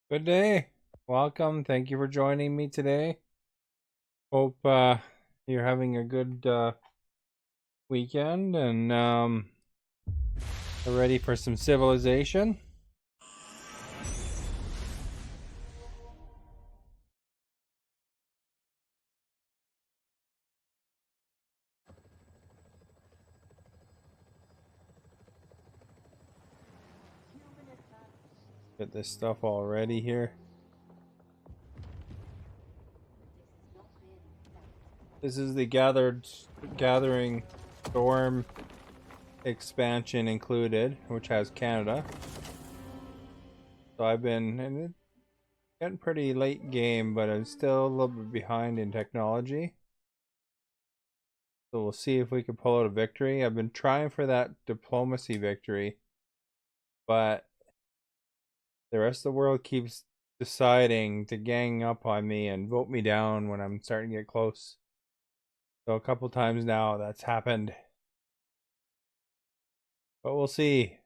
Good day. Welcome. Thank you for joining me today. Hope you're having a good weekend and are ready for some civilization. Get this stuff all ready here. This is the Gathering Storm expansion included, which has Canada. So I've been and it's getting pretty late game, but I'm still a little bit behind in technology. So we'll see if we can pull out a victory. I've been trying for that diplomacy victory, but the rest of the world keeps deciding to gang up on me and vote me down when I'm starting to get close. So a couple times now that's happened. But we'll see.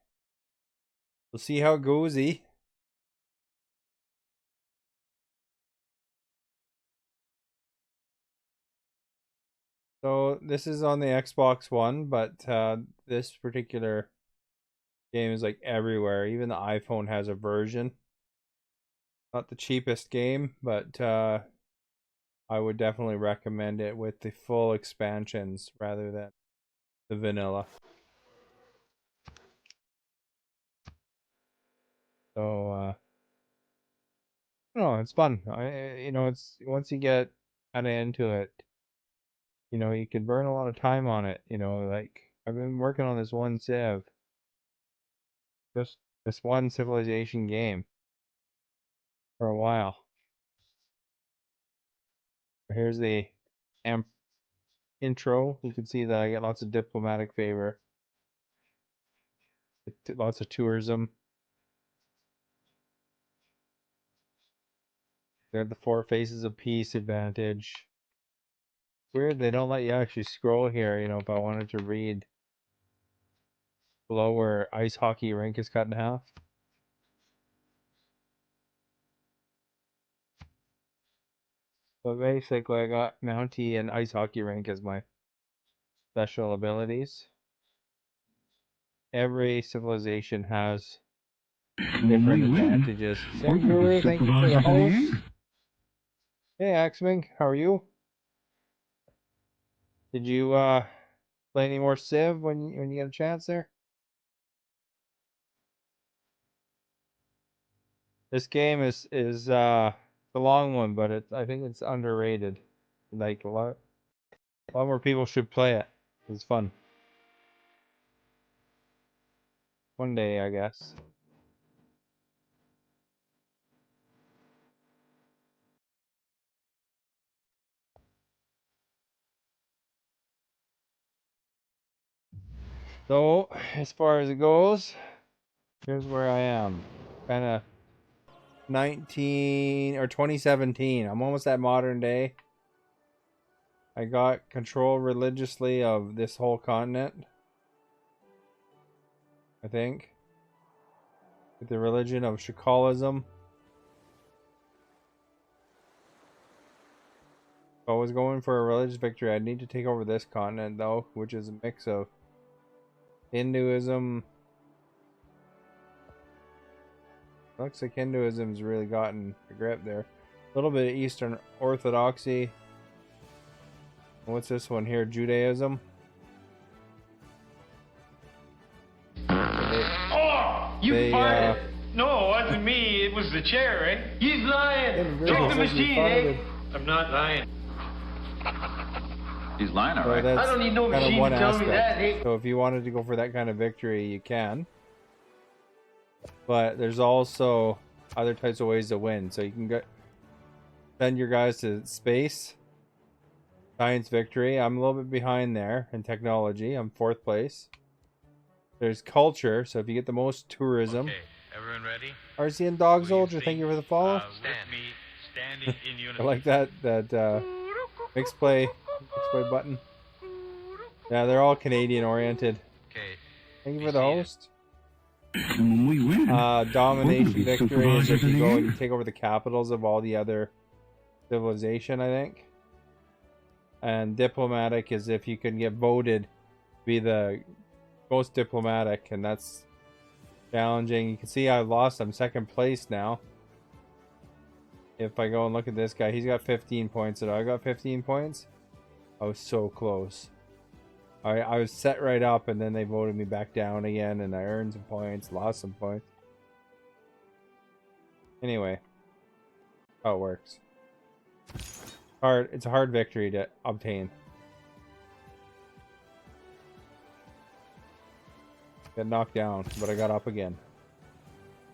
We'll see how it goes-y. So this is on the Xbox One, but this particular game is like everywhere. Even the iPhone has a version. Not the cheapest game, but I would definitely recommend it with the full expansions rather than the vanilla. So no, it's fun. It's once you get kind of into it, you can burn a lot of time on it. Like I've been working on this one just this one civilization game for a while. Here's the amp intro. You can see that I get lots of diplomatic favor, lots of tourism. They're the four faces of peace advantage. Weird, they don't let you actually scroll here. If I wanted to read below where ice hockey rink is cut in half. But basically, I got Mountie and ice hockey rink as my special abilities. Every civilization has different advantages. Singuru, thank you for the host. Hey, Axming, how are you? Did you play any more Civ when you get a chance there? This game is the long one, but I think it's underrated. Like a lot more people should play it. It's fun. One day, I guess. So, as far as it goes, here's where I am. Kind of 19 or 2017. I'm almost at modern day. I got control religiously of this whole continent. I think. With the religion of Shakalism. If I was going for a religious victory, I'd need to take over this continent, though, which is a mix of Hinduism. Looks like Hinduism's really gotten a grip there. A little bit of Eastern Orthodoxy. What's this one here? Judaism. You farted. No, it wasn't me. It was the chair, eh? He's lying. Check the machine, eh? I'm not lying. He's lying, all right. I don't need no machine to tell me that, eh? So if you wanted to go for that kind of victory, you can. But there's also other types of ways to win. So you can send your guys to space. Science victory. I'm a little bit behind there in technology. I'm 4th place. There's culture. So if you get the most tourism. Okay, everyone ready? RC and Dog Soldier, thank you for the follow. With me, standing in unison. I like that mixed play button. Yeah, they're all Canadian oriented. Okay. Thank you for the host. Muy buena. Domination Oh, victory is if you go and you guerra. take over the capitals of all the other civilization, I think. And diplomatic is if you can get voted to be the most diplomatic, and that's challenging. You can see I lost. I'm second place now. If I go and look at this guy, he's got 15 points, and I got 15 points. I was so close. I was set right up, and then they voted me back down again, and I earned some points, lost some points. Anyway, how it works. It's a hard victory to obtain. Got knocked down, but I got up again.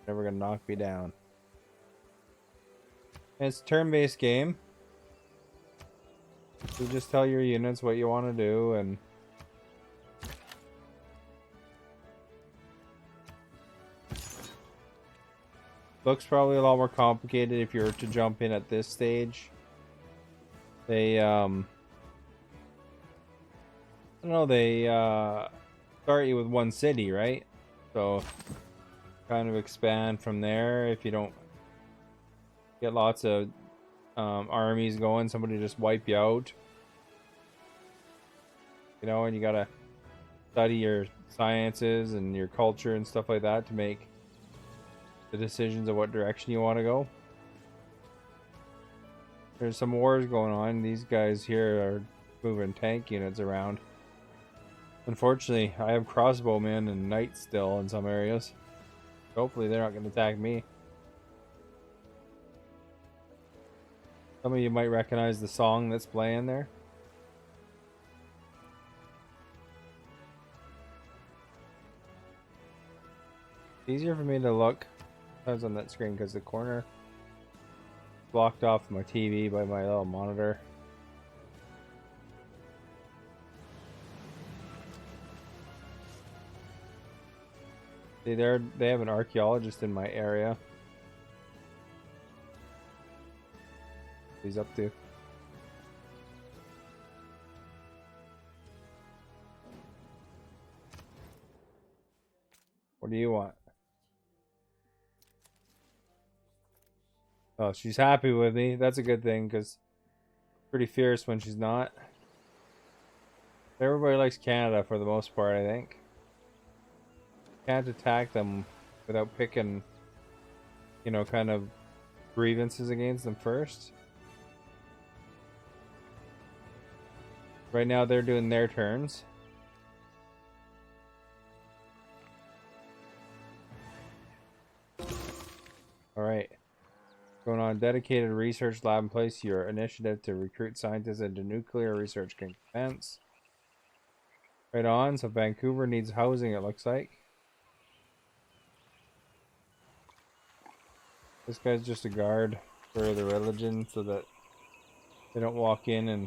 Never gonna knock me down. And it's a turn-based game. You just tell your units what you want to do, and looks probably a lot more complicated if you were to jump in at this stage. They I don't know, they start you with one city, right? So kind of expand from there. If you don't get lots of armies going, somebody just wipe you out, you know, and you gotta study your sciences and your culture and stuff like that to make the decisions of what direction you want to go. There's some wars going on. These guys here are moving tank units around. Unfortunately, I have crossbowmen and knights still in some areas. Hopefully they're not going to attack me. Some of you might recognize the song that's playing there. It's easier for me to look. I was on that screen because the corner blocked off my TV by my little monitor. See, they have an archaeologist in my area. He's up to. What do you want? Oh, she's happy with me. That's a good thing, because pretty fierce when she's not. Everybody likes Canada for the most part, I think. Can't attack them without picking, you know, kind of grievances against them first. Right now they're doing their turns. Alright. Going on, dedicated research lab in place. Your initiative to recruit scientists into nuclear research can commence. Right on, so Vancouver needs housing, it looks like. This guy's just a guard for the religion so that they don't walk in and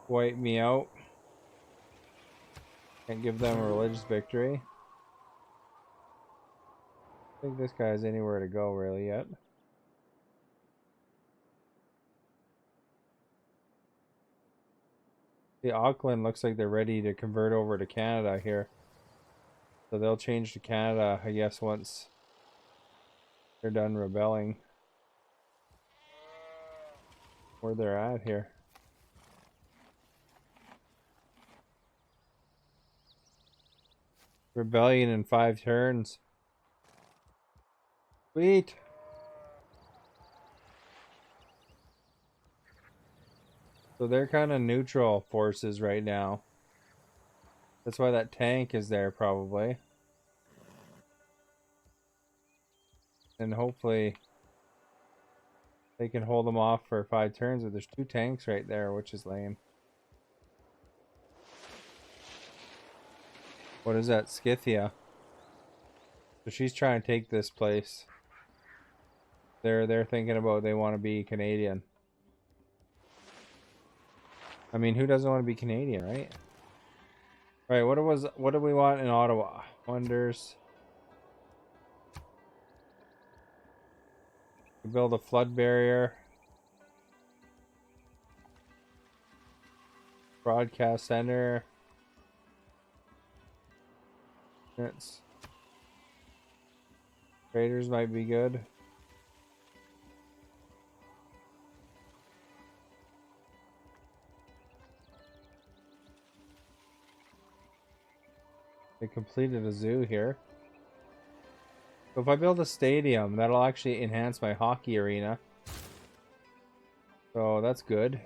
wipe me out. Can't give them a religious victory. I think this guy has anywhere to go really yet. The Auckland looks like they're ready to convert over to Canada here. So they'll change to Canada, I guess, once they're done rebelling. Where they're at here. Rebellion in 5 turns. Sweet. So they're kind of neutral forces right now. That's why that tank is there probably. And hopefully they can hold them off for 5 turns, but there's 2 tanks right there, which is lame. What is that? Scythia. So she's trying to take this place. They're thinking about they want to be Canadian. I mean, who doesn't want to be Canadian, right? Right, what do we want in Ottawa? Wonders. Build a flood barrier. Broadcast center. units. Traders might be good. They completed a zoo here. So if I build a stadium, that'll actually enhance my hockey arena. So that's good.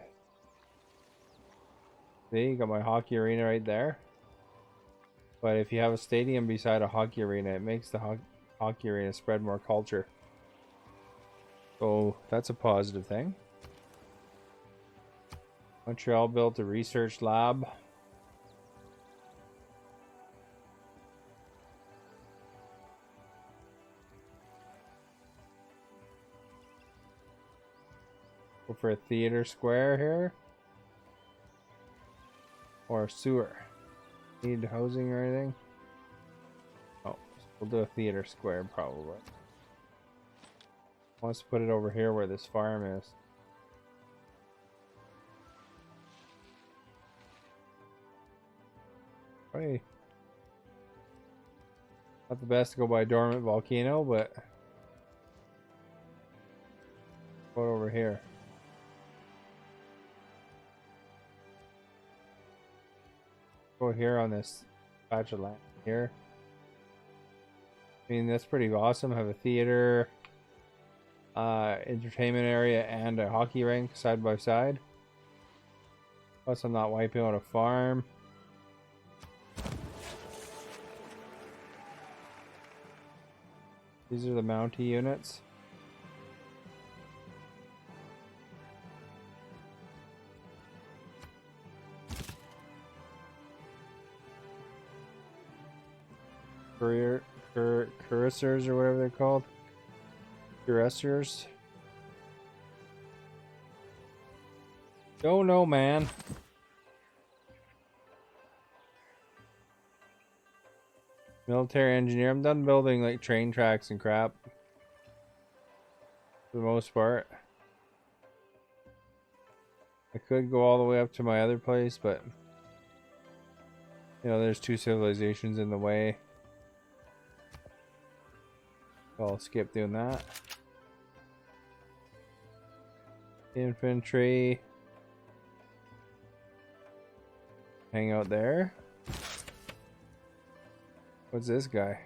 See, you got my hockey arena right there. But if you have a stadium beside a hockey arena, it makes the hockey arena spread more culture. So that's a positive thing. Montreal built a research lab. Go for a theater square here. Or a sewer. Need housing or anything? Oh, we'll do a theater square probably. Wants to put it over here where this farm is. Hey. Not the best to go by a dormant volcano, but go over here. Go here on this patch of land here. I mean, that's pretty awesome. Have a theater, entertainment area, and a hockey rink side by side. Plus, I'm not wiping out a farm. These are the Mountie units. Cuirassiers or whatever they're called. Cuirassiers. Don't know, man. Military engineer. I'm done building like train tracks and crap. For the most part. I could go all the way up to my other place, but you know, there's two civilizations in the way. I'll skip doing that. Infantry. Hang out there. What's this guy?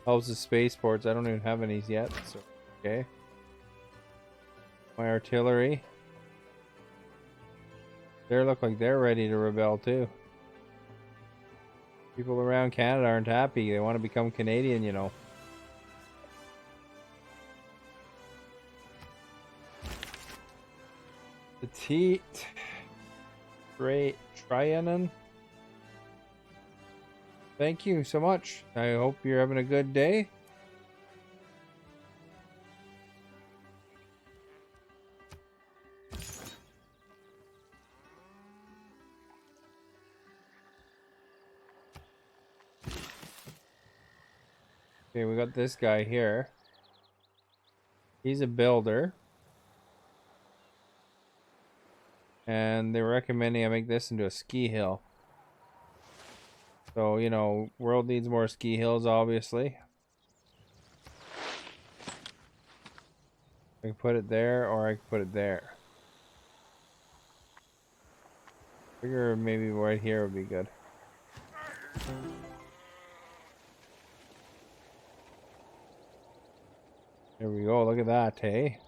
Helps the spaceports. I don't even have any yet, so okay. My artillery. They look like they're ready to rebel too. People around Canada aren't happy. They want to become Canadian, you know. Petite. Great. Trianon. Thank you so much. I hope you're having a good day. Okay, we got this guy here. He's a builder. And they're recommending I make this into a ski hill. So, you know, world needs more ski hills, obviously. I can put it there, or I can put it there. I figure maybe right here would be good. There we go, look at that, hey?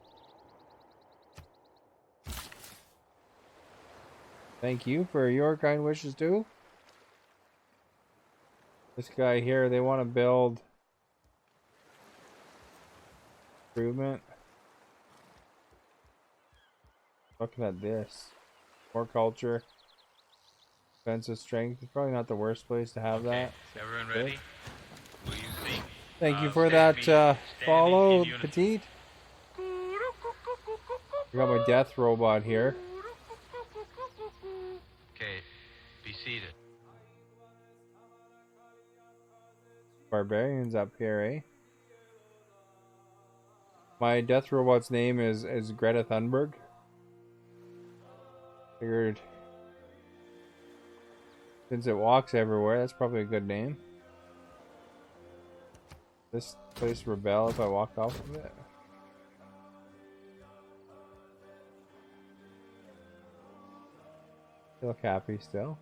Thank you for your kind wishes too. This guy here, they want to build improvement. Looking at this. More culture. Defensive strength. It's probably not the worst place to have that. Is everyone ready? Will you sing? Thank you for that follow, Petite. I got my death robot here. Okay, be seated. Barbarians up here, eh? My death robot's name is Greta Thunberg. Figured Since it walks everywhere, that's probably a good name. This place rebel if I walk off of it. Feel happy still.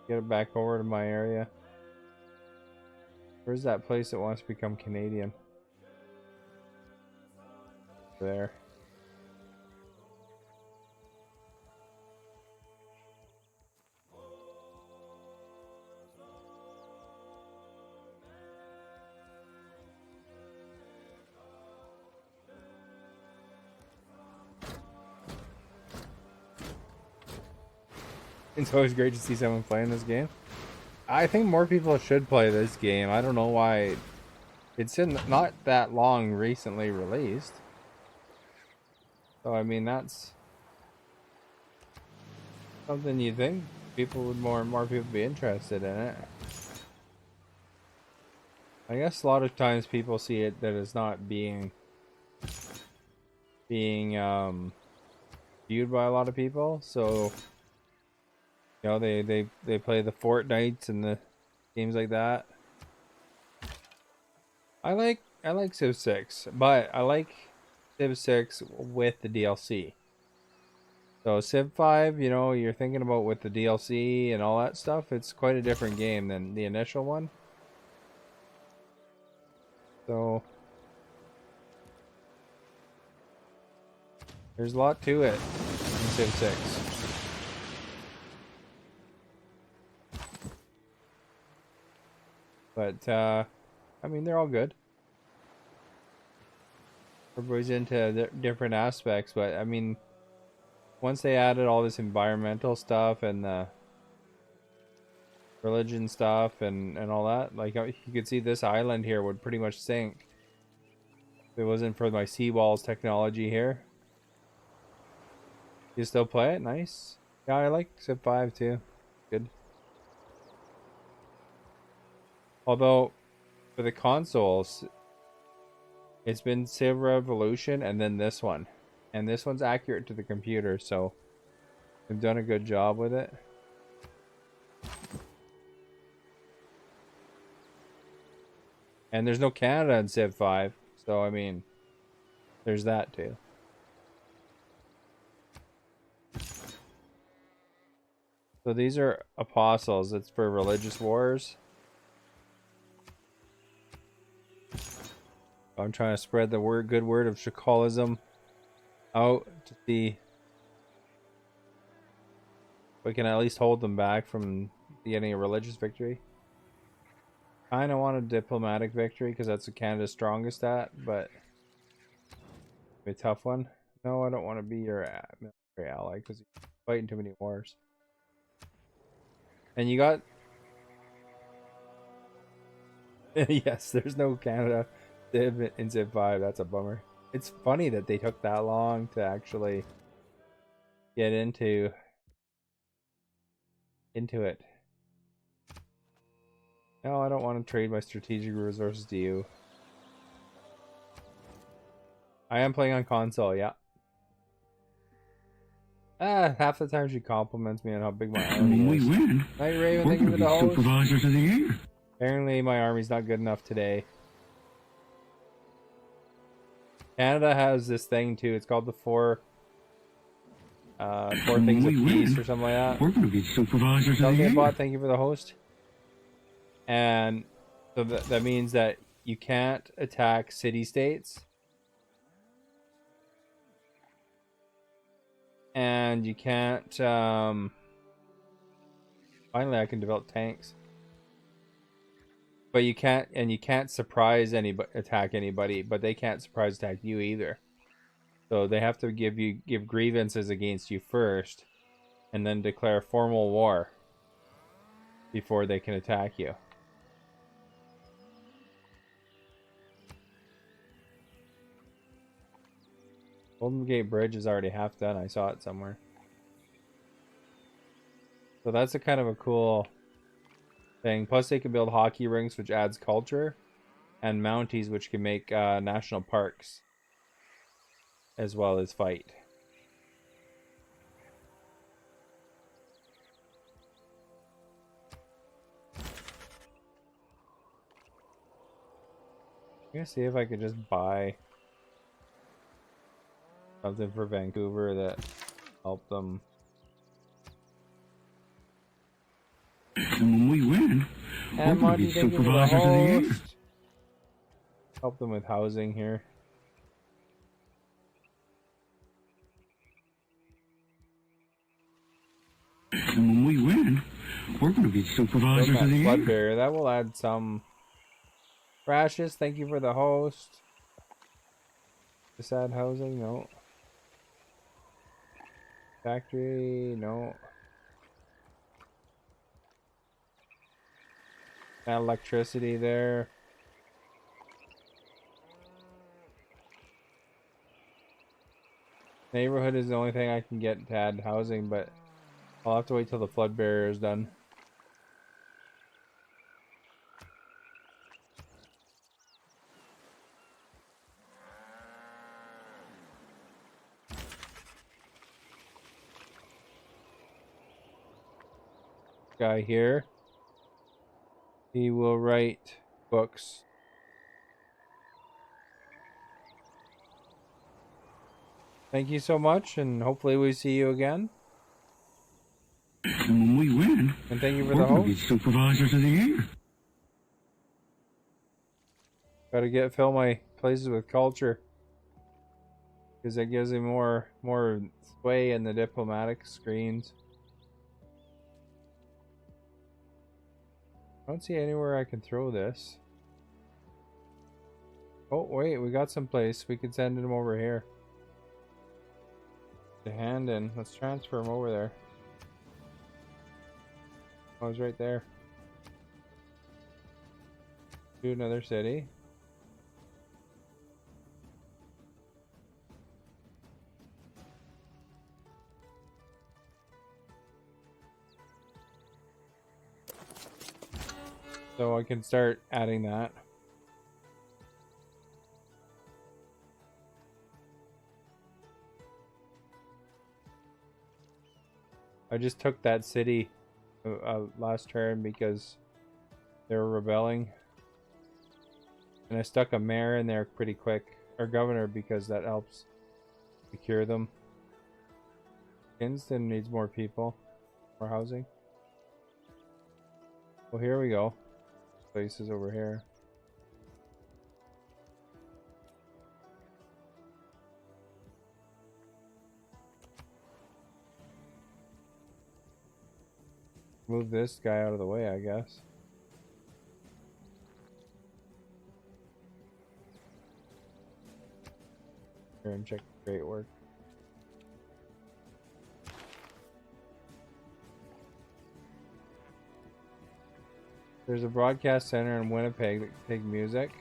Get it back over to my area. Where's that place that wants to become Canadian? There. It's always great to see someone playing this game. I think more people should play this game. I don't know why it's not that long recently released. So I mean that's something you think people would more and more people be interested in it. I guess a lot of times people see it that it's not being viewed by a lot of people, so you know, they play the Fortnites and the games like that. I like Civ 6, but I like Civ 6 with the DLC. So Civ 5, you know, you're thinking about with the DLC and all that stuff, it's quite a different game than the initial one. So there's a lot to it in Civ 6. But, I mean, they're all good. Everybody's into different aspects, but, I mean, once they added all this environmental stuff and the religion stuff and all that, like, you could see this island here would pretty much sink if it wasn't for my seawalls technology here. You still play it? Nice. Yeah, I like Civ 5 too. Good. Although, for the consoles, it's been Civ Revolution and then this one. And this one's accurate to the computer, so they've done a good job with it. And there's no Canada in Civ 5, so I mean, there's that too. So these are apostles. It's for religious wars. I'm trying to spread the good word of Shakalism out to see if we can at least hold them back from getting a religious victory. Kind of want a diplomatic victory because that's what Canada's strongest at, but a tough one. No, I don't want to be your military ally because you're fighting too many wars. And you got yes, there's no Canada in Civ 5. That's a bummer. It's funny that they took that long to actually get into it. No, I don't want to trade my strategic resources to you. I am playing on console, yeah. Half the time she compliments me on how big my army is. Win. Night Raven, thank you for the host. Supervisors of the year. Apparently my army's not good enough today. Canada has this thing too. It's called the four things of peace or something like that. We're going to be supervisors of the year. Bot, thank you for the host. And so that means that you can't attack city-states. And you can't finally I can develop tanks. But you can't surprise attack anybody, but they can't surprise attack you either. So they have to give grievances against you first, and then declare formal war before they can attack you. Golden Gate Bridge is already half done. I saw it somewhere. So that's a kind of a cool thing. Plus they can build hockey rinks, which adds culture, and mounties, which can make national parks as well as fight. I'm gonna see if I could just buy something for Vancouver that helped them. And when we win, we're And going to Monty, be thank you for the supervisors of the year. host. Help them with housing here. And when we win, we're going to be supervisors Build of the that flood year. barrier. That will add some. Rashes, thank you for the host. Just add housing, no. Factory, no. Add electricity there. Neighborhood is the only thing I can get to add housing, but I'll have to wait till the flood barrier is done. Guy here. He will write books. Thank you so much, and hopefully we see you again. And when we win, And thank you for we're the going to be host. supervisors of the year. Gotta fill my places with culture, because that gives me more sway in the diplomatic screens. I don't see anywhere I can throw this. Oh wait, we got some place. We could send him over here. The hand in. Let's transfer him over there. Oh, he's right there. To another city. So I can start adding that. I just took that city last turn because they were rebelling. And I stuck a mayor in there pretty quick. Or governor, because that helps secure them. Kinston needs more people. More housing. Well, here we go. Places over here. Move this guy out of the way, I guess. Here and check great work. There's a broadcast center in Winnipeg that can take music.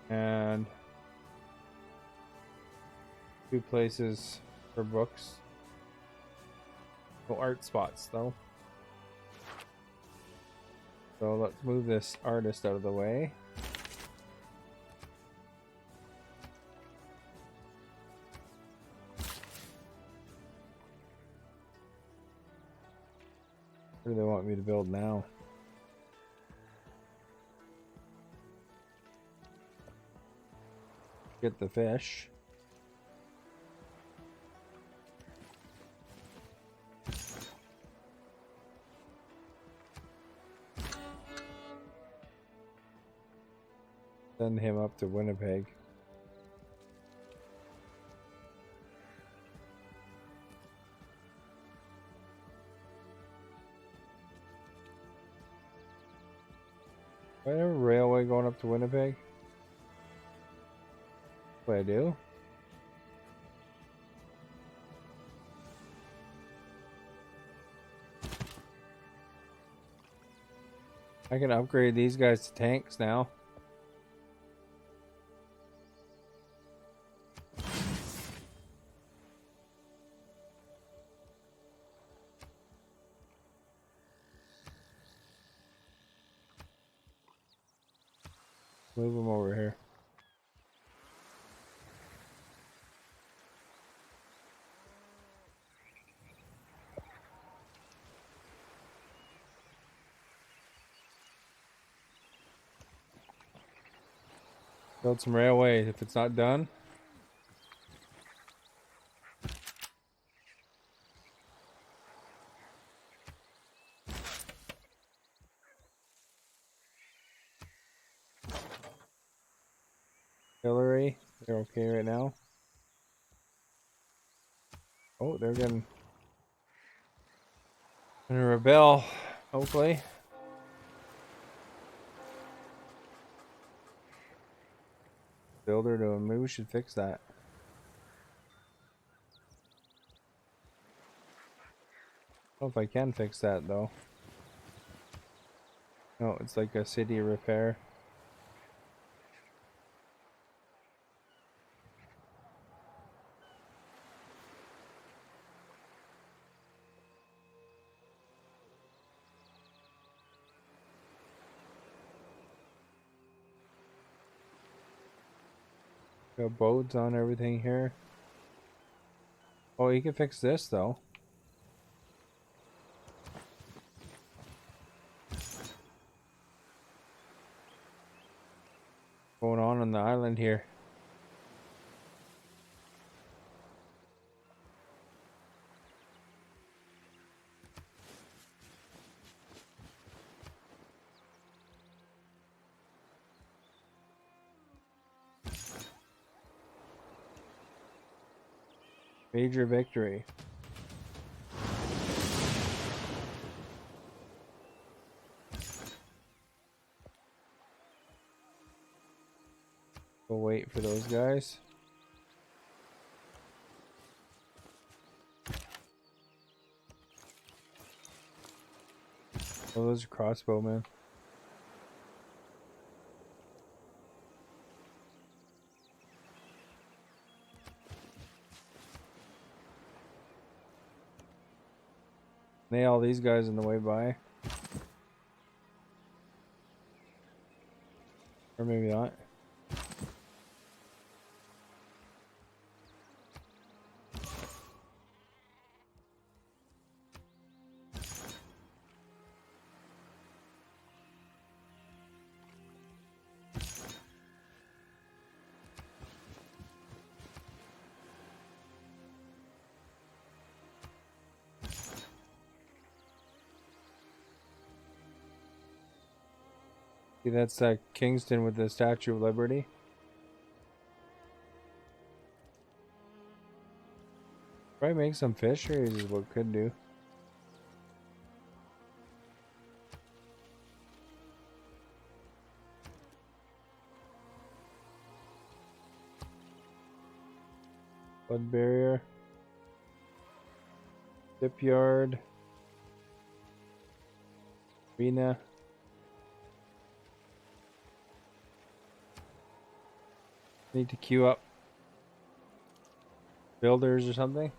And 2 places for books. No art spots though. So let's move this artist out of the way. What do they want me to build now? Get the fish. Send him up to Winnipeg. Do I have a railway going up to Winnipeg? What I do? I can upgrade these guys to tanks now. Move them over here. Build some railway if it's not done. Artillery, they're okay right now. Oh, they're gonna rebel, hopefully. Builder doing. Maybe we should fix that. I don't know if I can fix that though. No, it's like a city repair. Got boats on everything here. Oh, you can fix this though. Going on the island here. Major victory. We'll wait for those guys. Oh, those are crossbowmen. Nail these guys on the way by. Or maybe not. See, that's Kingston with the Statue of Liberty. Probably make some fisheries is what could do. Flood barrier. Shipyard. Arena. Need to queue up builders or something.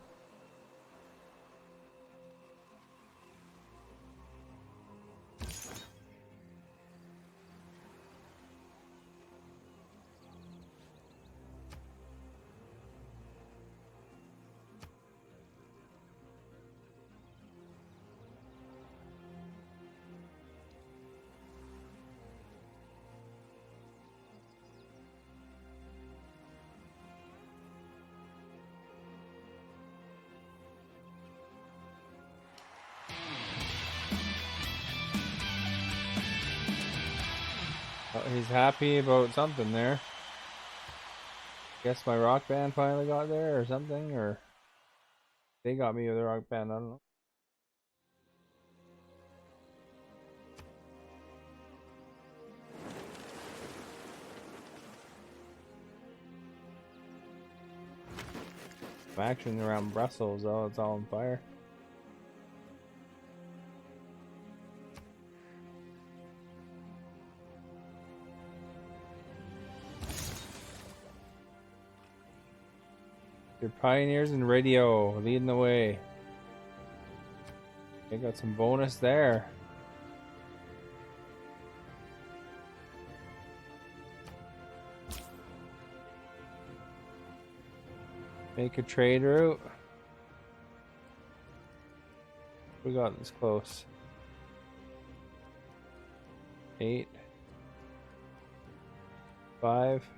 Oh, he's happy about something there. Guess my rock band finally got there or something, or they got me with a rock band, I don't know. Some action around Brussels though, it's all on fire. Your pioneers in radio leading the way. They got some bonus there. Make a trade route. We got this close. 8, 5.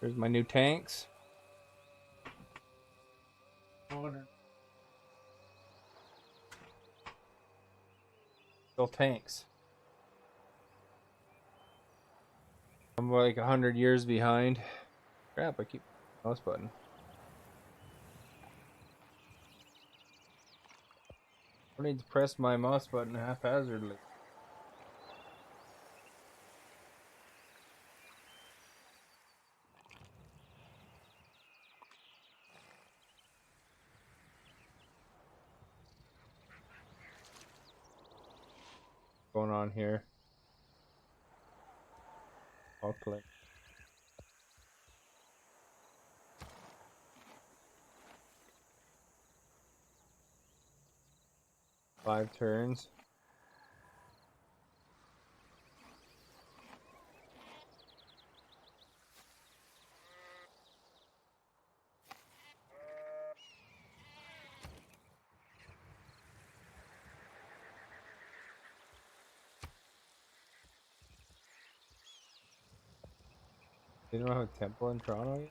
There's my new tanks. Still tanks. I'm like 100 years behind. Crap, I keep mouse button. I need to press my mouse button haphazardly. What's going on here? I'll click. Five turns. You don't have a temple in Toronto yet?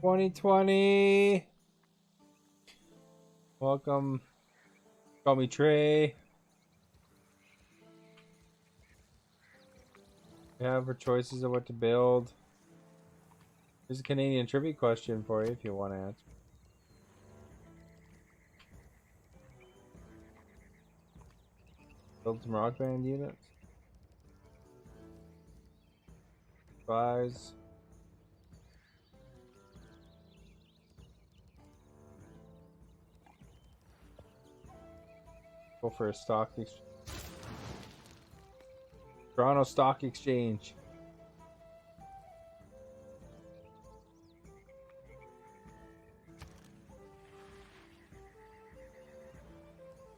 2020! Welcome. Call me Trey. We have our choices of what to build. There's a Canadian trivia question for you if you want to answer. Build some rock band units. Spies. Go for a stock exchange. Toronto Stock Exchange.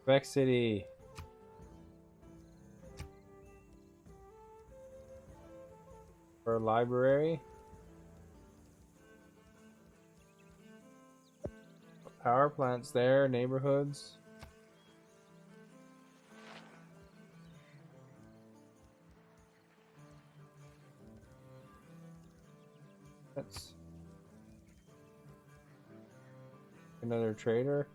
Quebec City. For a library. Power plants there, neighborhoods. That's another trader.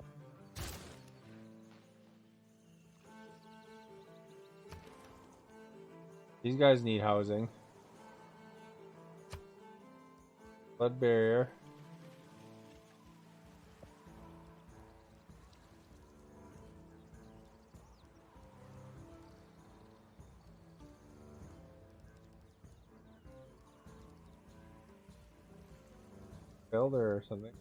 These guys need housing. Flood barrier. Builder or something.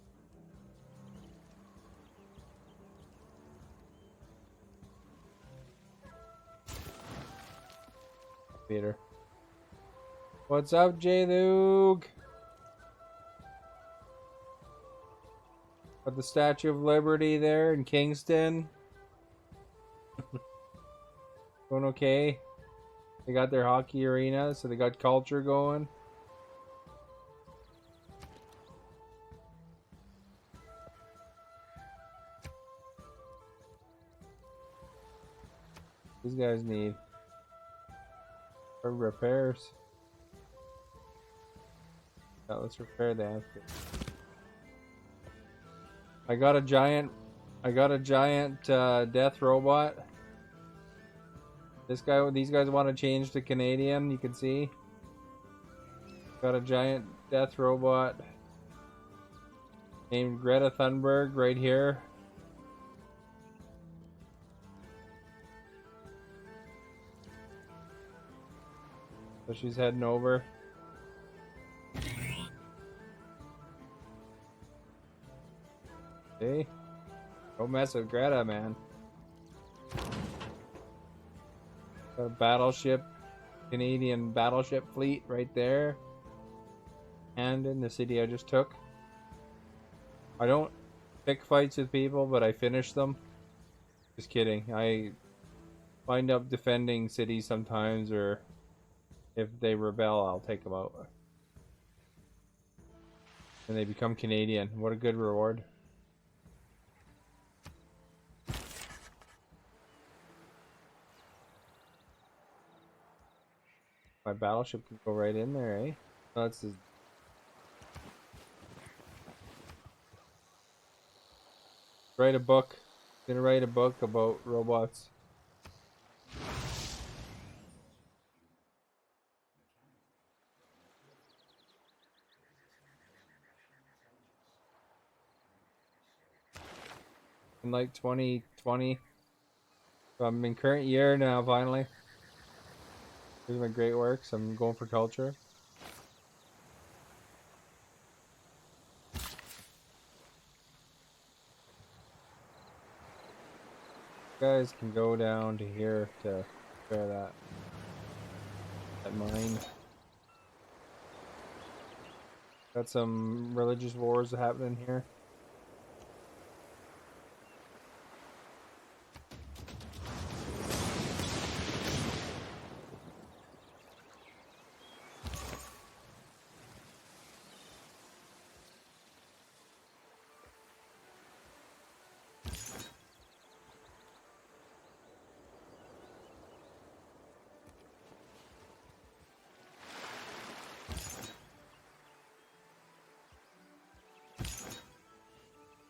Peter. What's up, J-Lug? Got the Statue of Liberty there in Kingston. Going okay. They got their hockey arena, so they got culture going. These guys need repairs. Yeah, let's repair that. I got a giant death robot. These guys want to change to Canadian, you can see. Got a giant death robot named Greta Thunberg right here. So she's heading over. Okay. Don't mess with Greta, man. Got a battleship, Canadian battleship fleet right there. And in the city I just took. I don't pick fights with people, but I finish them. Just kidding. I wind up defending cities sometimes, or if they rebel, I'll take them out. And they become Canadian. What a good reward. My battleship can go right in there, eh? No, it's his... Write a book. Gonna write a book about robots. In like 2020. So I'm in current year now, finally. Here's my great works. I'm going for culture. You guys can go down to here to repair that mine. Got some religious wars happening here.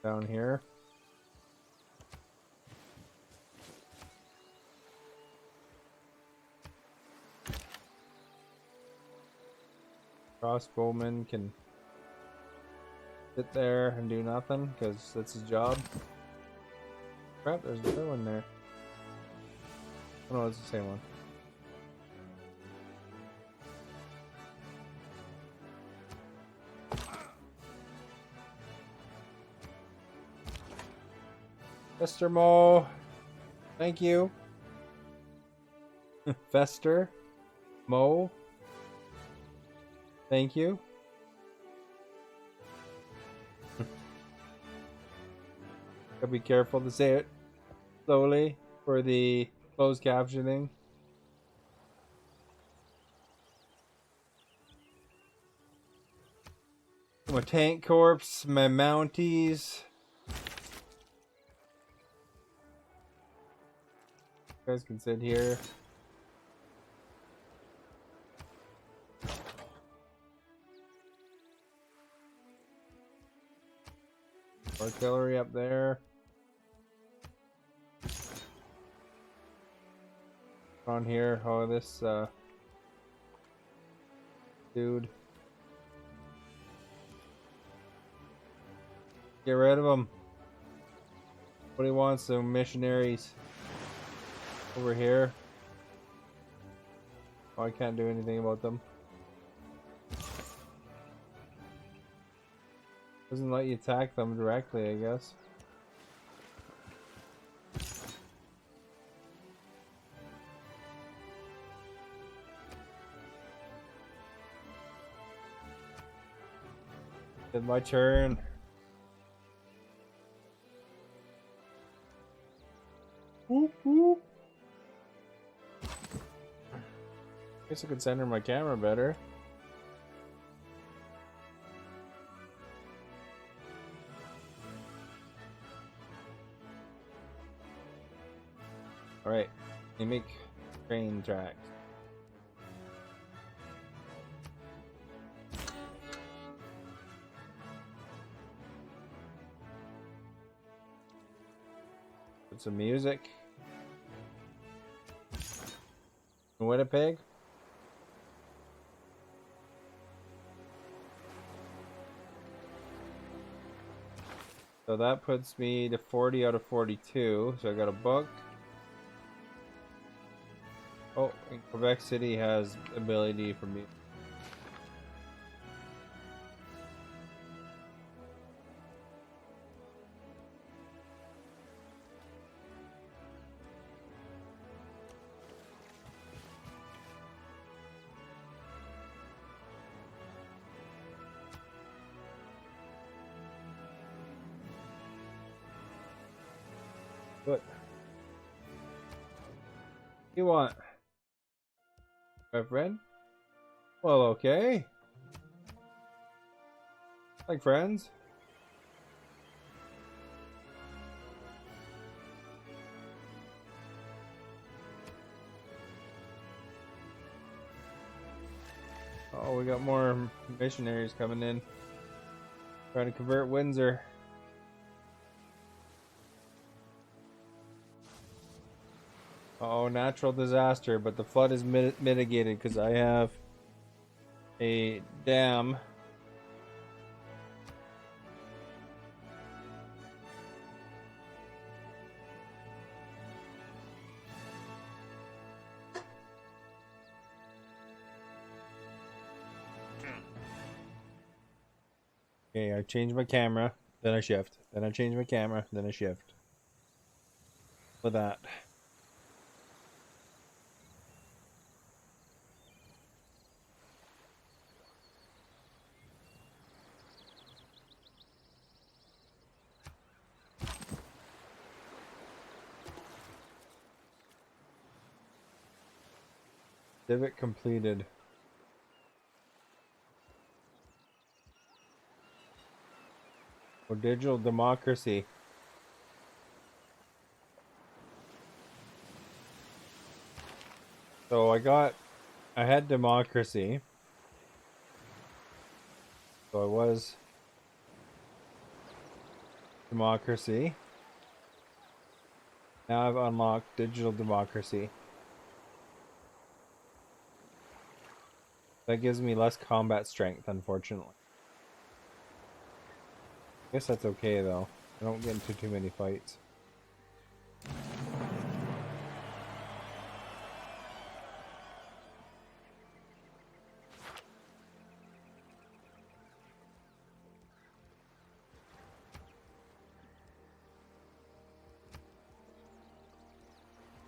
Down here. Crossbowman can sit there and do nothing because that's his job. Crap, there's another one there. Oh no, it's the same one. Fester Mo, thank you. Fester Mo, thank you. Gotta be careful to say it slowly for the closed captioning. My tank corps, my mounties. You guys can sit here. Artillery up there. On here, oh this dude. Get rid of him. What he wants, some missionaries over here. Oh, I can't do anything about them. Doesn't let you attack them directly, I guess. It's my turn. Whoop, whoop. Guess I could center my camera better. Alright, you make train tracks. Put some music. Winnipeg. So that puts me to 40 out of 42. So I got a book. Oh, and Quebec City has ability for me. What you want, my friend? Well, okay. Like friends. got more missionaries coming in. Trying to convert Windsor. Oh, natural disaster, but the flood is mitigated because I have a dam. Okay, I change my camera, then I shift. Then I change my camera, then I shift. With that. Civic completed. For digital democracy. So I had democracy. So I was democracy. Now I've unlocked digital democracy. That gives me less combat strength, unfortunately. I guess that's okay though. I don't get into too many fights.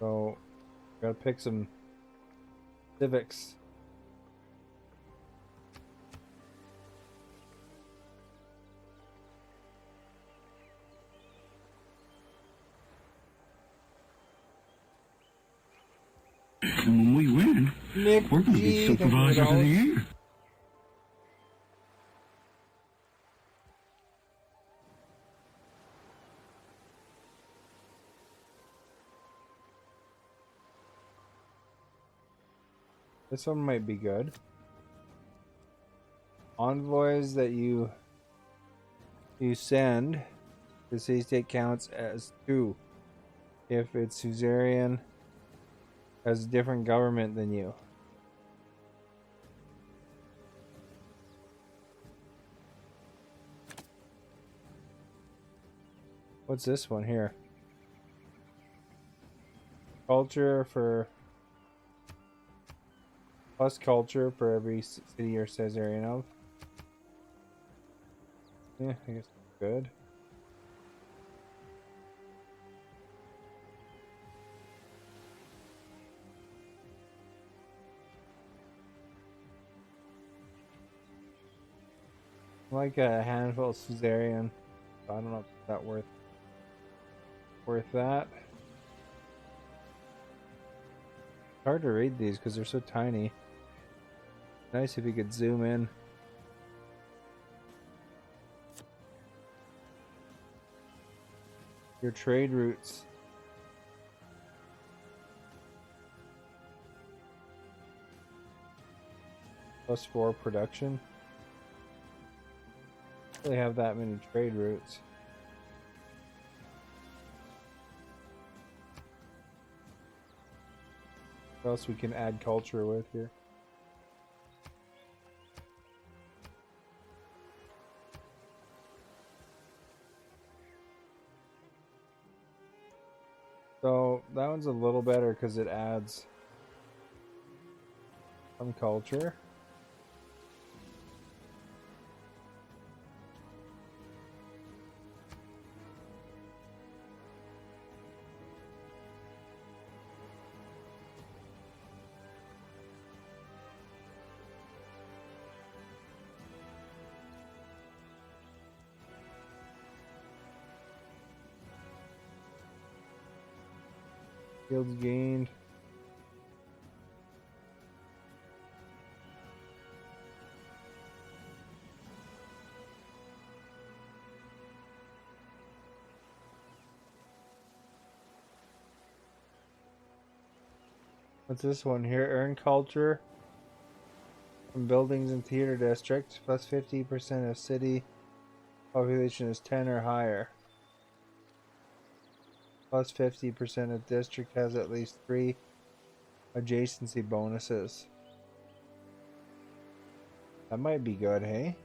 So, gotta pick some civics. And when we win, Nick we're going to be supervisors of the year. This one might be good. Envoys that you send, the city state counts as 2 if its suzerain has a different government than you. What's this one here? Culture for plus culture for every city or suzerain of. Yeah, I guess that's good. Like a handful of suzerain. I don't know if that's worth that. It's hard to read these because they're so tiny. Nice if you could zoom in. Your trade routes. +4 production. Don't really have that many trade routes. What else we can add culture with here? So that one's a little better because it adds some culture. Fields gained. What's this one here? Earn culture. From buildings and theater district, plus 50% of city population is 10 or higher. Plus 50% of district has at least 3 adjacency bonuses. That might be good, hey?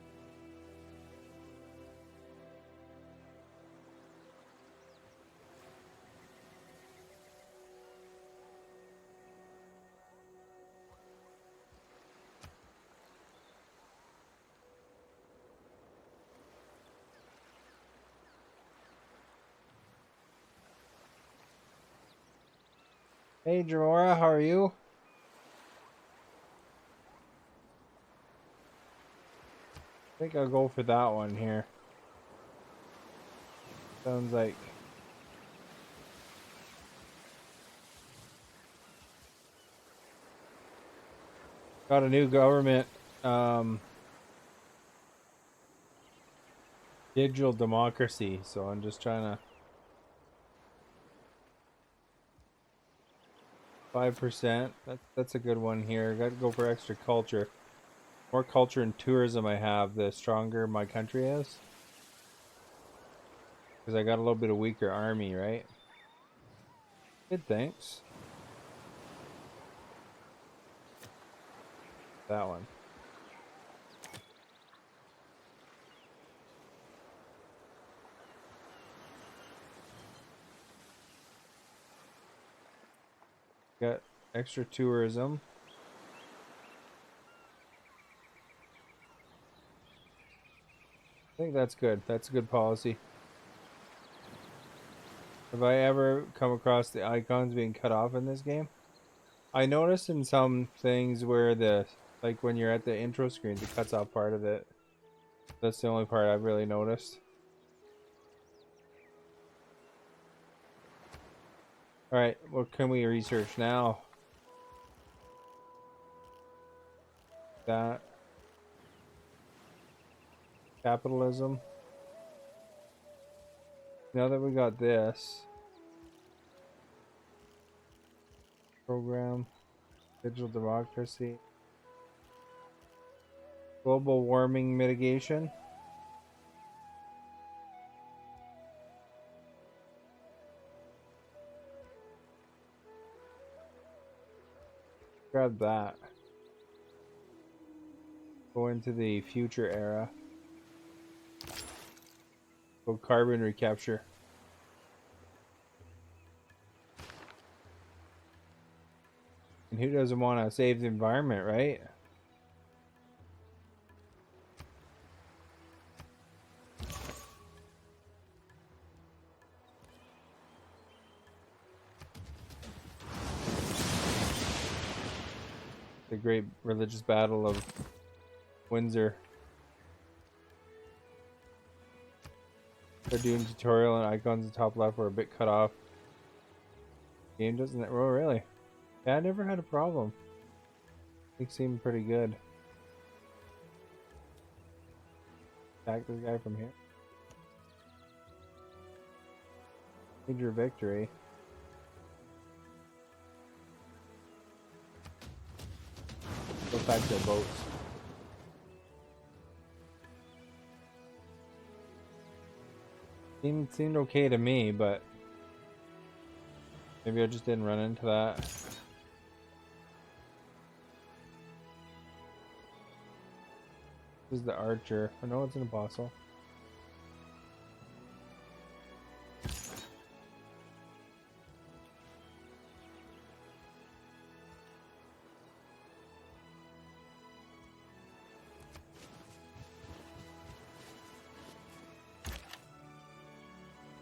Hey, Jamora, how are you? I think I'll go for that one here. Sounds like got a new government, digital democracy, so I'm just trying to 5%. That's a good one here. Got to go for extra culture. More culture and tourism I have, the stronger my country is. Because I got a little bit of weaker army, right? Good, thanks. That one. Got extra tourism. I think that's good. That's a good policy. Have I ever come across the icons being cut off in this game? I noticed in some things where like when you're at the intro screens, it cuts off part of it. That's the only part I've really noticed. Alright, what can we research now? That. Capitalism. Now that we got this. Program. Digital democracy. Global warming mitigation. Grab that. Go into the future era. Go carbon recapture. And who doesn't want to save the environment, right? The great religious battle of Windsor. The Doom tutorial and icons in the top left were a bit cut off. Game doesn't. Oh, really? Yeah, I never had a problem. It seemed pretty good. Attack this guy from here. Major victory. Go back to the boats. Seemed okay to me, but maybe I just didn't run into that. This is the archer. I know it's an apostle.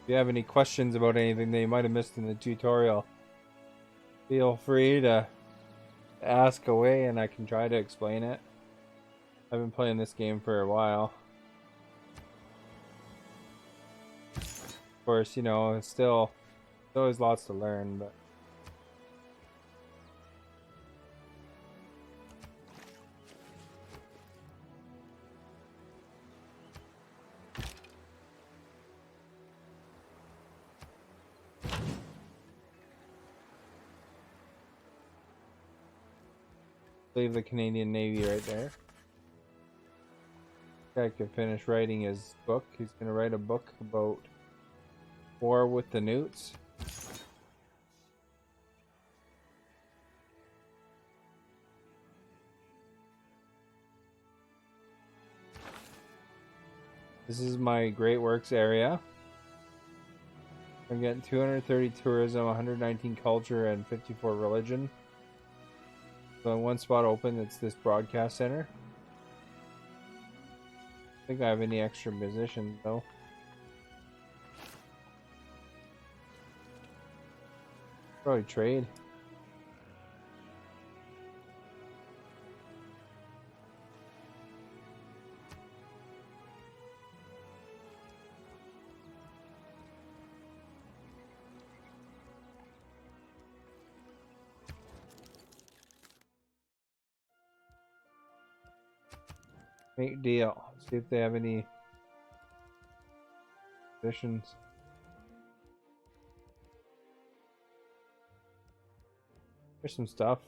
If you have any questions about anything that you might have missed in the tutorial, feel free to ask away and I can try to explain it. I've been playing this game for a while. Of course, you know, it's still there's always lots to learn, but Leave the Canadian Navy right there. Guy could finish writing his book. He's gonna write a book about war with the newts. This is my Great Works area. I'm getting 230 tourism, 119 culture, and 54 religion. So one spot open, it's this broadcast center. I think I have any extra musicians though. Probably trade. Make deal. See if they have any positions. There's some stuff.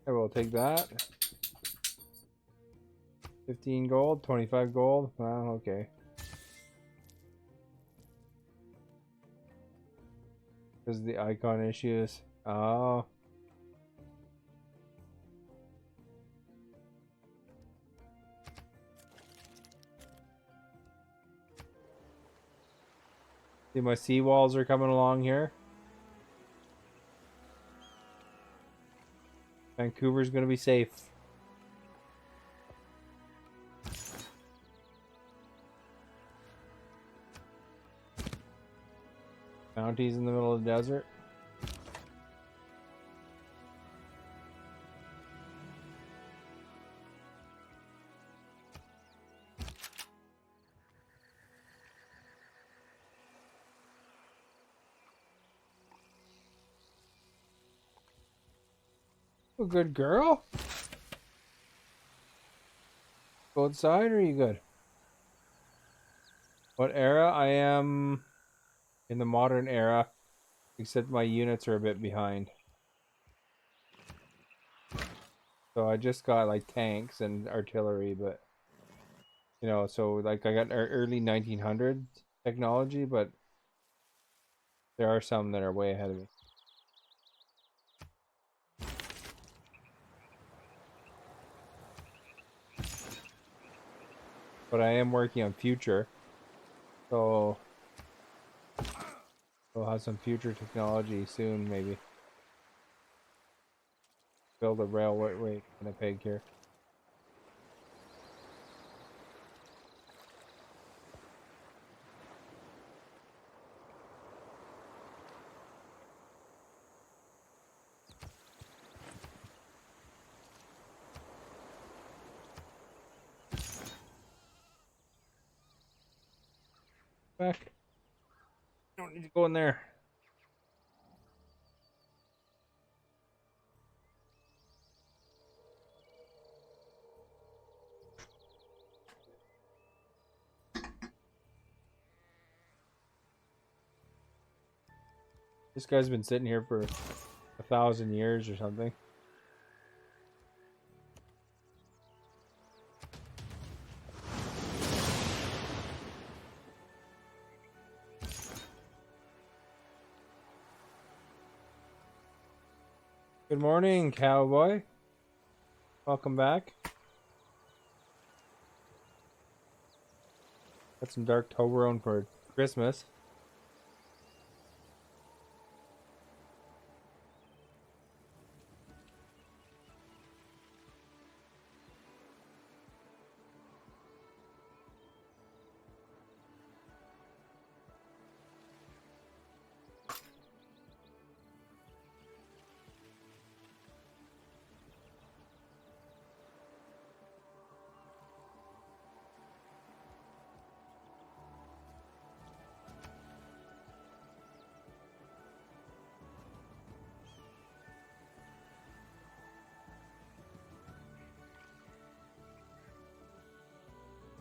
I will take that. 15 gold, 25 gold. Well, okay. Because of the icon issues. Oh. See, my seawalls are coming along here. Vancouver's gonna be safe. Bounties in the middle of the desert. A good girl. Go outside, or are you good? What era? I am in the modern era, except my units are a bit behind. So I just got like tanks and artillery, but you know, so like I got early 1900s technology, but there are some that are way ahead of me. But I am working on future, so we'll have some future technology soon, maybe. Build a railway in a pig here. Back. Don't need to go in there. This guy's been sitting here for 1,000 years or something. Good morning, cowboy. Welcome back. Got some dark Toblerone for Christmas.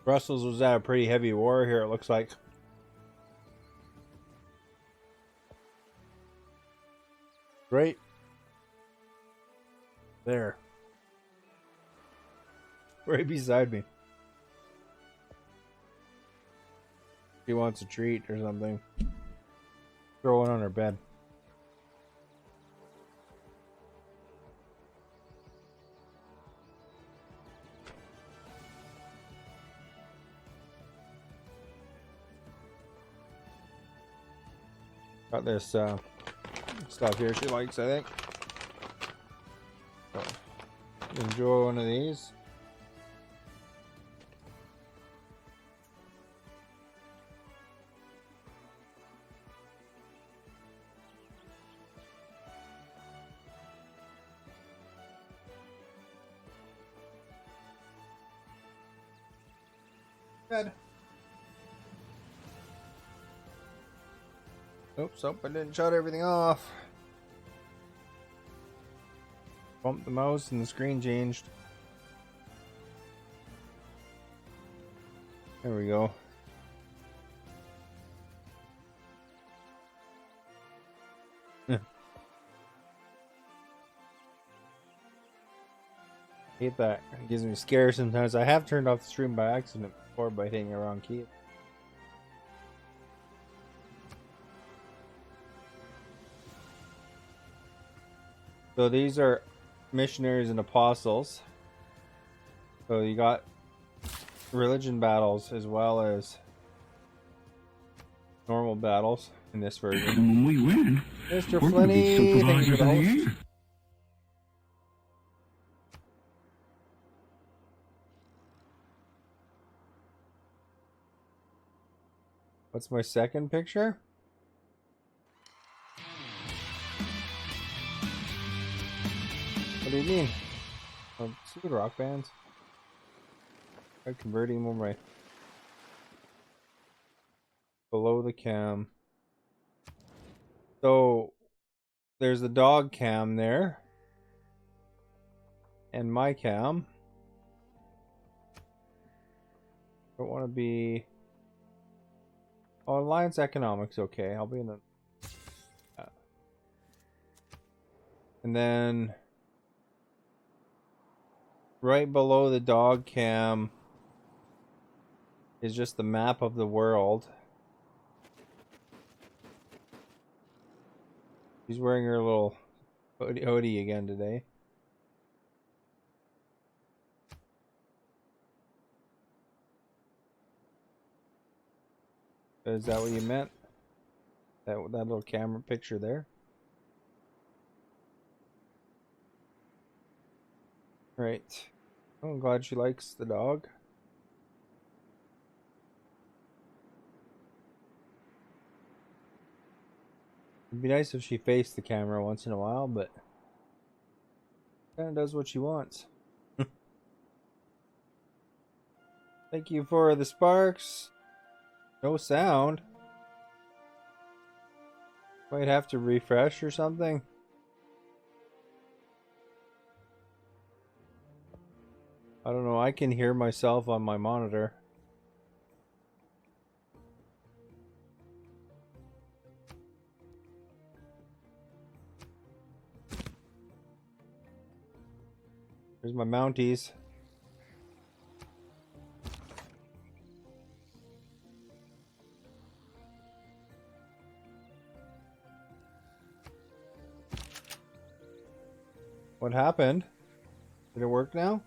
Brussels was at a pretty heavy war here, it looks like. Great. There. Right beside me. She wants a treat or something. Throw it on her bed. Got this stuff here she likes, I think. So, enjoy one of these. Good. Oops, I didn't shut everything off. Bumped the mouse and the screen changed. There we go. Hate that. It gives me scares sometimes. I have turned off the stream by accident before by hitting the wrong key. So these are missionaries and apostles. So you got religion battles as well as normal battles in this version. And when we win, Mr. we're going to be Flinny, thank you supervisor for of the the host. year. What's my second picture? What do you mean? Oh, stupid rock bands. I'm converting them right below the cam. So there's the dog cam there, and my cam. Don't want to be. Oh, Alliance Economics, okay. I'll be in the. And then right below the dog cam is just the map of the world. She's wearing her little hoodie again today. Is that what you meant? That little camera picture there? Right. Oh, I'm glad she likes the dog. It'd be nice if she faced the camera once in a while, but kind of does what she wants. Thank you for the sparks. No sound. Might have to refresh or something. I don't know. I can hear myself on my monitor. Here's my Mounties. What happened? Did it work now?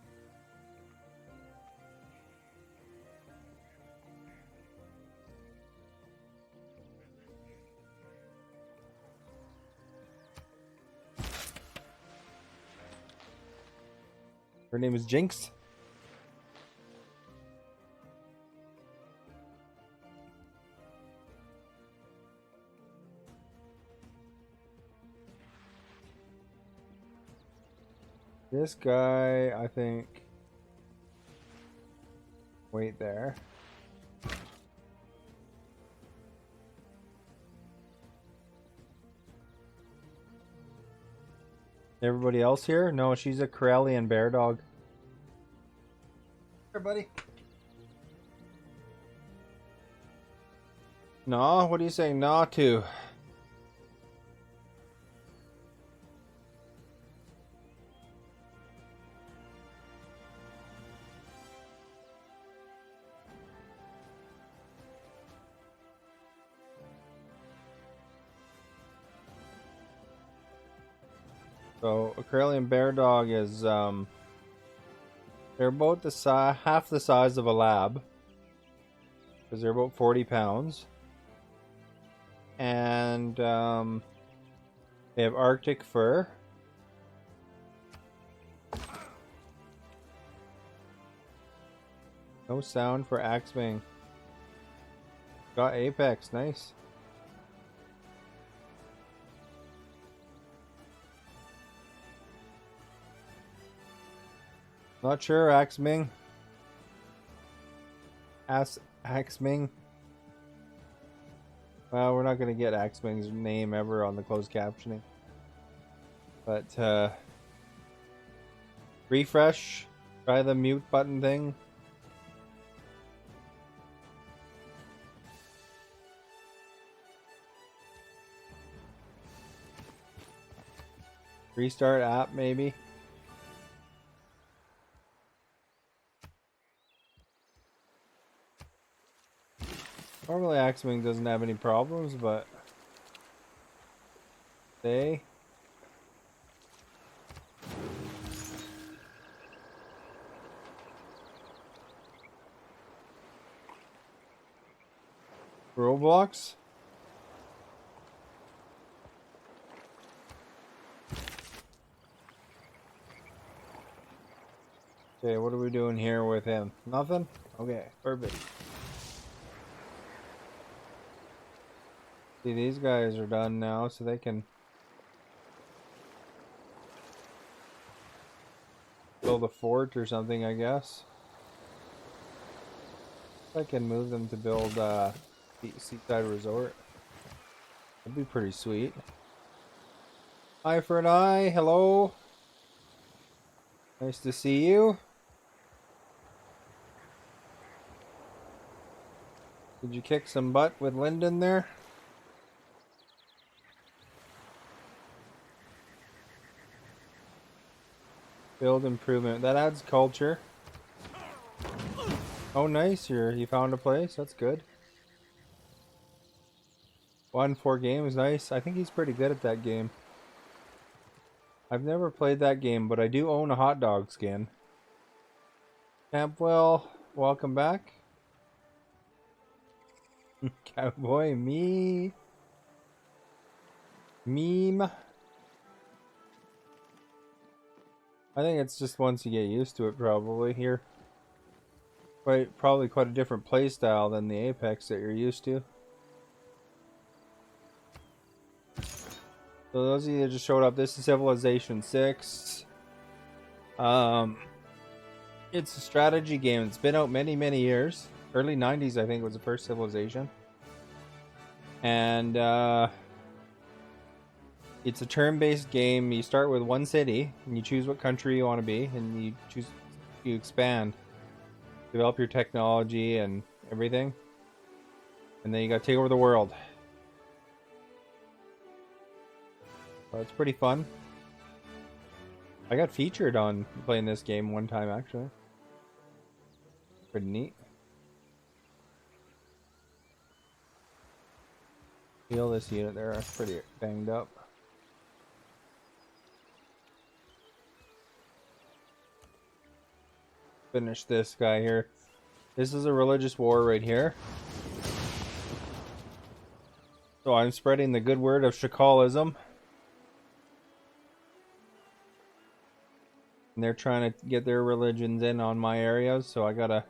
Her name is Jinx. This guy, I think. Wait there. Everybody else here? No, she's a Corellian bear dog. Here, buddy. No, what are you saying nah to? So a Karelian bear dog is they're about the size, half the size of a lab, because they're about 40 pounds, and they have Arctic fur. No sound for Axebane. Got Apex, nice. Not sure, Axeming. Axeming. Well, we're not gonna get Axeming's name ever on the closed captioning. But refresh. Try the mute button thing. Restart app, maybe. Normally Axeming doesn't have any problems, but they... Roblox? Okay, what are we doing here with him? Nothing? Okay, perfect. See, these guys are done now, so they can build a fort or something, I guess. I can move them to build Seaside Resort. That'd be pretty sweet. Eye for an eye, hello. Nice to see you. Did you kick some butt with Lyndon there? Build improvement. That adds culture. Oh, nice. You found a place. That's good. 1-4 games. Nice. I think he's pretty good at that game. I've never played that game, but I do own a hot dog skin. Campwell, welcome back. Cowboy, me. Meme. I think it's just once you get used to it, probably. Here. Probably quite a different play style than the Apex that you're used to. So those of you that just showed up, this is Civilization 6. It's a strategy game. It's been out many, many years. Early 90s, I think, was the first Civilization. And it's a turn-based game. You start with one city, and you choose what country you want to be, and you expand. Develop your technology and everything. And then you gotta take over the world. So it's pretty fun. I got featured on playing this game one time, actually. Pretty neat. Heal this unit there, it's pretty banged up. Finish this guy here. This is a religious war right here. So I'm spreading the good word of Shakalism. And they're trying to get their religions in on my areas, so I gotta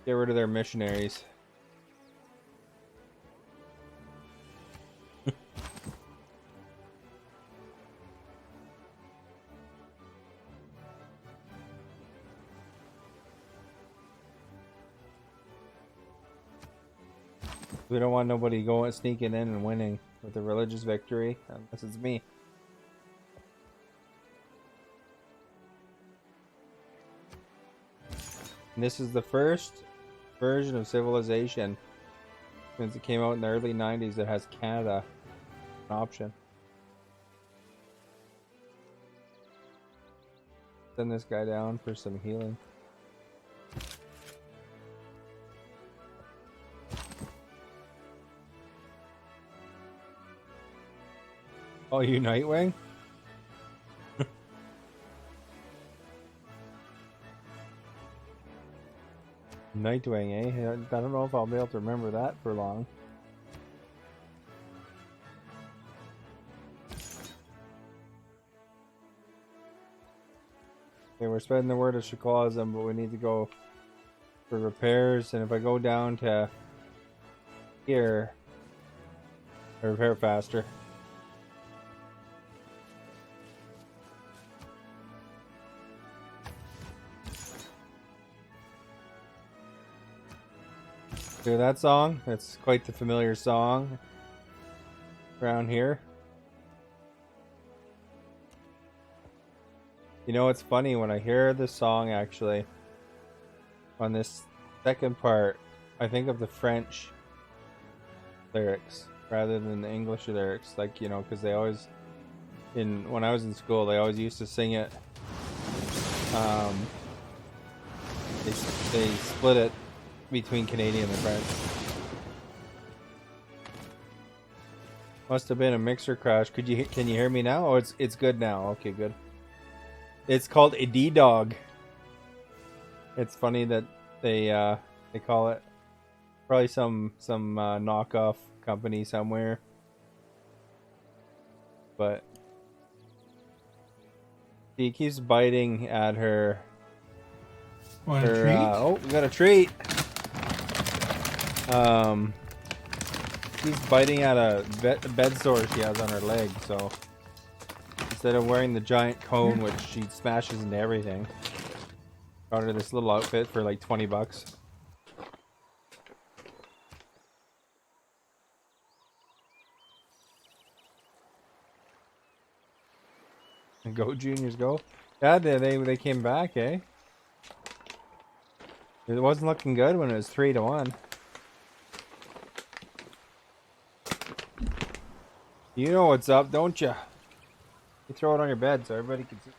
get rid of their missionaries. We don't want nobody going sneaking in and winning with a religious victory, unless it's me. And this is the first version of Civilization since it came out in the early 90s that has Canada an option. Send this guy down for some healing. Oh, you Nightwing? Nightwing, eh? I don't know if I'll be able to remember that for long. Okay, we're spreading the word of Shakawazam, but we need to go for repairs. And if I go down to here, I repair faster. Hear that song? It's quite the familiar song around here. You know, it's funny when I hear this song actually on this second part, I think of the French lyrics rather than the English lyrics. Like, you know, because they always, when I was in school, they always used to sing it. They split it between Canadian and French. Must have been a mixer crash. Can you hear me now? Oh, it's good now. Okay, good. It's called a D-Dog. It's funny that they call it probably some knockoff company somewhere. But he keeps biting at her. Want a treat? Oh, we got a treat. She's biting at a bed sore she has on her leg, so instead of wearing the giant cone, which she smashes into everything, got her this little outfit for like $20. And go Juniors go. Yeah, they came back, eh? It wasn't looking good when it was 3-1. You know what's up, don't you? You throw it on your bed so everybody can see.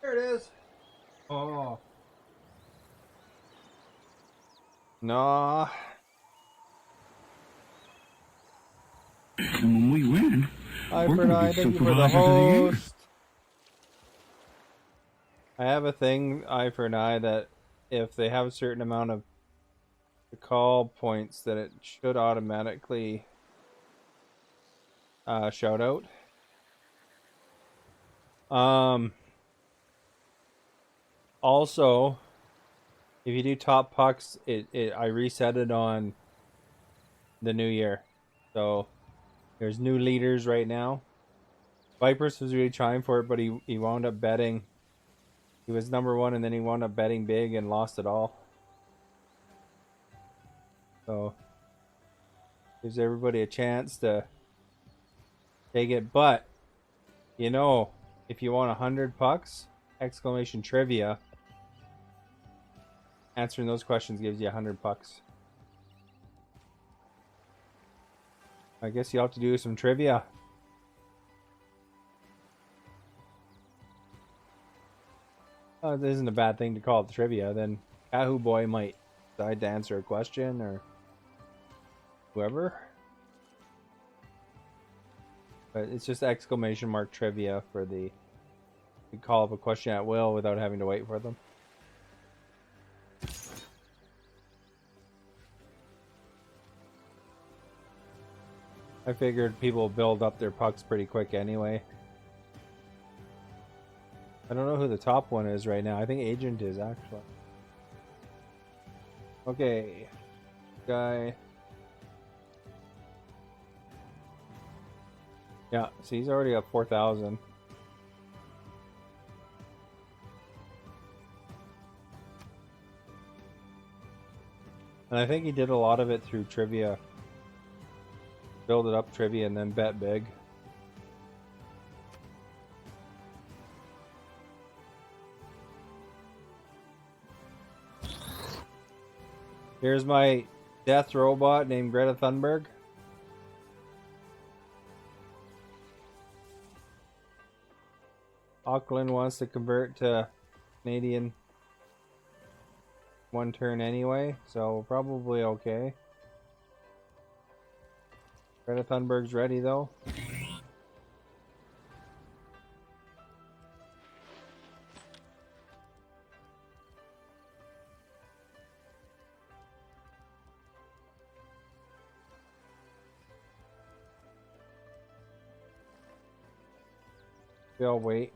There it is. Oh. No. And when we win, Hi, we're Fernand. gonna be Thank you for the supervisors of the year. host. I have a thing, eye for an eye, that if they have a certain amount of call points, that it should automatically shout out. Also, if you do top pucks, I reset it on the new year. So there's new leaders right now. Vipers was really trying for it, but he wound up betting. He was number one, and then he wound up betting big and lost it all. So gives everybody a chance to take it. But you know, if you want 100 pucks, exclamation trivia. Answering those questions gives you 100 pucks. I guess you'll have to do some trivia. Oh, it isn't a bad thing to call it trivia. Then Yahoo Boy might decide to answer a question, or whoever. But it's just exclamation mark trivia for the... You call up a question at will without having to wait for them. I figured people build up their pucks pretty quick anyway. I don't know who the top one is right now. I think Agent is, actually. Okay. Guy. Yeah, so he's already up 4,000. And I think he did a lot of it through trivia. Build it up trivia and then bet big. Here's my death robot named Greta Thunberg. Auckland wants to convert to Canadian 1 turn anyway, so probably okay. Greta Thunberg's ready though. I'll wait.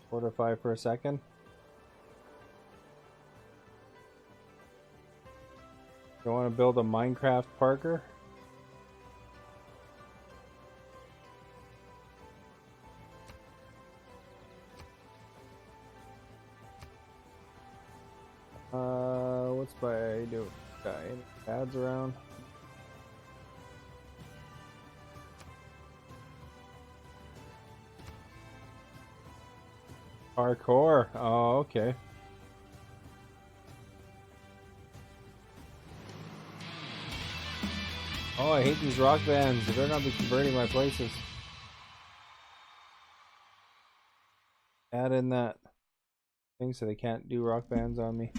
Fortify for a second. You want to build a Minecraft Parker? What's by do? Ads around. Parkour. Oh, okay. Oh, I hate these rock bands. They better not be converting my places. Add in that thing so they can't do rock bands on me.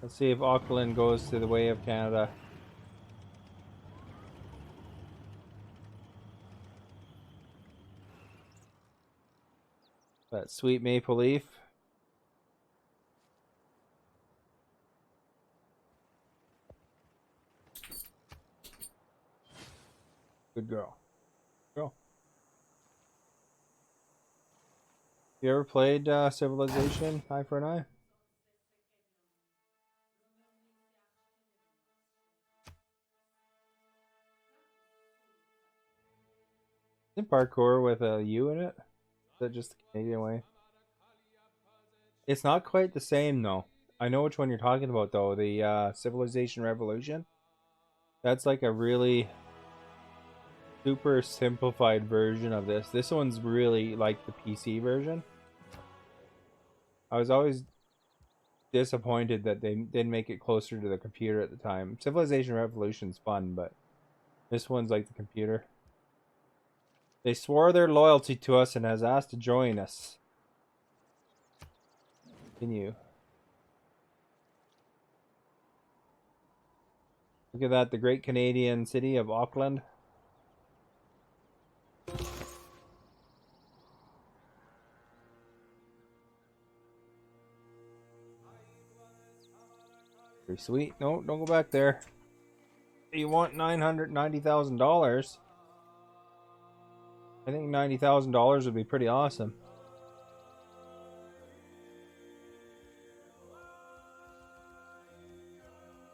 Let's see if Auckland goes to the way of Canada. That sweet maple leaf. Good girl. Girl. You ever played Civilization Eye for an Eye? Isn't parkour with a U in it? Is that just the Canadian way? It's not quite the same though. I know which one you're talking about though. The Civilization Revolution. That's like a really super simplified version of this. This one's really like the PC version. I was always disappointed that they didn't make it closer to the computer at the time. Civilization Revolution's fun, but this one's like the computer. They swore their loyalty to us and has asked to join us. Continue. Look at that, the great Canadian city of Auckland. Pretty sweet. No, don't go back there. You want $990,000? I think $90,000 would be pretty awesome.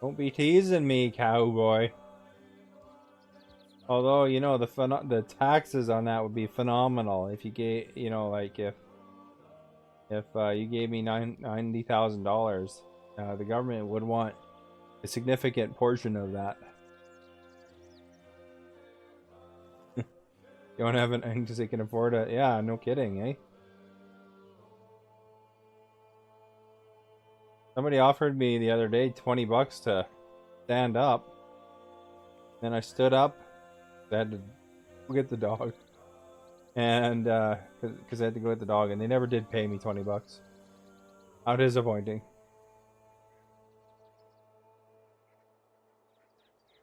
Don't be teasing me, cowboy. Although, you know, the taxes on that would be phenomenal if you gave, you know, like if you gave me $90,000, the government would want a significant portion of that. You don't have anything because they can afford it. Yeah, no kidding, eh? Somebody offered me the other day $20 to stand up. Then I stood up. I had to go get the dog. And, because I had to go get the dog. And they never did pay me $20. How disappointing.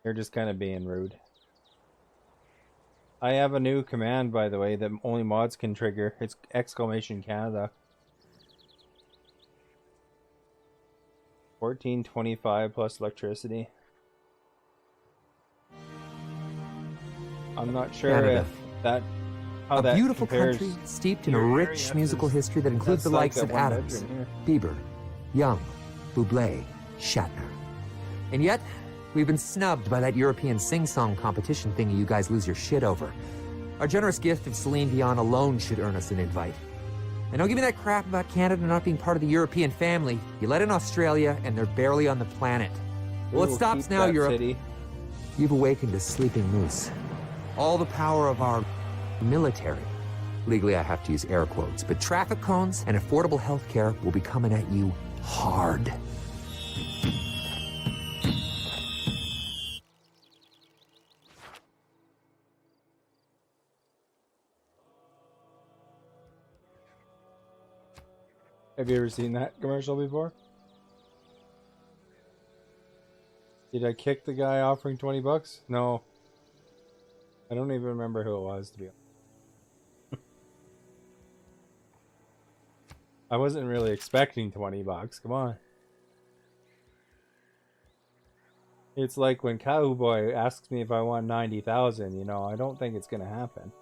You're just kind of being rude. I have a new command, by the way, that only mods can trigger. It's !Canada. 1425 plus electricity. I'm not sure Canada. if that how that beautiful compares. country steeped in a rich musical history that includes the likes of Adams, Bieber, Young, Bublé, Shatner. And yet, we've been snubbed by that European sing-song competition thingy you guys lose your shit over. Our generous gift of Celine Dion alone should earn us an invite. And don't give me that crap about Canada not being part of the European family. You let in Australia, and they're barely on the planet. Well, it stops now, Europe. City. You've awakened a sleeping moose. All the power of our military Legally, I have to use air quotes, but traffic cones and affordable health care will be coming at you hard. Have you ever seen that commercial before? Did I kick the guy offering $20? No. I don't even remember who it was, to be honest. I wasn't really expecting $20. Come on. It's like when Cowboy asks me if I want 90,000, you know, I don't think it's gonna happen.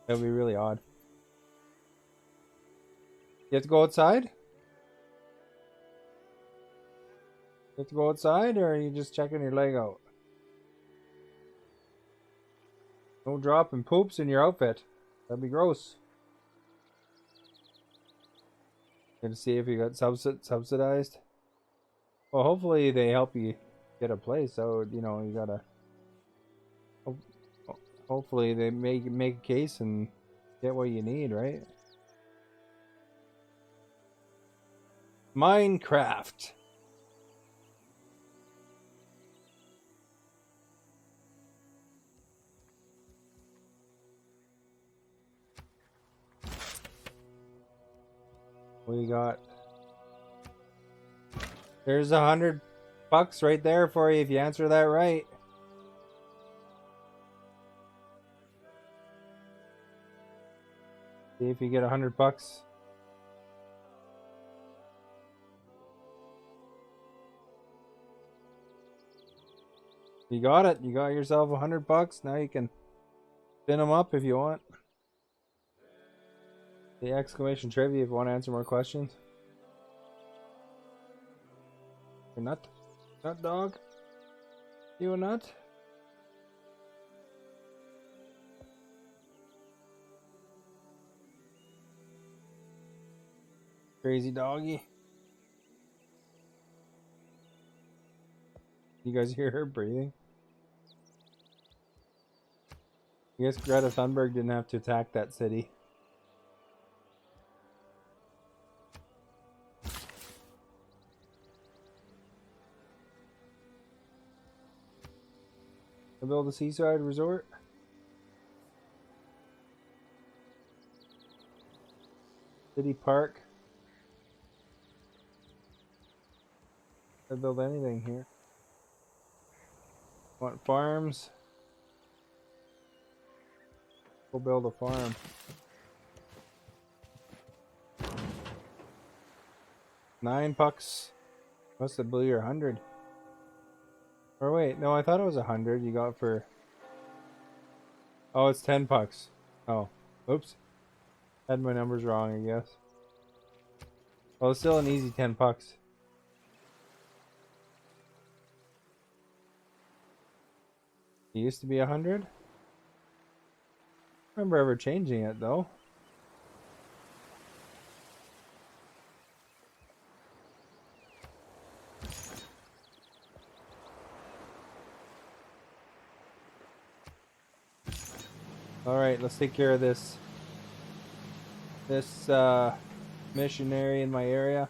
That would be really odd. You have to go outside? You have to go outside, or are you just checking your leg out? Don't drop and poops in your outfit. That'd be gross. Gonna see if you got subsidized. Well, hopefully they help you get a place. So you know you gotta. Hopefully they make a case and get what you need, right? Minecraft. We got. There's $100 right there for you if you answer that right. See if you get $100. You got it. You got yourself $100. Now you can spin them up if you want. The exclamation trivia if you want to answer more questions. You're nut. Nut dog. You a nut? Crazy doggy. You guys hear her breathing? I guess Greta Thunberg didn't have to attack that city. To build a seaside resort. City park. To build anything here. Want farms? We'll build a farm. $9. Must have blew your 100. Or wait, no, I thought it was 100 you got for. Oh, it's $10. Oh, oops. Had my numbers wrong, I guess. Well, it's still an easy $10. It used to be 100. I remember ever changing it though. All right, let's take care of this missionary in my area.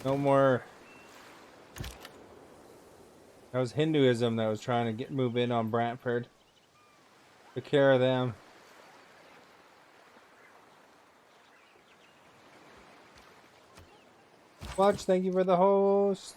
No more. That was Hinduism that was trying to move in on Brantford. Took care of them. Watch, thank you for the host.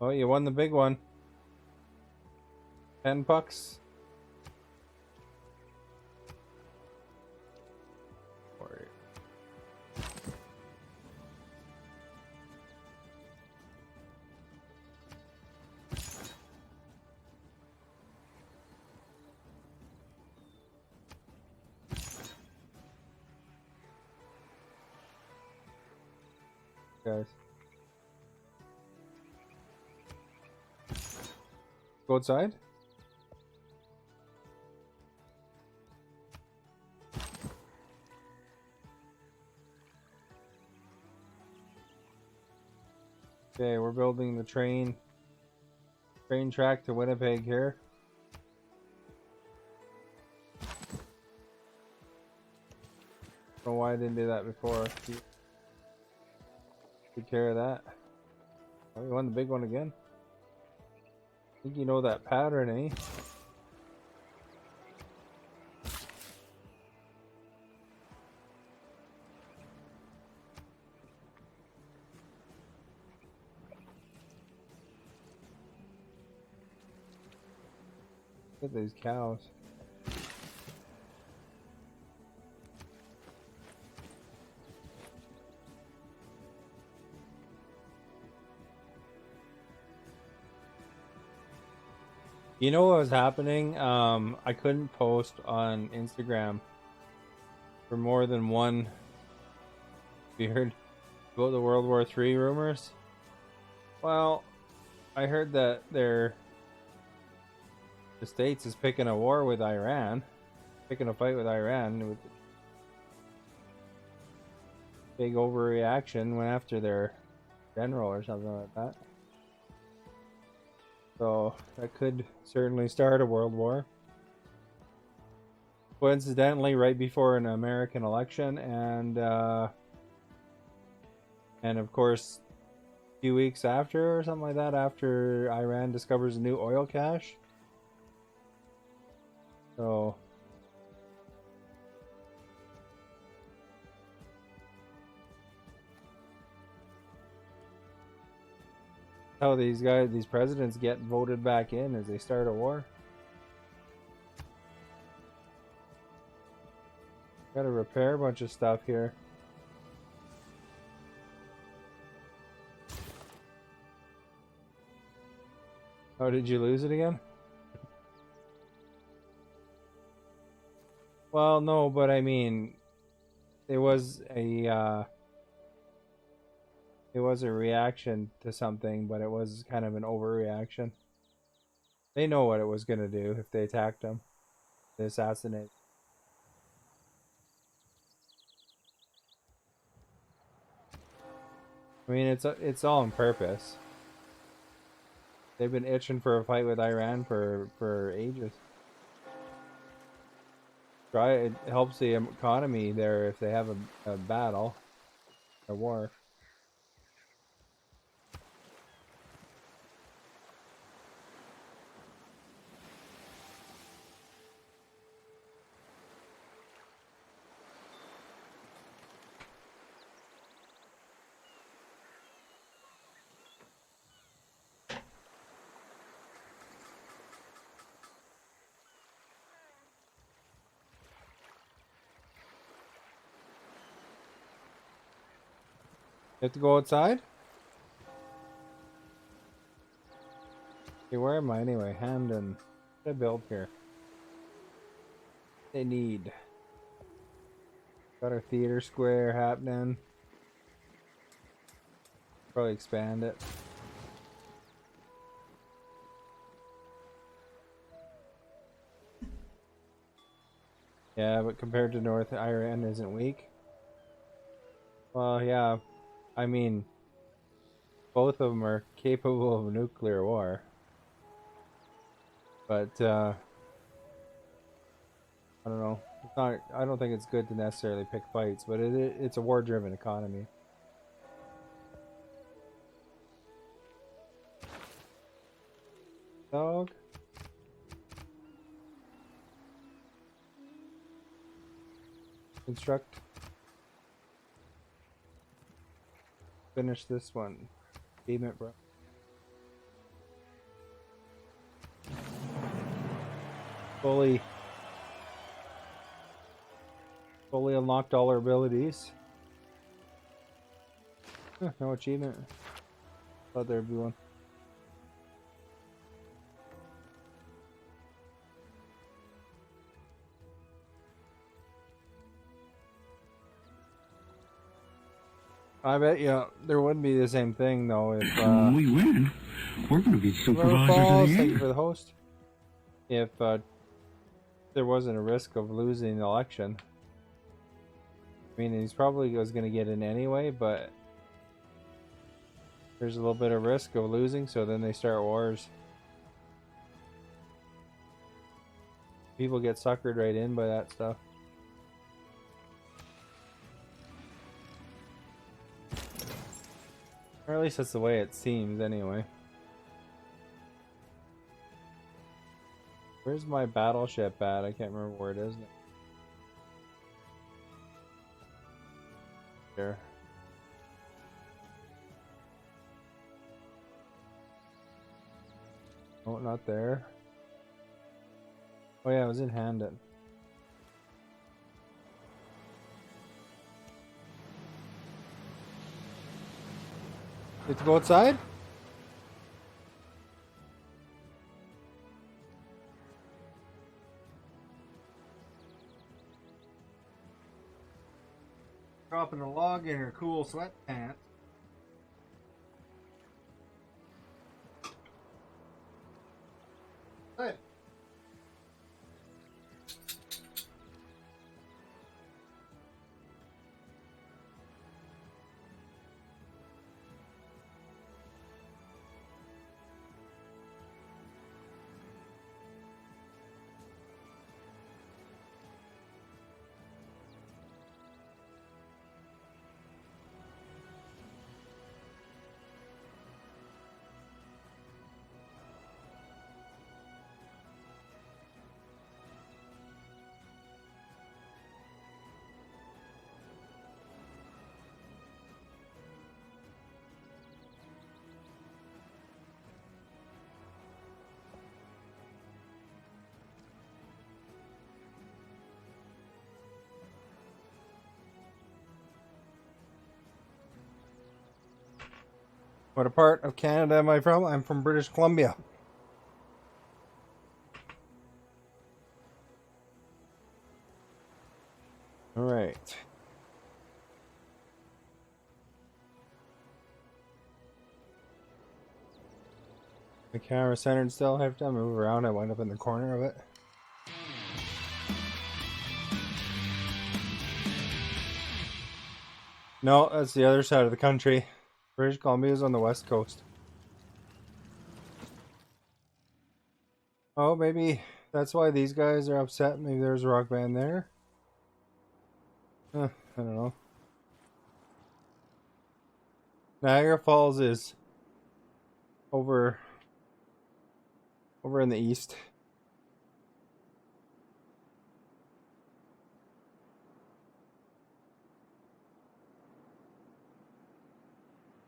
Oh, you won the big one. $10. guys. Go outside? Okay, we're building the train track to Winnipeg here. Don't know why I didn't do that before. Take care of that. Oh, you want the big one again? I think you know that pattern, eh? Look at these cows. You know what was happening? I couldn't post on Instagram for more than one. You heard about the World War III rumors? Well, I heard that the States is picking a war with Iran, picking a fight with Iran. With big overreaction, went after their general or something like that. So that could certainly start a world war. Coincidentally, right before an American election, and of course, a few weeks after or something like that, after Iran discovers a new oil cache. So how these presidents get voted back in as they start a war. Gotta repair a bunch of stuff here. Oh, did you lose it again? Well, no, but I mean, it was a reaction to something, but it was kind of an overreaction. They know what it was gonna do if they attacked them. They assassinate. I mean, it's all on purpose. They've been itching for a fight with Iran for ages. It helps the economy there if they have a battle, a war. You have to go outside? Okay, where am I anyway? Hamden. What did I build here? They need. Got our theater square happening. Probably expand it. Yeah, but compared to North Iran isn't weak. Well, yeah. I mean, both of them are capable of a nuclear war. But, I don't know. It's not, I don't think it's good to necessarily pick fights, but it's a war-driven economy. Dog? Construct. Finish this one. Game it, bro. Fully unlocked all our abilities. Huh, no achievement. Thought there'd be one. I bet you there wouldn't be the same thing though if When we win, we're going to be whoever supervisors of falls, the thank you year. for the host. If there wasn't a risk of losing the election. I mean, he's probably was going to get in anyway, but there's a little bit of risk of losing, so then they start wars. People get suckered right in by that stuff. Or at least that's the way it seems, anyway. Where's my battleship at? I can't remember where it is now. There. Oh, not there. Oh yeah, I was in Hamden. Get to go outside? Dropping a log in her cool sweatpants. Good. What part of Canada am I from? I'm from British Columbia. All right. The camera centered still. Every time I move around, I wind up in the corner of it. No, that's the other side of the country. British Columbia is on the west coast. Oh, maybe that's why these guys are upset. Maybe there's a rock band there. I don't know. Niagara Falls is over in the east.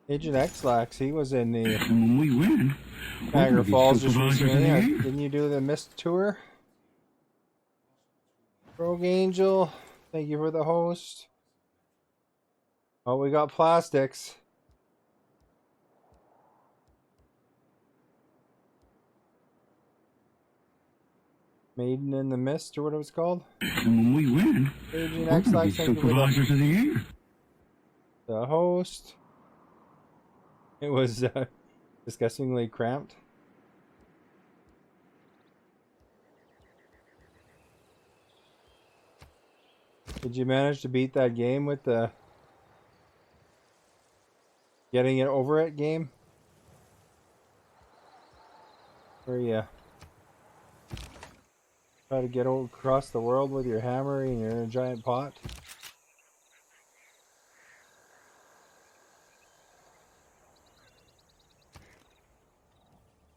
Agent X-Lax, he was in the When we win, we're Niagara going to Falls be just supervisors of the recently. year. Didn't you do the Mist tour? Rogue Angel, thank you for the host. Oh, we got plastics. Maiden in the Mist, or what it was called? And when we win, Agent we're going to be X-Lax, thank you for supervisors of the year. the host. It was disgustingly cramped. Did you manage to beat that game with the getting it over it game? Where you try to get across the world with your hammer and you're in a giant pot?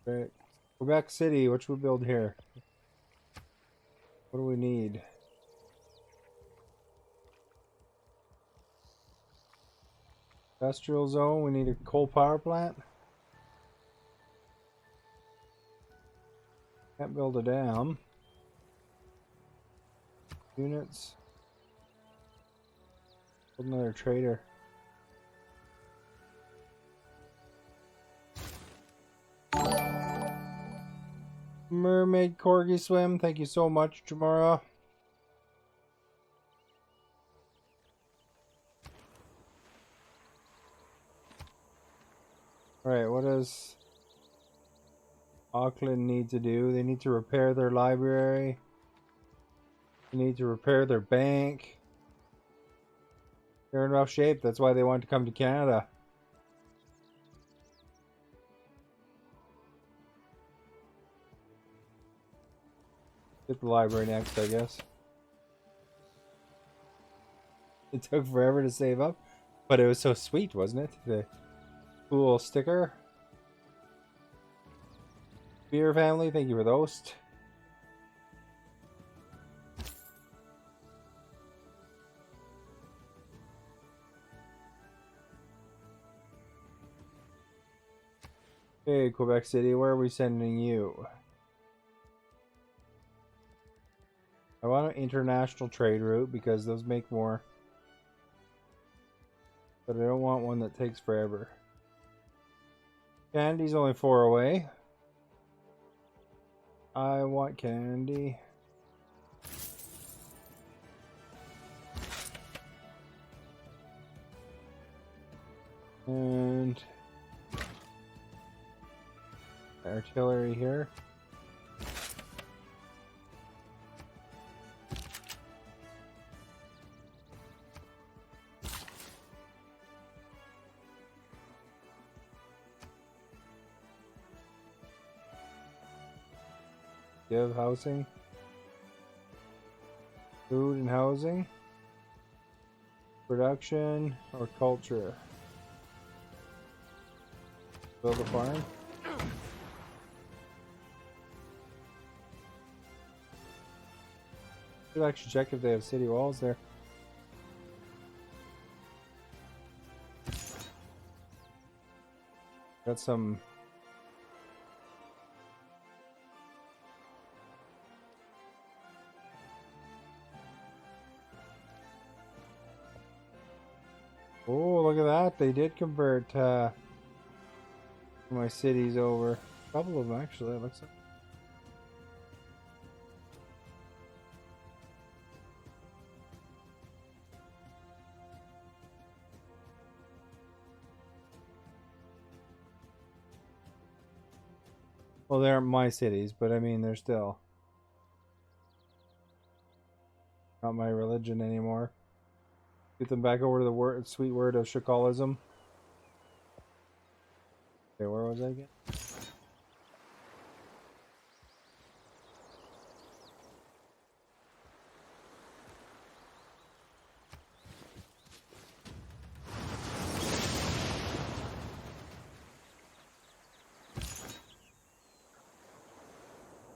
Right. Quebec City, what should we build here? What do we need? Industrial zone, we need a coal power plant. Can't build a dam. Units. Build another trader. Mermaid Corgi Swim, thank you so much, Jamara. Alright, what does Auckland need to do? They need to repair their library. They need to repair their bank. They're in rough shape. That's why they want to come to Canada. Get the library next, I guess. It took forever to save up, but it was so sweet, wasn't it? The cool sticker. Beer family, thank you for the host. Hey, Quebec City, where are we sending you? I want an international trade route because those make more. But I don't want one that takes forever. Candy's only 4 away. I want candy. And artillery here. Give housing, food and housing, production, or culture. Build a farm. Should actually check if they have city walls there. Got some. Oh, look at that. They did convert my cities over. A couple of them, actually, it looks like. Well, they aren't my cities, but I mean, they're still not my religion anymore. Get them back over to the sweet word of Shakalism. Okay, where was I again?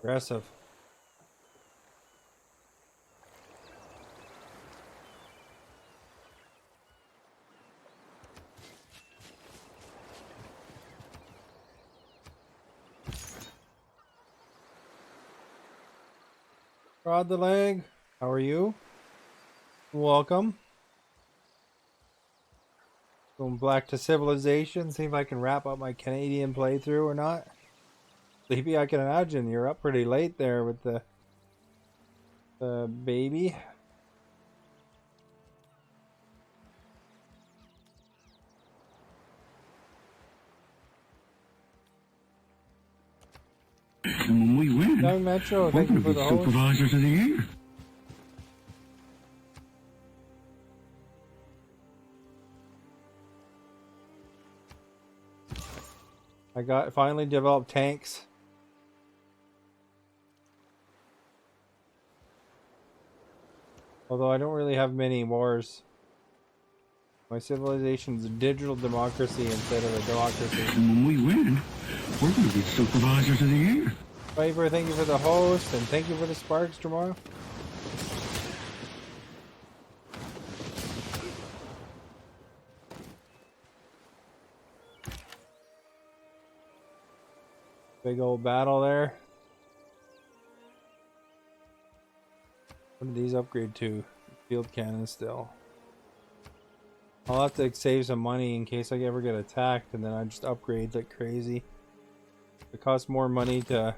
Aggressive. Rod the leg, how are you? Welcome. Going back to Civilization, see if I can wrap up my Canadian playthrough or not. Sleepy, I can imagine you're up pretty late there with the baby. And when we win, Young Metro, we're thank you going for to the be host. supervisors of the year. I finally developed tanks. Although I don't really have many wars. My civilization's a digital democracy instead of a democracy. And when we win, we're going to be supervisors of the year. Viper, thank you for the host, and thank you for the sparks tomorrow. Big old battle there. What did these upgrade to? Field cannon still. I'll have to save some money in case I ever get attacked, and then I just upgrade like crazy. It costs more money to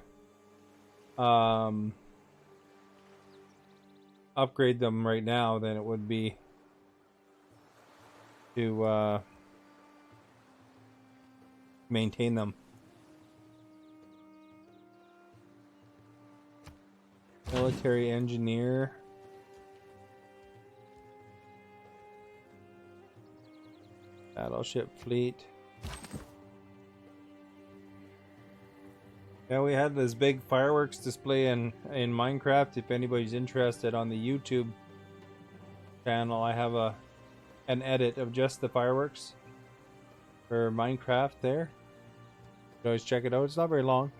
upgrade them right now than it would be to maintain them. Military engineer. Battleship fleet. Yeah, we had this big fireworks display in Minecraft. If anybody's interested, on the YouTube channel, I have an edit of just the fireworks for Minecraft there. You can always check it out. It's not very long.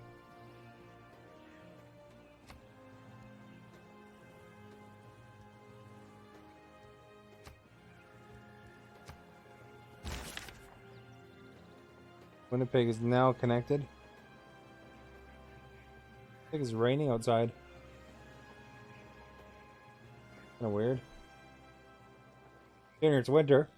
Winnipeg is now connected. I think it's raining outside. Kind of weird. Here, it's winter.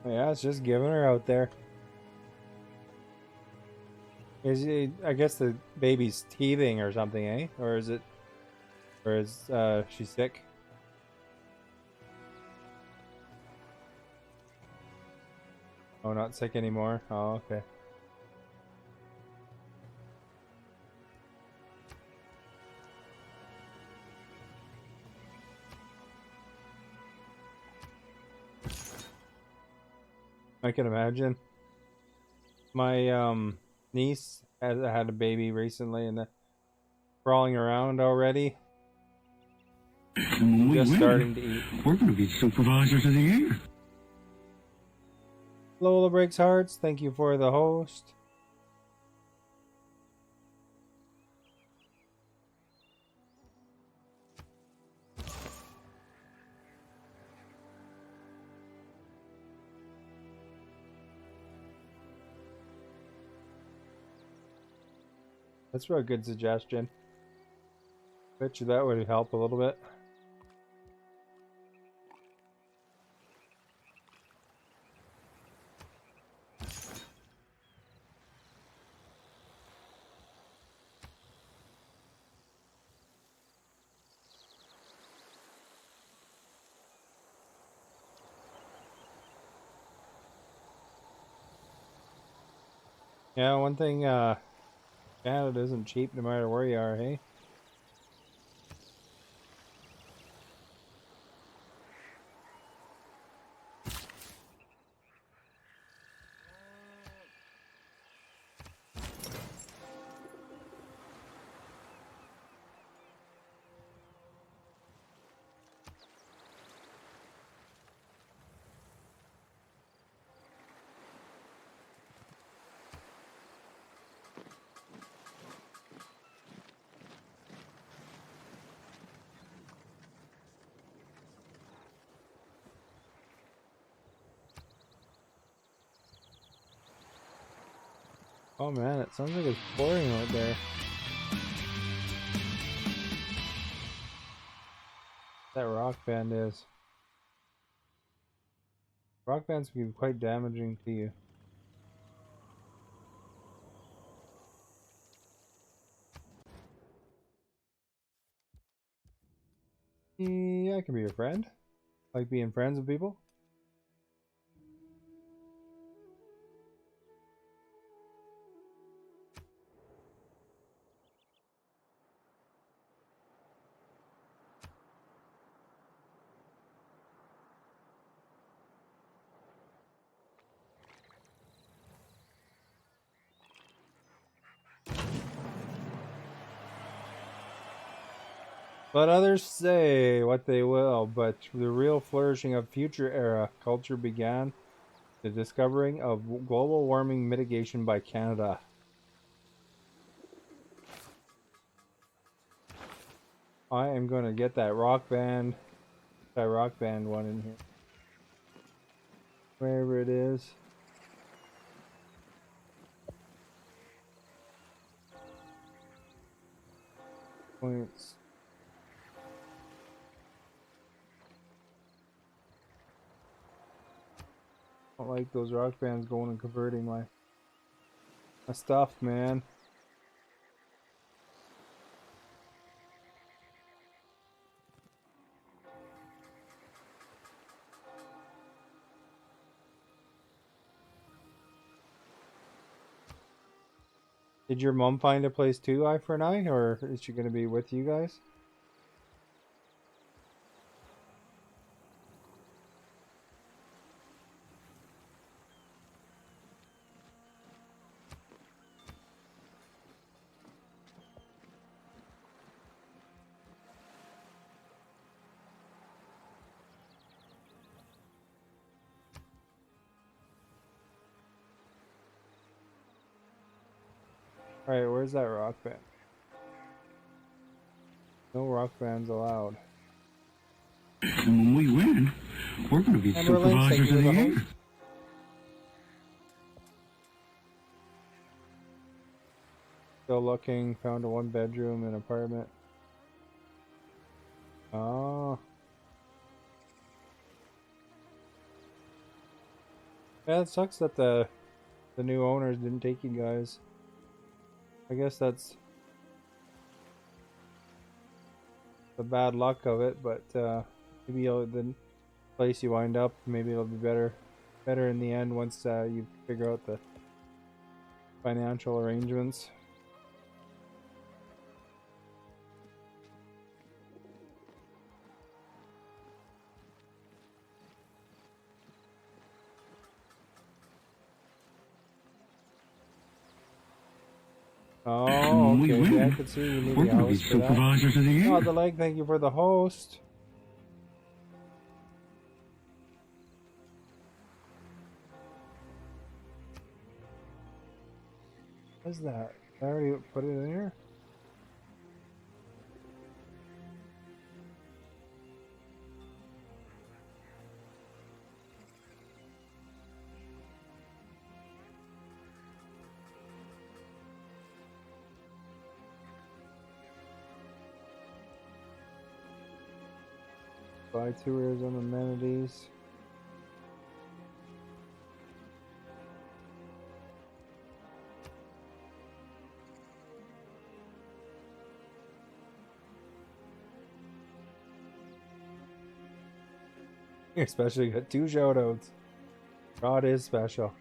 Yeah, it's just giving her out there. Is it, I guess the baby's teething or something, eh? Or is she sick? Oh, not sick anymore. Oh, okay. I can imagine. My niece had a baby recently and crawling around already. Just starting to eat. We're going to be supervisors of the year. Lola Breaks Hearts, thank you for the host. That's a good suggestion. Bet you that would help a little bit. Yeah, one thing, Canada isn't cheap no matter where you are, hey? Oh man, it sounds like it's pouring out there. That rock band is. Rock bands can be quite damaging to you. Yeah, I can be your friend. Like being friends with people. Let others say what they will, but the real flourishing of future era culture began the discovering of global warming mitigation by Canada. I am going to get that rock band one in here. Wherever it is. points. I don't like those rock bands going and converting my stuff, man. Did your mom find a place too, Eye for an Eye, or is she going to be with you guys? Alright, where's that rock band? No rock bands allowed. When we win, we're going to be supervisors of the year. Still looking, found a 1-bedroom and apartment. Oh. Yeah, it sucks that the new owners didn't take you guys. I guess that's the bad luck of it, but maybe the place you wind up, maybe it'll be better in the end once you figure out the financial arrangements. Oh, okay. Yeah, I could see you need we're a going to be host for that. supervisors of the year. Oh, the leg, thank you for the host. What's that? I already put it in here? Buy tourism amenities. Especially got 2 shoutouts. God is special.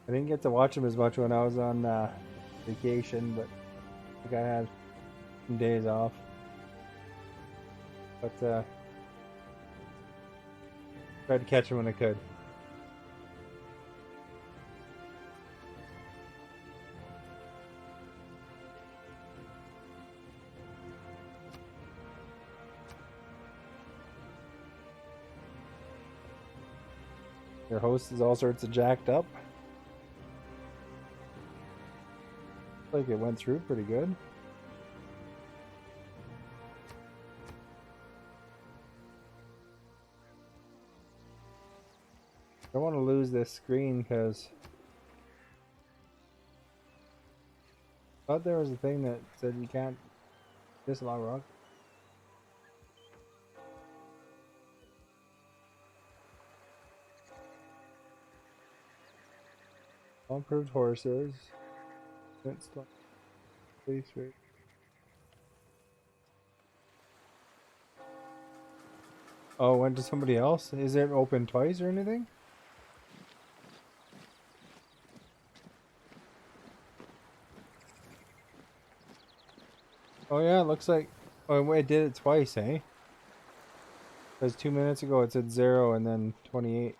I didn't get to watch him as much when I was on vacation, but I think I had some days off. But tried to catch him when I could. Your host is all sorts of jacked up. Like it went through pretty good. I don't want to lose this screen because I thought there was a thing that said you can't disallow rock. Improved horses. Please wait. Oh, went to somebody else? Is it open twice or anything? Oh yeah, it looks like... Oh, wait, it did it twice, eh? Because 2 minutes ago it said 0 and then 28.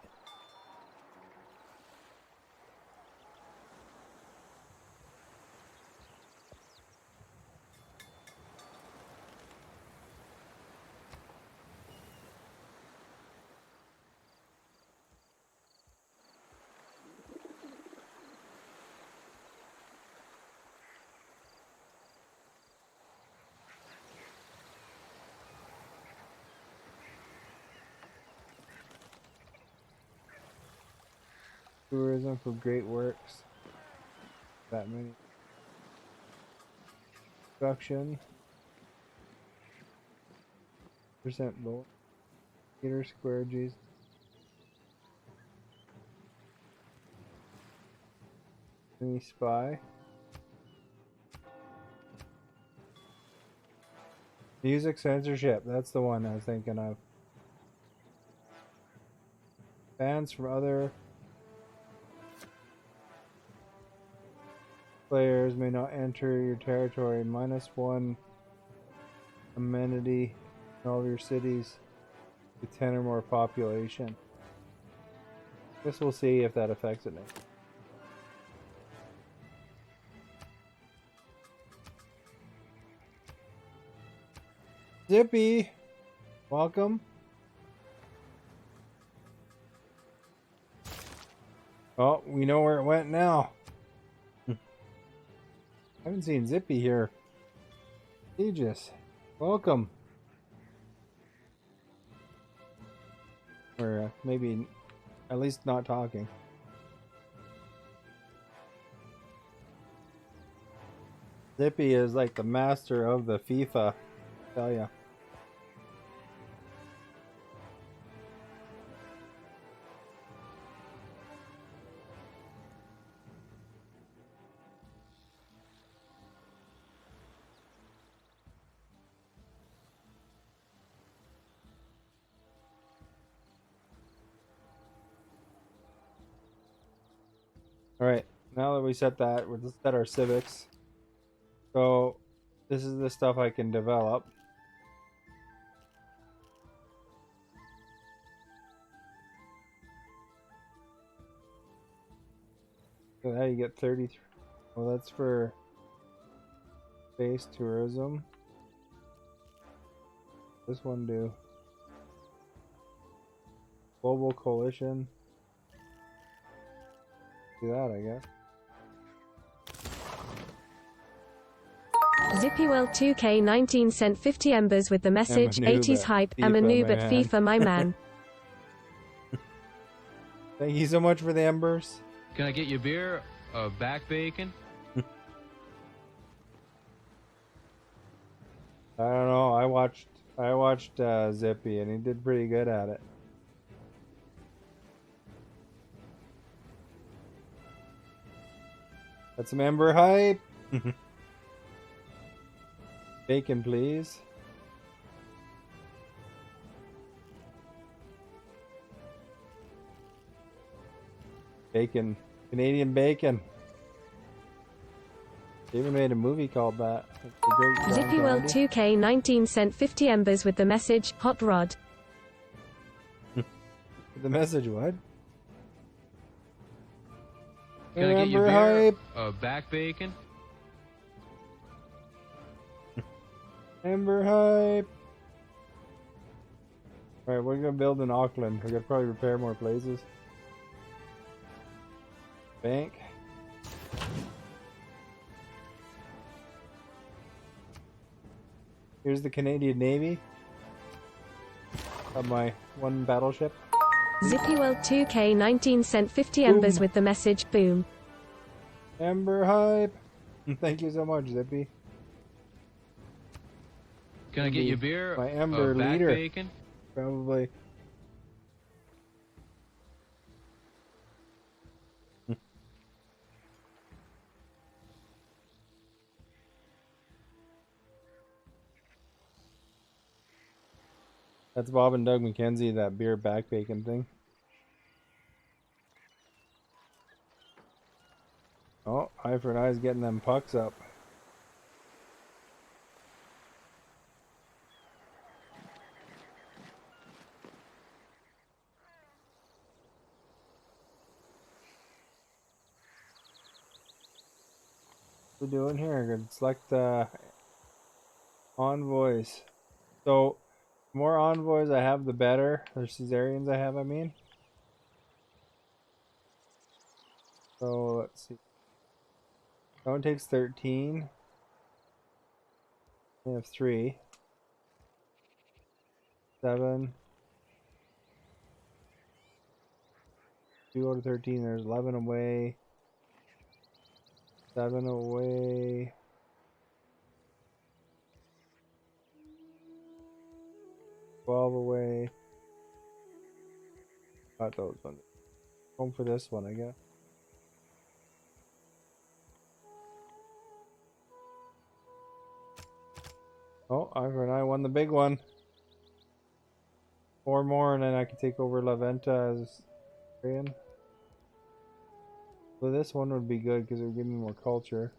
Tourism for Great Works. That many. Production. Percent low. Meter square G's. Any spy. Music censorship. That's the one I was thinking of. Fans from other players may not enter your territory. -1 amenity in all of your cities with 10 or more population. Guess we'll see if that affects it next. Zippy, welcome. Oh, we know where it went now. I haven't seen Zippy here. Aegis, welcome. Or maybe at least not talking. Zippy is like the master of the FIFA. Tell ya. Alright, now that we set that, we'll set our civics. So, this is the stuff I can develop. So now you get 33. Well, that's for space tourism. This one do. Global coalition. Do that, I guess. Zippyworld 2K19 sent 50 embers with the message 80s hype, I'm a noob at FIFA, my man. Thank you so much for the embers. Can I get you a beer? Back bacon? I don't know. I watched Zippy and he did pretty good at it. Got some ember hype. Bacon, please. Bacon. Canadian bacon. They even made a movie called that. Zippyworld 2K19 sent 50 embers with the message, hot rod. The message what? Can I get you a beer? Back bacon? Ember hype. Alright, we're gonna build in Auckland. We gotta probably repair more places. Bank. Here's the Canadian Navy. Got my one battleship. Zippyworld 2K19 sent 50 embers with the message, boom. Ember hype. Thank you so much, Zippy. Can I get you a beer? My Ember back leader. bacon? Probably. That's Bob and Doug McKenzie, that beer back bacon thing. Oh, Eye for an Eye's getting them pucks up. What are we doing here? Good. Select envoys. So, the more envoys I have, the better. Or Caesarians I have, I mean. So, let's see. That one takes 13. We have 3. 7. 2 go to 13. There's 11 away. 7 away. 12 away. Got those ones. Home for this one, I guess. Oh, I won the big one. 4 more, and then I can take over La Venta as Korean. So this one would be good because it would give me more culture.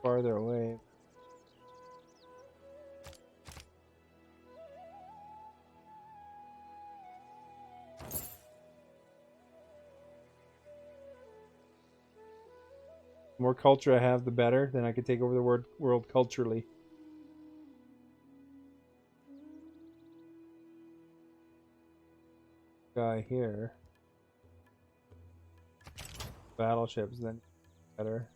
Farther away. The more culture I have, the better. Then I can take over the world culturally. Guy here. Battleships, then better.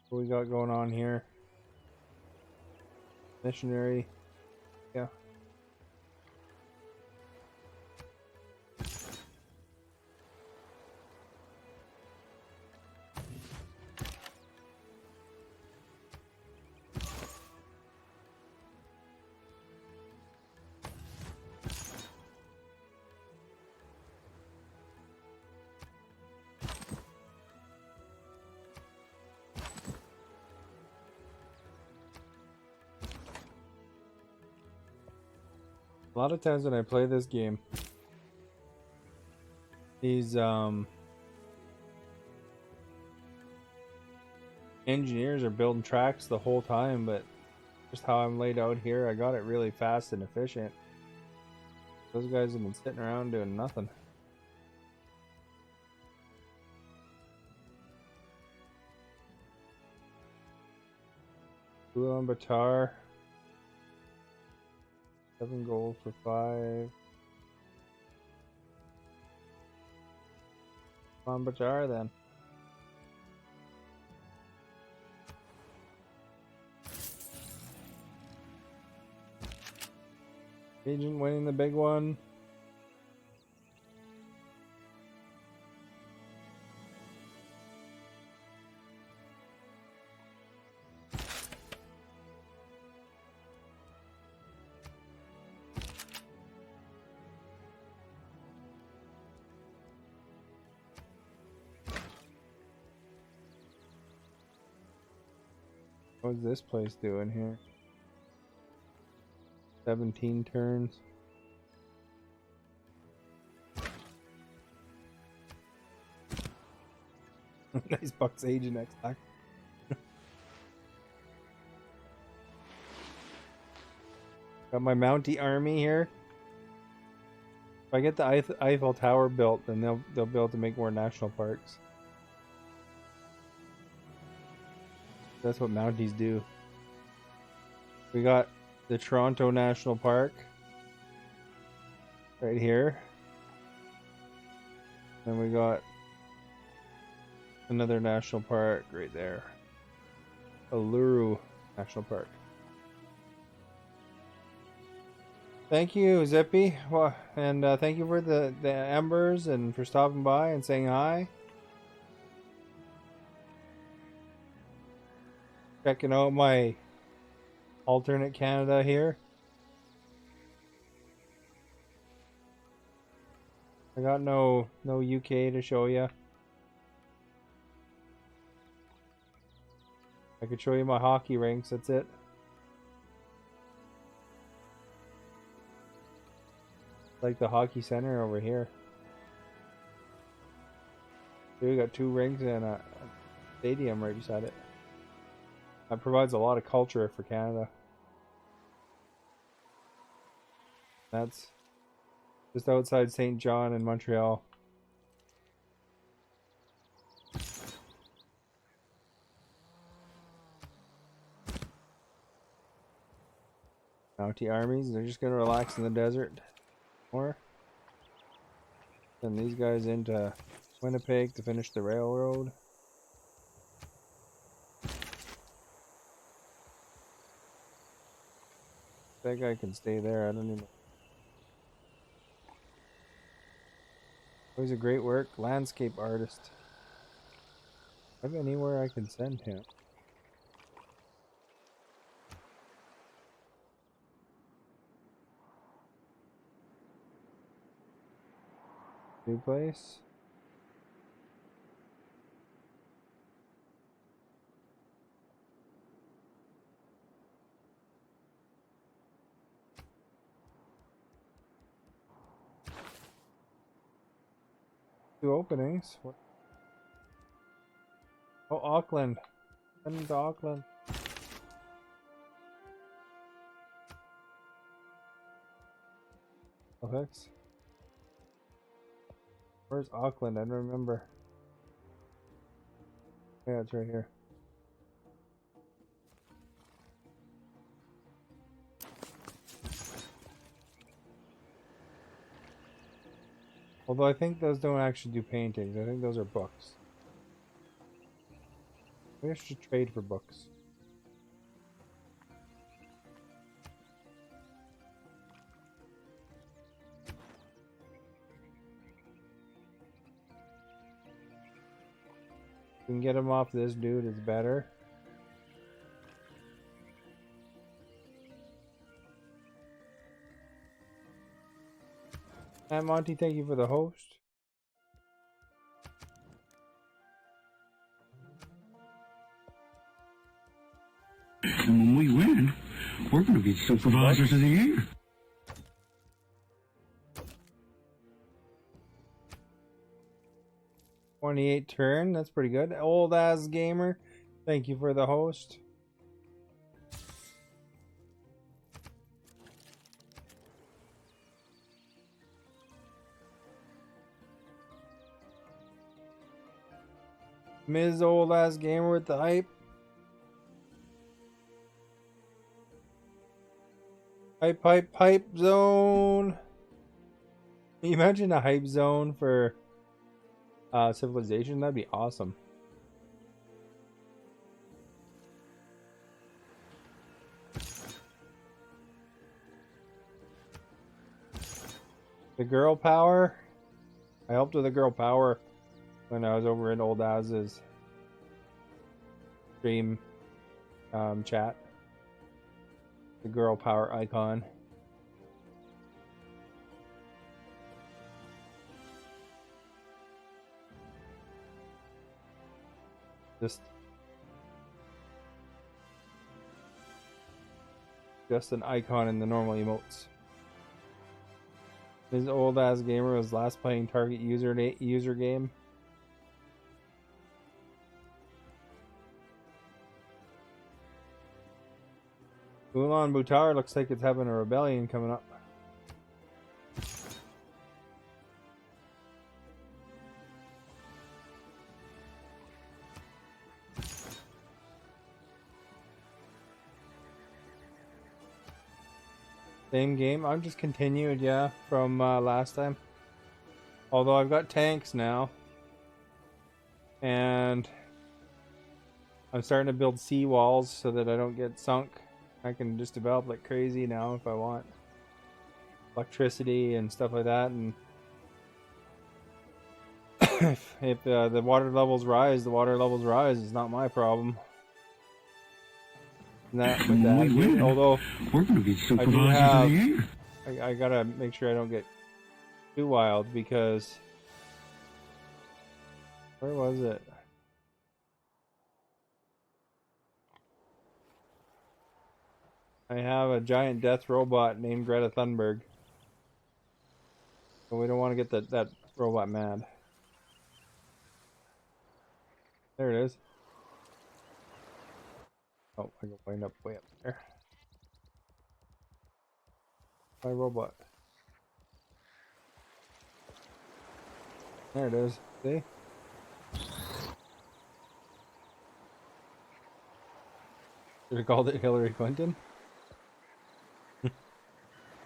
What we got going on here? Missionary. Yeah. A lot of times when I play this game, these engineers are building tracks the whole time, but just how I'm laid out here, I got it really fast and efficient. Those guys have been sitting around doing nothing. Ulaanbaatar. 7 gold for 5. Ulaanbaatar then. Agent winning the big one. What's this place doing here? 17 turns. Nice Bucks agent next time. Got my Mountie army here. If I get the Eiffel Tower built, then they'll be able to make more national parks. That's what Mounties do. We got the Toronto National Park right here. And we got another national park right there. Uluru National Park. Thank you, Zippy. Well, and thank you for the embers and for stopping by and saying hi. Checking out my alternate Canada here. I got no UK to show you. I could show you my hockey rinks, that's it. Like the hockey center over here. We got 2 rinks and a stadium right beside it. That provides a lot of culture for Canada. That's just outside St. John in Montreal. Mountie armies, they're just gonna relax in the desert more. Send these guys into Winnipeg to finish the railroad. That guy can stay there, I don't even... Always a great work. Landscape artist. Do I have anywhere I can send him? New place? Two openings. What? Oh, Auckland. Send him to Auckland. Effects. Where's Auckland? I don't remember. Yeah, it's right here. Although I think those don't actually do paintings. I think those are books. Maybe I should trade for books. If we can get him off this dude, it's better. And Monty, thank you for the host. And when we win, we're going to be supervisors of the year. $28 turn, that's pretty good. Old ass gamer, thank you for the host. Ms. Old ass gamer with the hype. Hype zone. Can you imagine a hype zone for Civilization? That'd be awesome. The girl power. I helped with the girl power when I was over in Old Az's stream chat. The girl power icon. Just an icon in the normal emotes. His old ass gamer was last playing target user game. Ulaanbaatar looks like it's having a rebellion coming up. Same game. I'm just continued, yeah, from last time. Although I've got tanks now. And I'm starting to build seawalls so that I don't get sunk. I can just develop like crazy now if I want. Electricity and stuff like that. And if the water levels rise, the water levels rise. It's not my problem. With that, although we're going to be supervisors of the year. I gotta make sure I don't get too wild because where was it? I have a giant death robot named Greta Thunberg, so we don't want to get that robot mad. There it is. Oh, I can wind up way up there. My robot. There it is. See? Should have called it Hillary Clinton.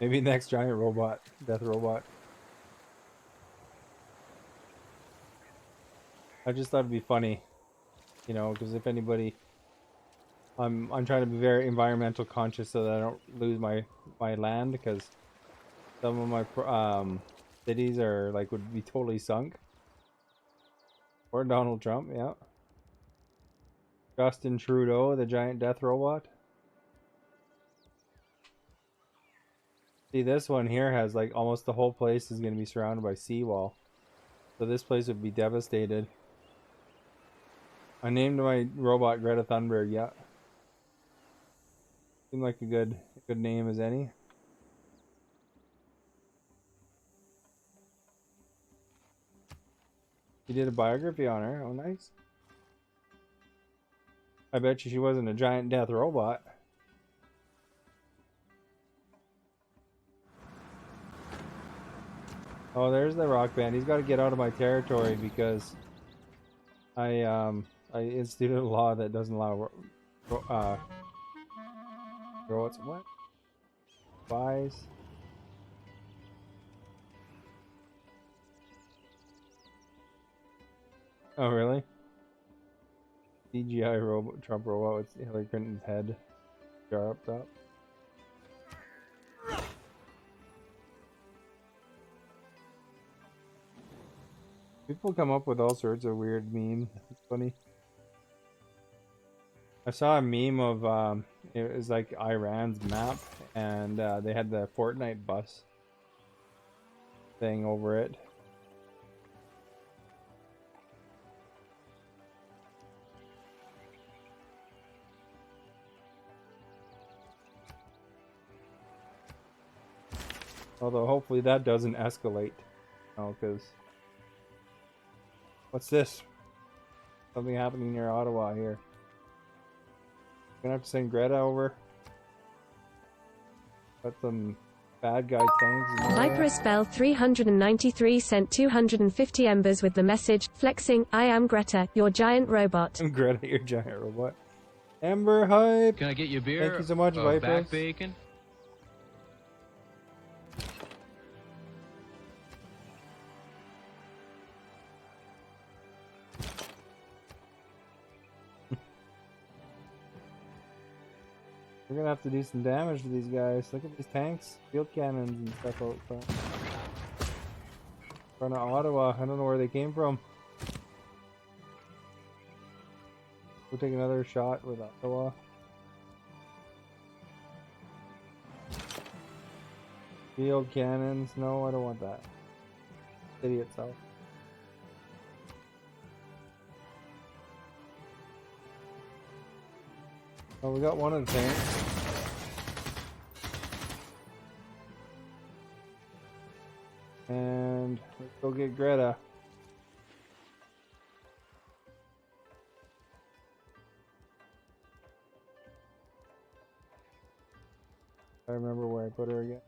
Maybe next giant robot, death robot. I just thought it'd be funny, you know, because if anybody, I'm trying to be very environmental conscious so that I don't lose my land, because some of my cities are like would be totally sunk. Or Donald Trump, yeah. Justin Trudeau, the giant death robot. See, this one here has like almost the whole place is going to be surrounded by seawall. So this place would be devastated. I named my robot Greta Thunberg, yeah. Seemed like a good name as any. You did a biography on her. Oh, nice. I bet you she wasn't a giant death robot. Oh, there's the rock band. He's got to get out of my territory because I instituted a law that doesn't allow robots. What? Spies. Oh, really? CGI robot, Trump robot with Hillary Clinton's head jar up top. People come up with all sorts of weird memes. It's funny. I saw a meme of it was like Iran's map, and they had the Fortnite bus thing over it. Although hopefully that doesn't escalate. Oh, because what's this? Something happening near Ottawa here. Gonna have to send Greta over. Got some bad guy tanks. Viperous Bell 393 sent 250 embers with the message, flexing, I am Greta, your giant robot. I'm Greta, your giant robot. Ember hype! Can I get you a beer? Thank you so much, Viperous. Back bacon? We're gonna have to do some damage to these guys. Look at these tanks, field cannons and stuff out front. In front of Ottawa. I don't know where they came from. We'll take another shot with Ottawa. Field cannons. No, I don't want that. City itself. Oh, we got one of the tanks. And let's go get Greta. I remember where I put her again.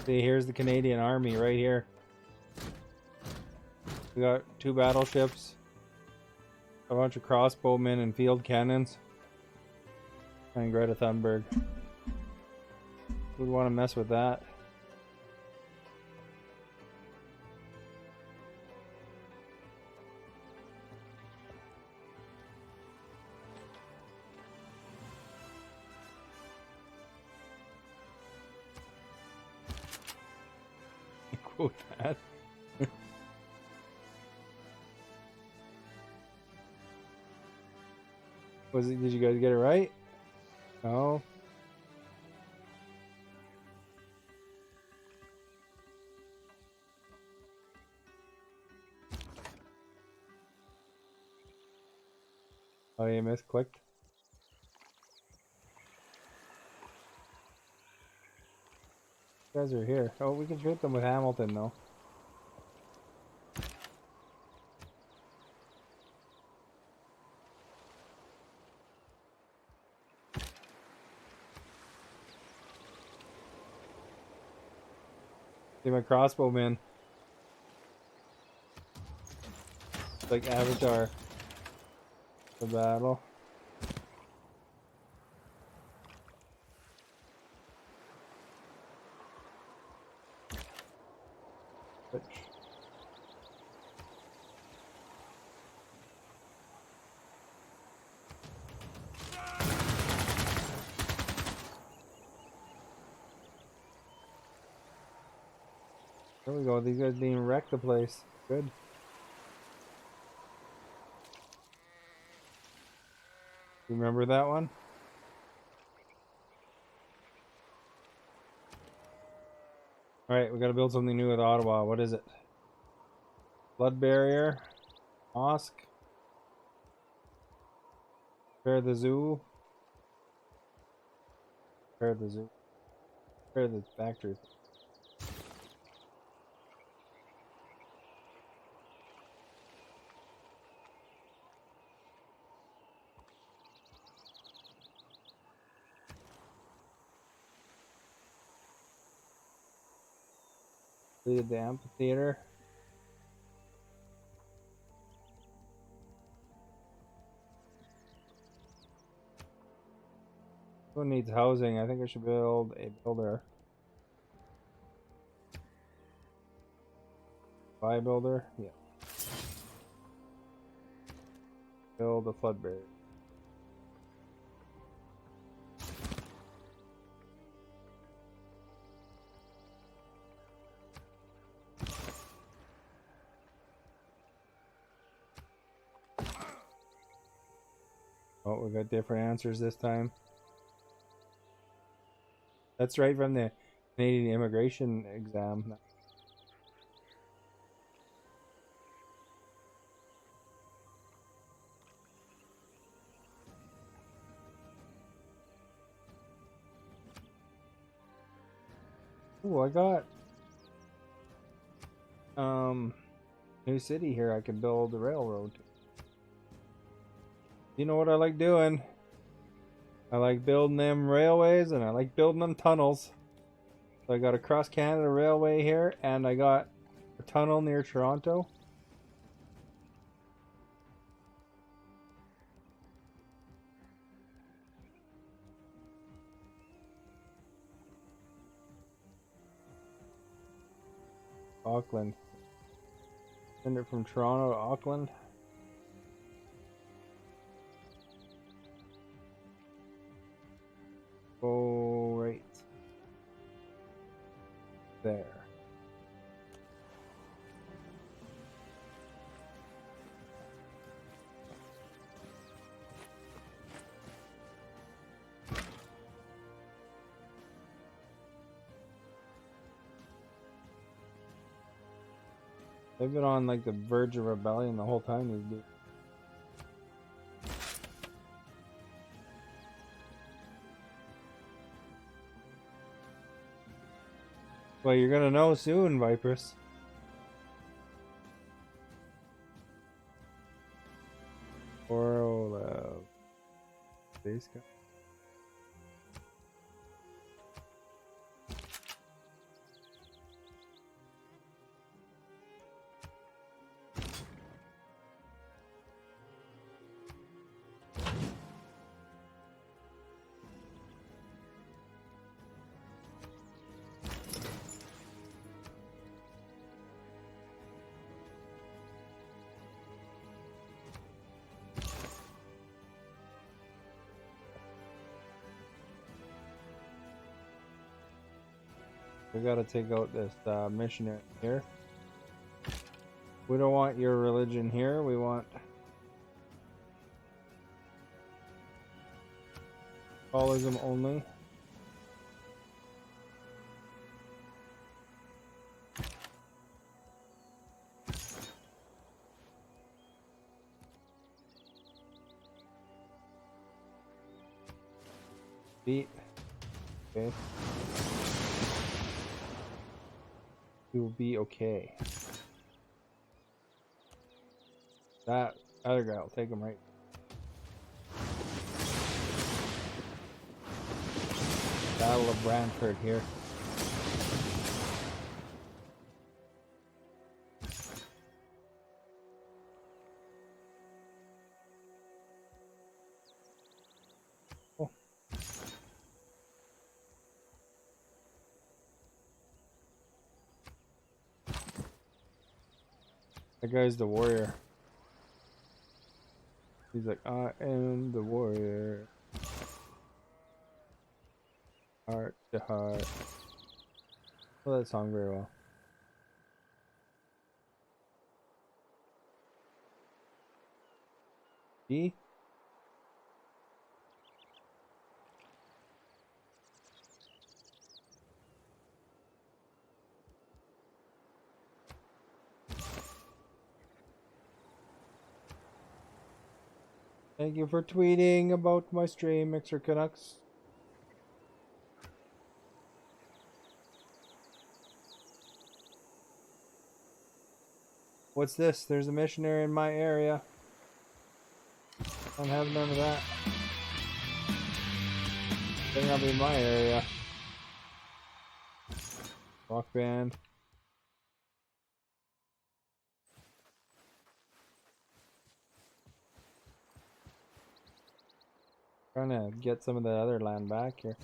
See, here's the Canadian Army right here. We got 2 battleships, a bunch of crossbowmen and field cannons, and Greta Thunberg. Who'd want to mess with that? Quote that. Was it? Did you guys get it right? No. Oh, you misclicked. You guys are here. Oh, we can shoot them with Hamilton though. See my crossbowman. It's like Avatar. The battle. Which there we go. These guys didn't even wreck the place. Good. Remember that one? Alright, we gotta build something new with Ottawa. What is it? Blood barrier. Mosque. Repair the zoo. Repair the zoo. Repair the factory. Lead the amphitheater. Who needs housing? I think I should build a builder. Buy builder? Yeah. Build a flood barrier. Oh, we got different answers this time. That's right from the Canadian immigration exam. Ooh, I got new city here. I can build a railroad. You know what I like doing? I like building them railways and I like building them tunnels. So I got a Cross Canada Railway here and I got a tunnel near Toronto. Auckland. Send it from Toronto to Auckland. Go right there. They've been on like the verge of rebellion the whole time, these dudes. Well, you're gonna know soon, Vipers. Oral base guy. We gotta take out this missionary here. We don't want your religion here. We want Catholicism only. Beat. Okay. We will be okay. That other guy will take him right. Battle of Brantford here. Oh. That guy's the warrior. He's like, I am the warrior. Heart to heart. I know that song very well. G? Thank you for tweeting about my stream, Mixer Canucks. What's this? There's a missionary in my area. Don't have none of that. Better not be in my area. Rock band. Trying to get some of the other land back here.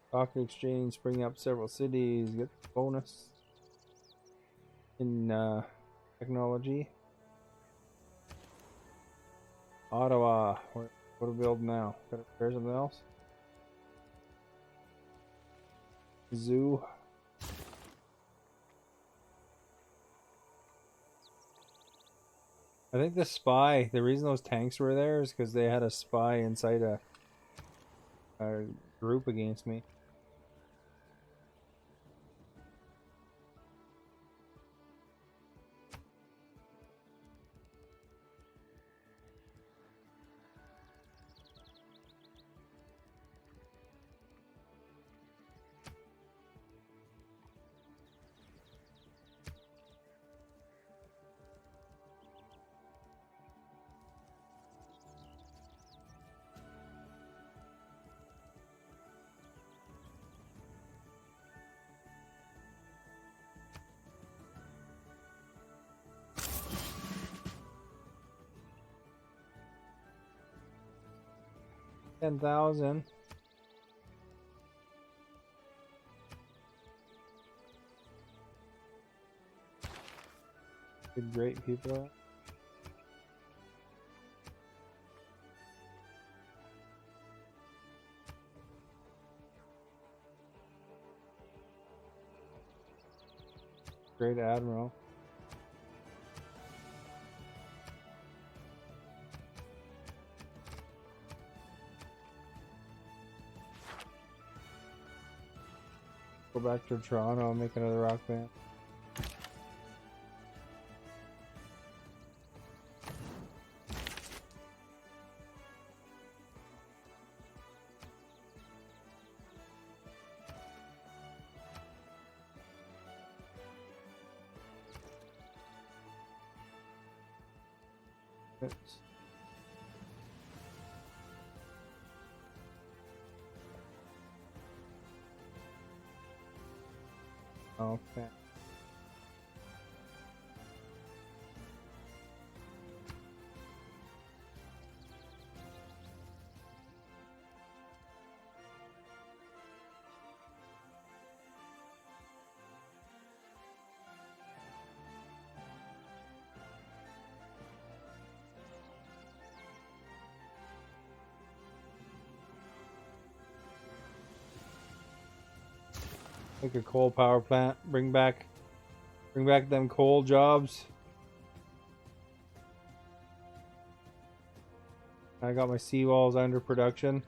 Stock exchange, bring up several cities, get the bonus in technology. Ottawa, what do we build now? Gotta prepare something else? Zoo. I think the spy, the reason those tanks were there is because they had a spy inside a group against me. $10,000. Good, great people. Great admiral. Go back to Toronto and make another rock band. Oops. Okay. Like a coal power plant. Bring back them coal jobs. I got my seawalls under production.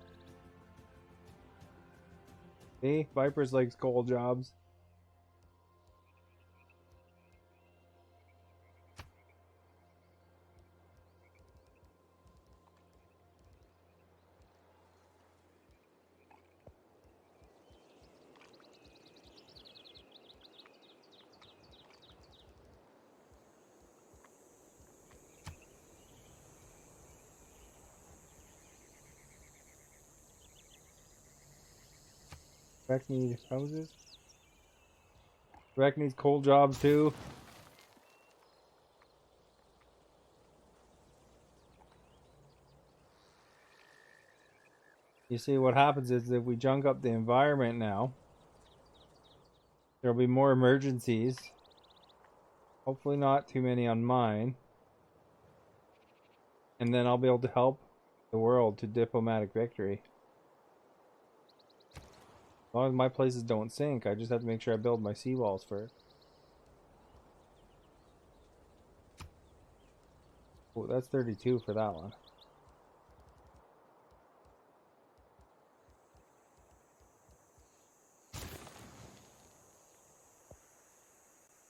See, Vipers likes coal jobs. Quebec needs houses. Quebec needs coal jobs too. You see, what happens is if we junk up the environment now, there'll be more emergencies. Hopefully not too many on mine. And then I'll be able to help the world to diplomatic victory. As long as my places don't sink, I just have to make sure I build my seawalls first. Oh, that's 32 for that one.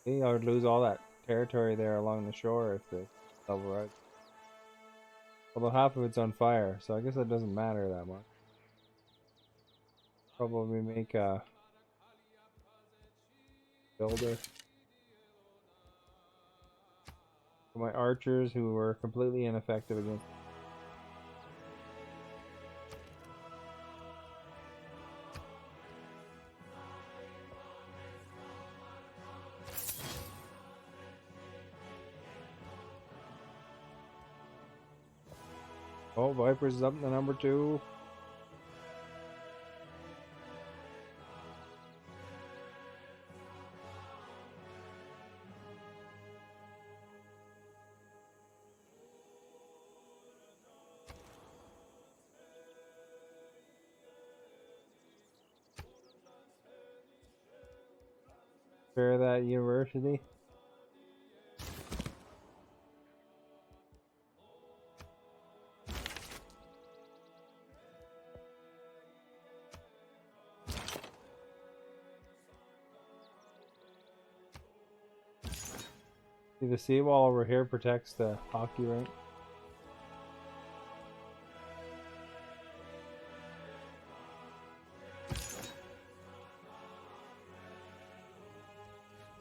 See, I would lose all that territory there along the shore if the level right. Although half of it's on fire, so I guess that doesn't matter that much. Probably make a builder. For my archers who were completely ineffective against. Oh, Vipers is up to number 2. Spare that university. See, the seawall over here protects the hockey rink.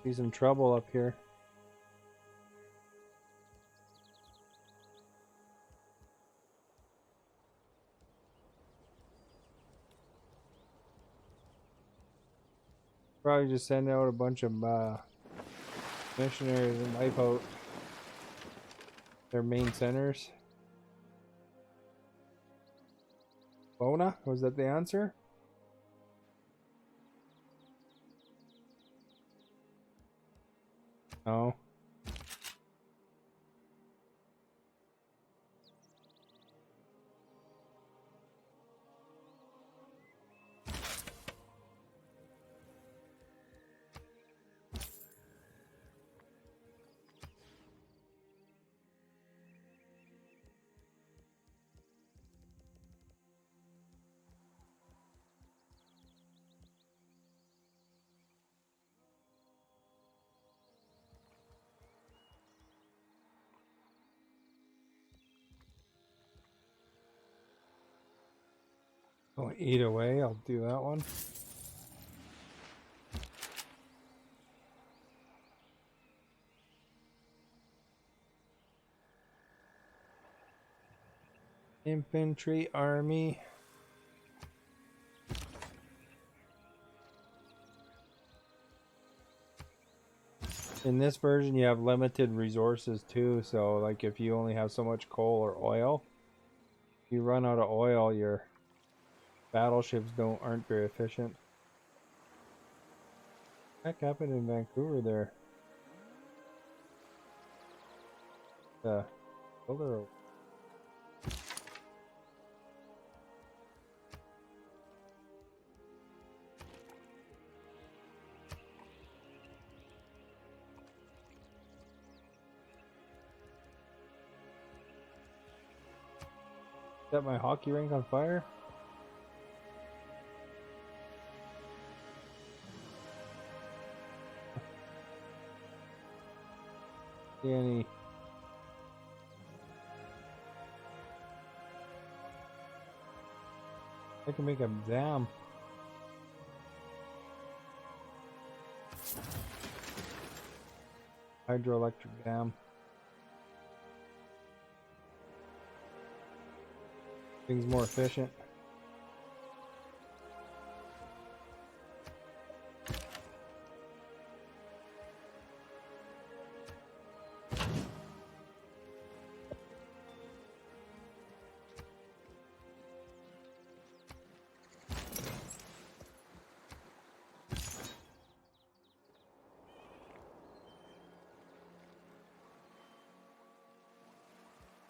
See some trouble up here. Probably just send out a bunch of missionaries and wipe out their main centers. Bona? Was that the answer? No. Oh, eat away. I'll do that one. Infantry army. In this version, you have limited resources too. So, like, if you only have so much coal or oil, if you run out of oil, your battleships aren't very efficient. What the heck happened in Vancouver there? Builder. Set my hockey rink on fire? See any? I can make a dam. Hydroelectric dam. Things more efficient.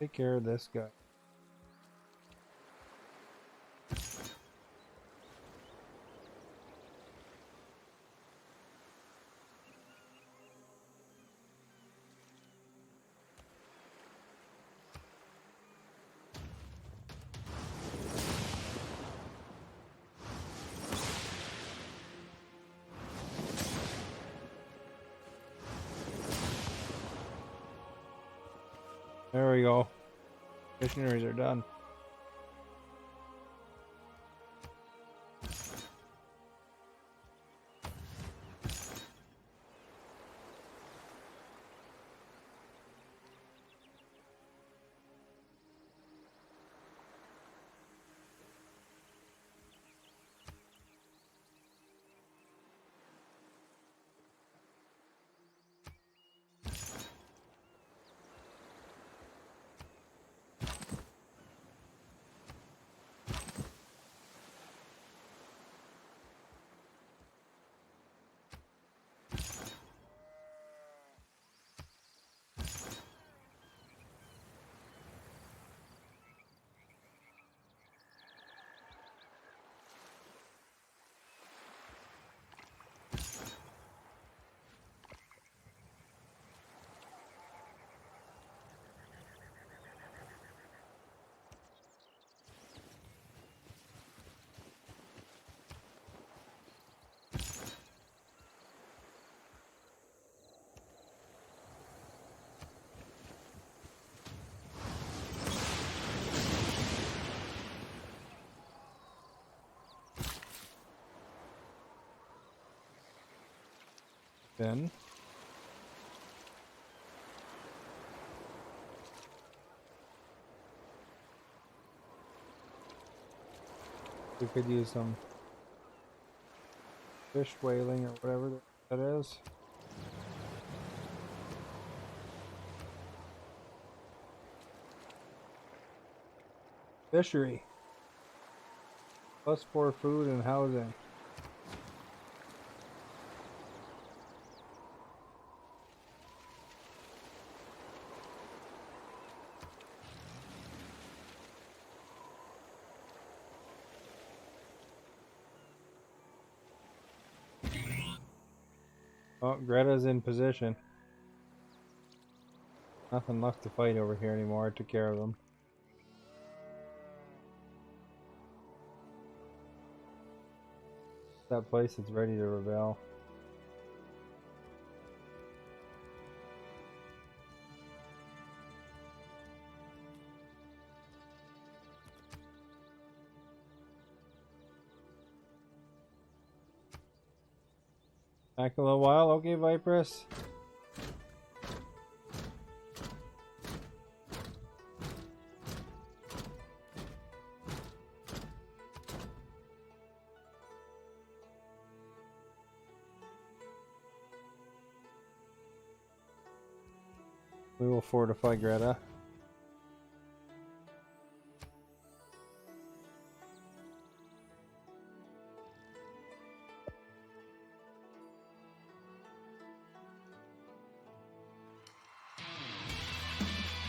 Take care of this guy. There we go. Missionaries are done. Then we could use some fish whaling or whatever that is. Fishery. +4 food and housing. Oh, Greta's in position. Nothing left to fight over here anymore. I took care of them. That place is ready to rebel. Back a little while, okay, Vipress? We will fortify Greta.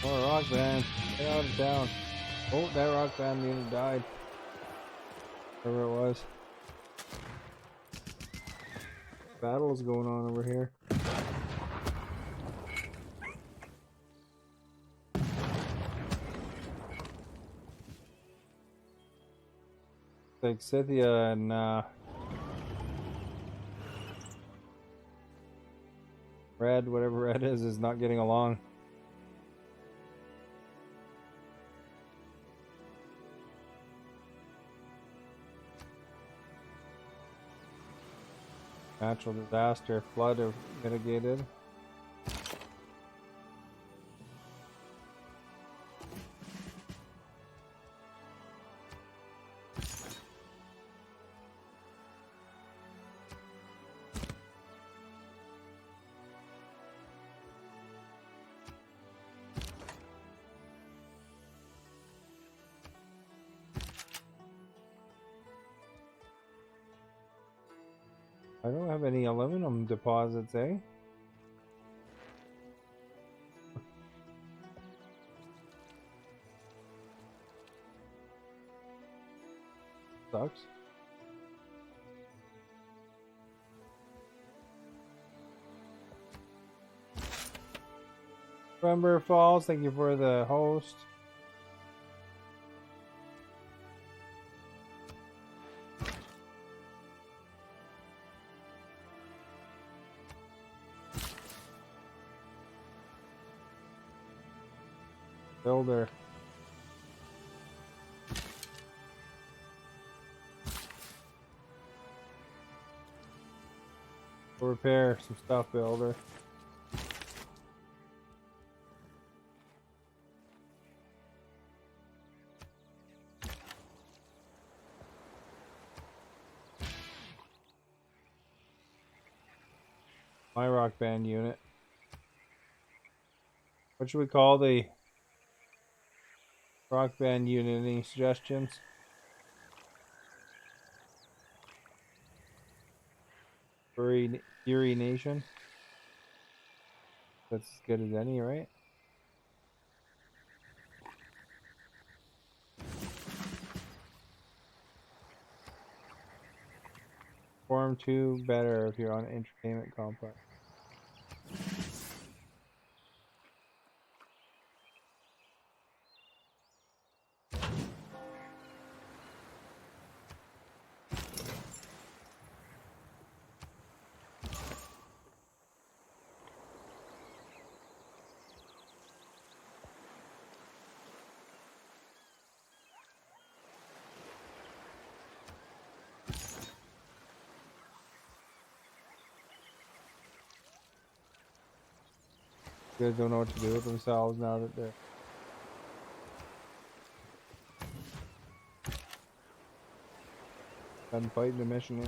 Oh, rock band. Get out of town. Oh, that rock band unit died. Whatever it was. Battle is going on over here. Like Scythia and Red, whatever Red is not getting along. Natural disaster, flood are mitigated. I don't have any aluminum deposits, eh? sucks. November Falls, thank you for the host. Builder. Repair some stuff, builder. My Rock Band unit. What should we call the Rock Band unit? Any suggestions? Fury Nation. That's as good as any, right? Form 2 better if you're on Entertainment Complex. You guys don't know what to do with themselves now that they're done fighting the mission here.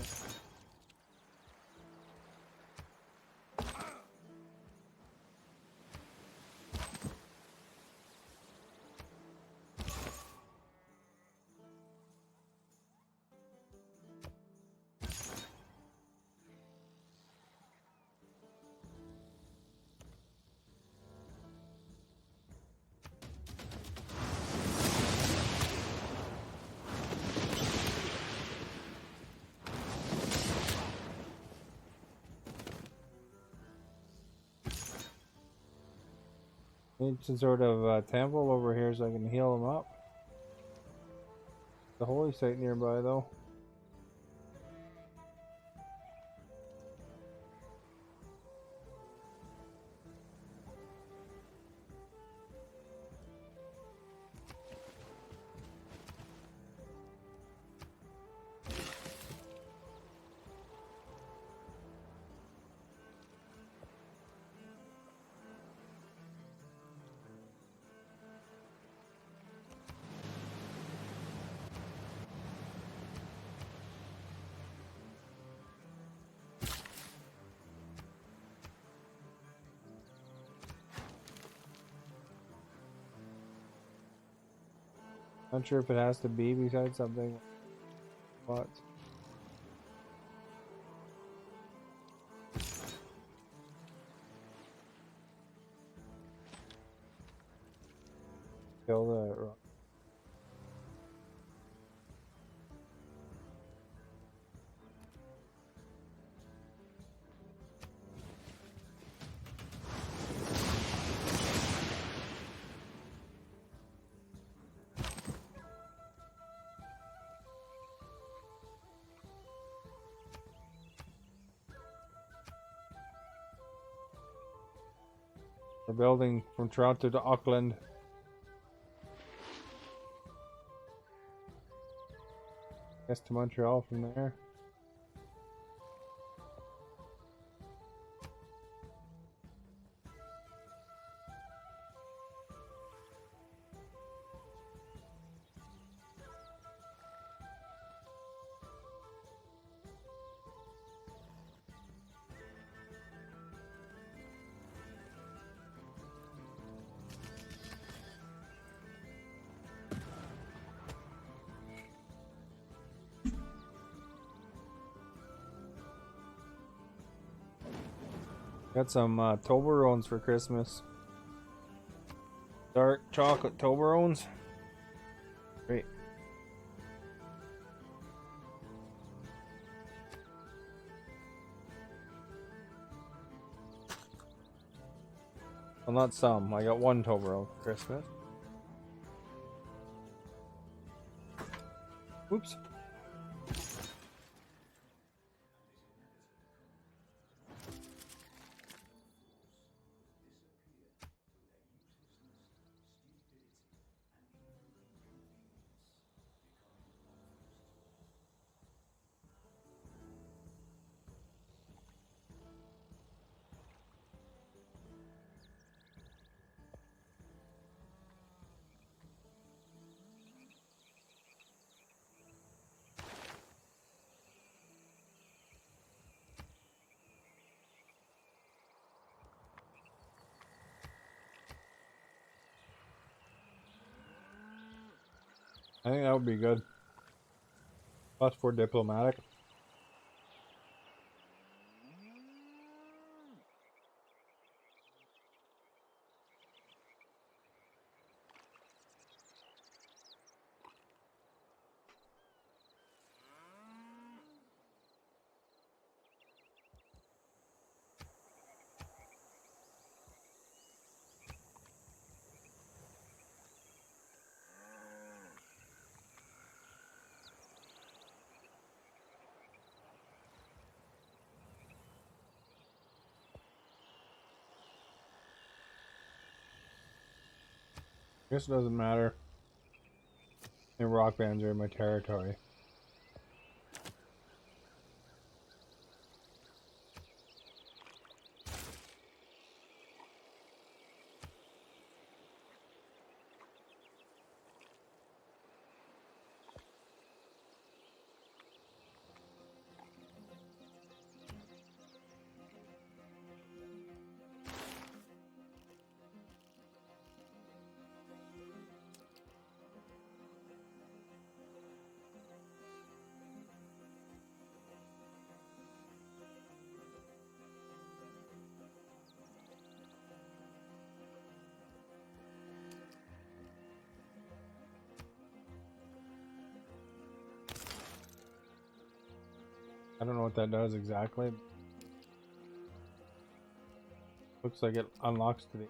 Need some sort of temple over here so I can heal them up. The holy site nearby though. Not sure if it has to be besides something. What? Kill the rock. We're building from Toronto to Auckland. Guess to Montreal from there. Got some Toblerones for Christmas. Dark chocolate Toblerones. Great. Well, not some. I got one Toblerone for Christmas. Oops. I think that would be good. Plus for diplomatic. I guess it doesn't matter. And rock bands are in my territory. I don't know what that does exactly. Looks like it unlocks to the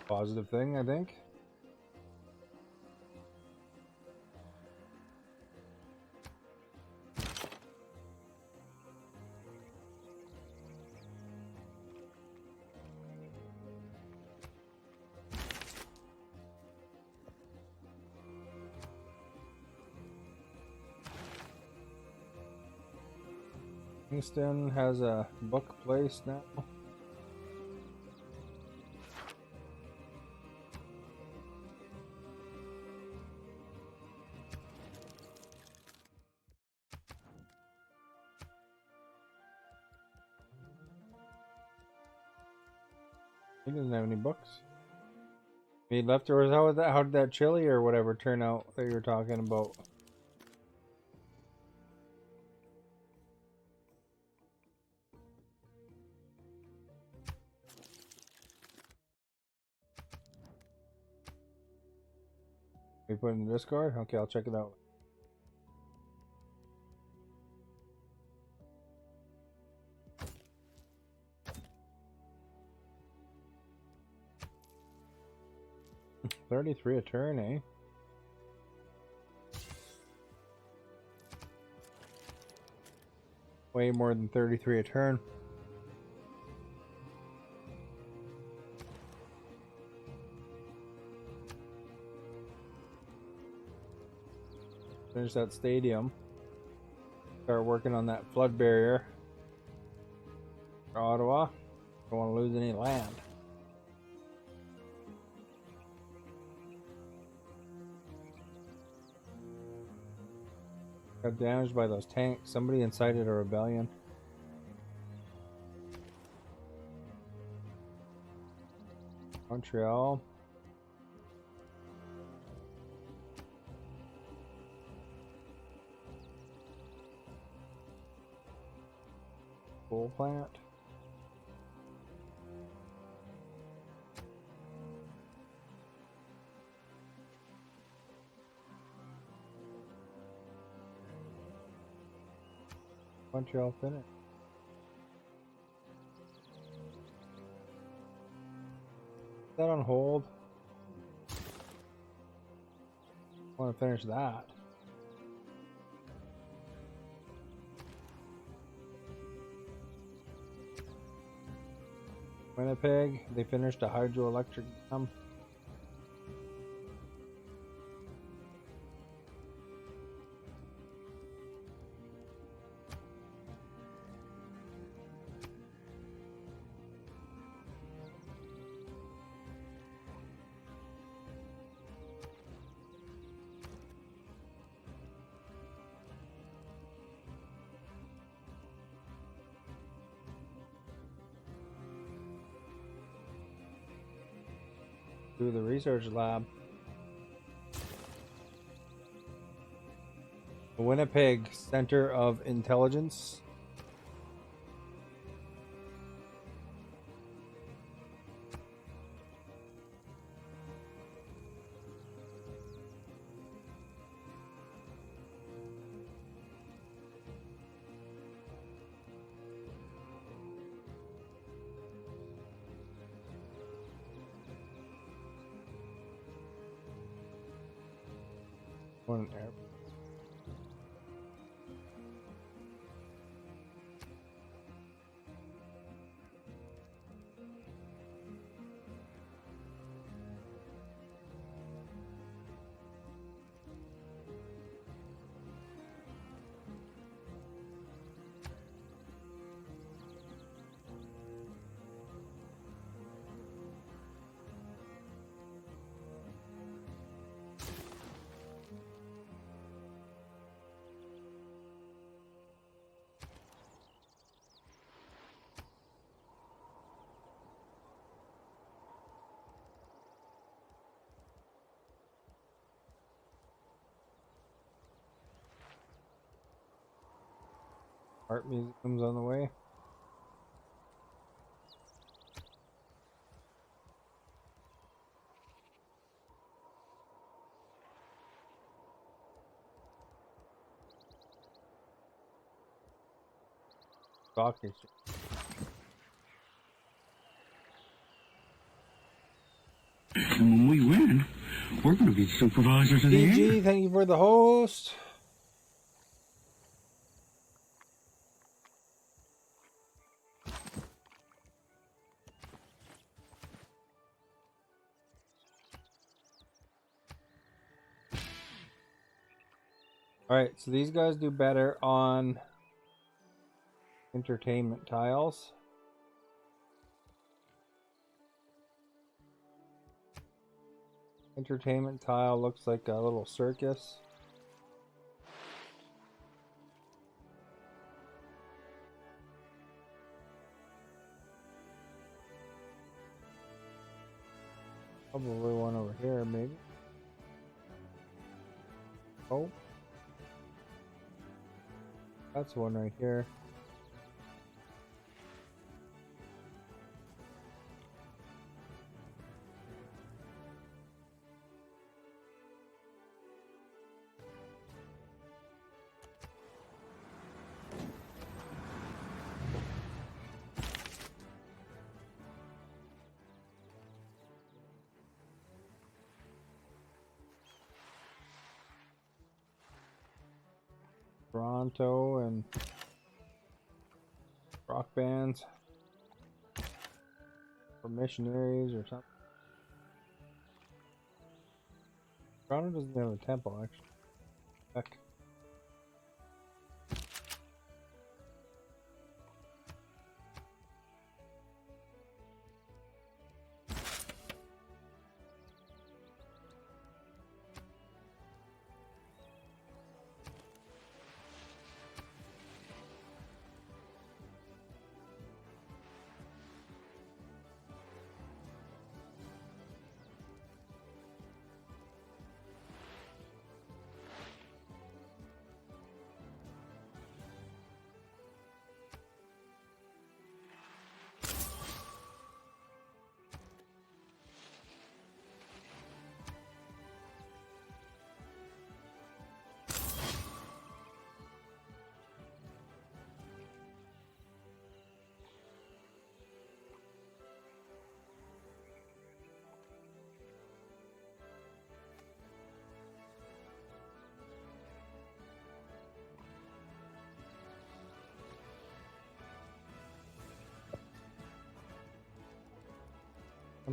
positive thing, I think. Kingston has a book place now. He doesn't have any books. He left, or how did that chili or whatever turn out that you were talking about? We put it in the Discord? Okay, I'll check it out. $33 a turn, eh? Way more than 33 a turn. Finish that stadium. Start working on that flood barrier for Ottawa. Don't want to lose any land. Got damaged by those tanks. Somebody incited a rebellion. Montreal. Coal plant. Montreal finished. Is that on hold? I want to finish that. Winnipeg, they finished a hydroelectric dam. To the research lab. The Winnipeg Center of Intelligence. One air. Art museum's on the way. Stock exchange. And when we win, we're going to be supervisors of the air. DG, thank you for the host. Alright, so these guys do better on entertainment tiles. Entertainment tile looks like a little circus. Probably one over here, maybe. Oh. That's one right here. Toronto and rock bands or missionaries or something. Toronto doesn't have a temple actually. Heck.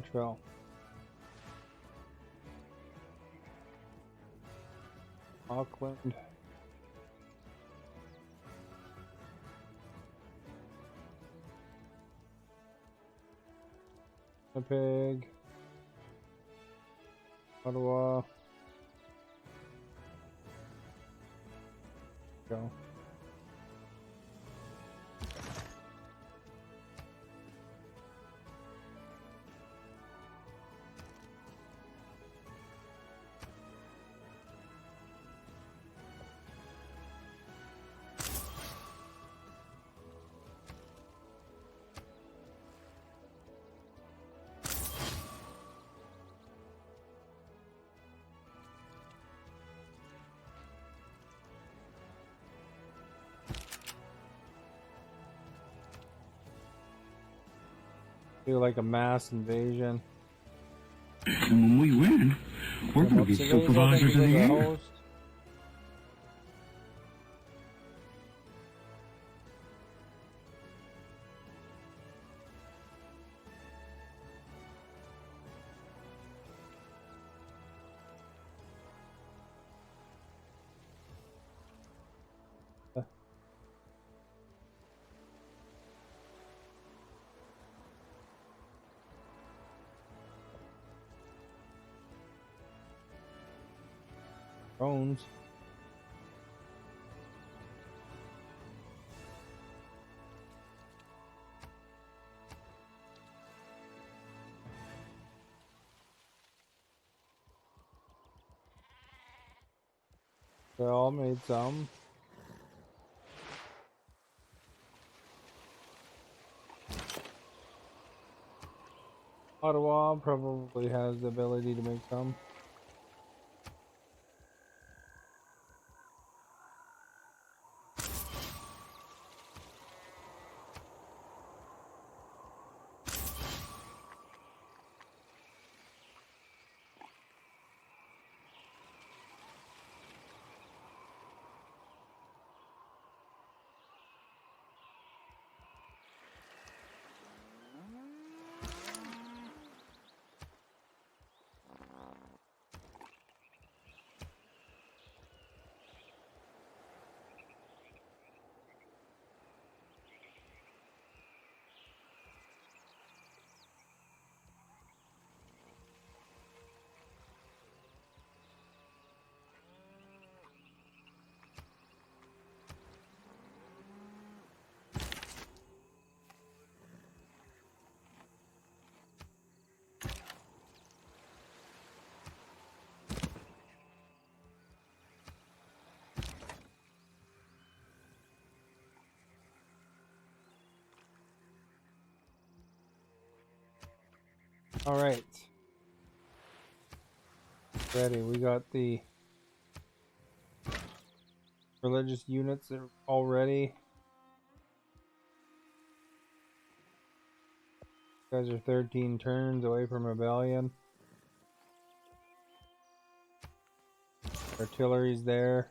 Montreal. Auckland. Winnipeg. Ottawa. Go. Feel like a mass invasion. And when we win, we're going to be supervisors of the year. Drones. They all made some. Ottawa probably has the ability to make some. All right. Ready. We got the religious units all ready. You guys are 13 turns away from rebellion. Artillery's there.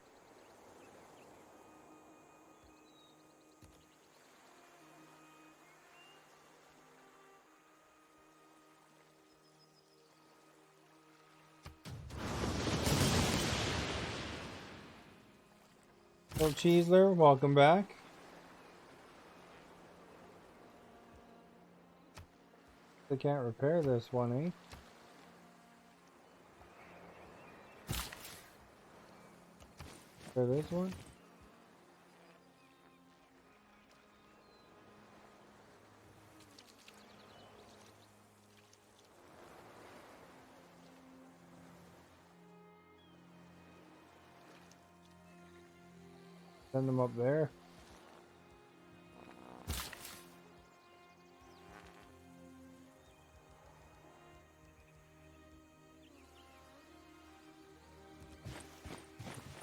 Little Cheesler, welcome back. They can't repair this one, eh? Repair this one? Send them up there.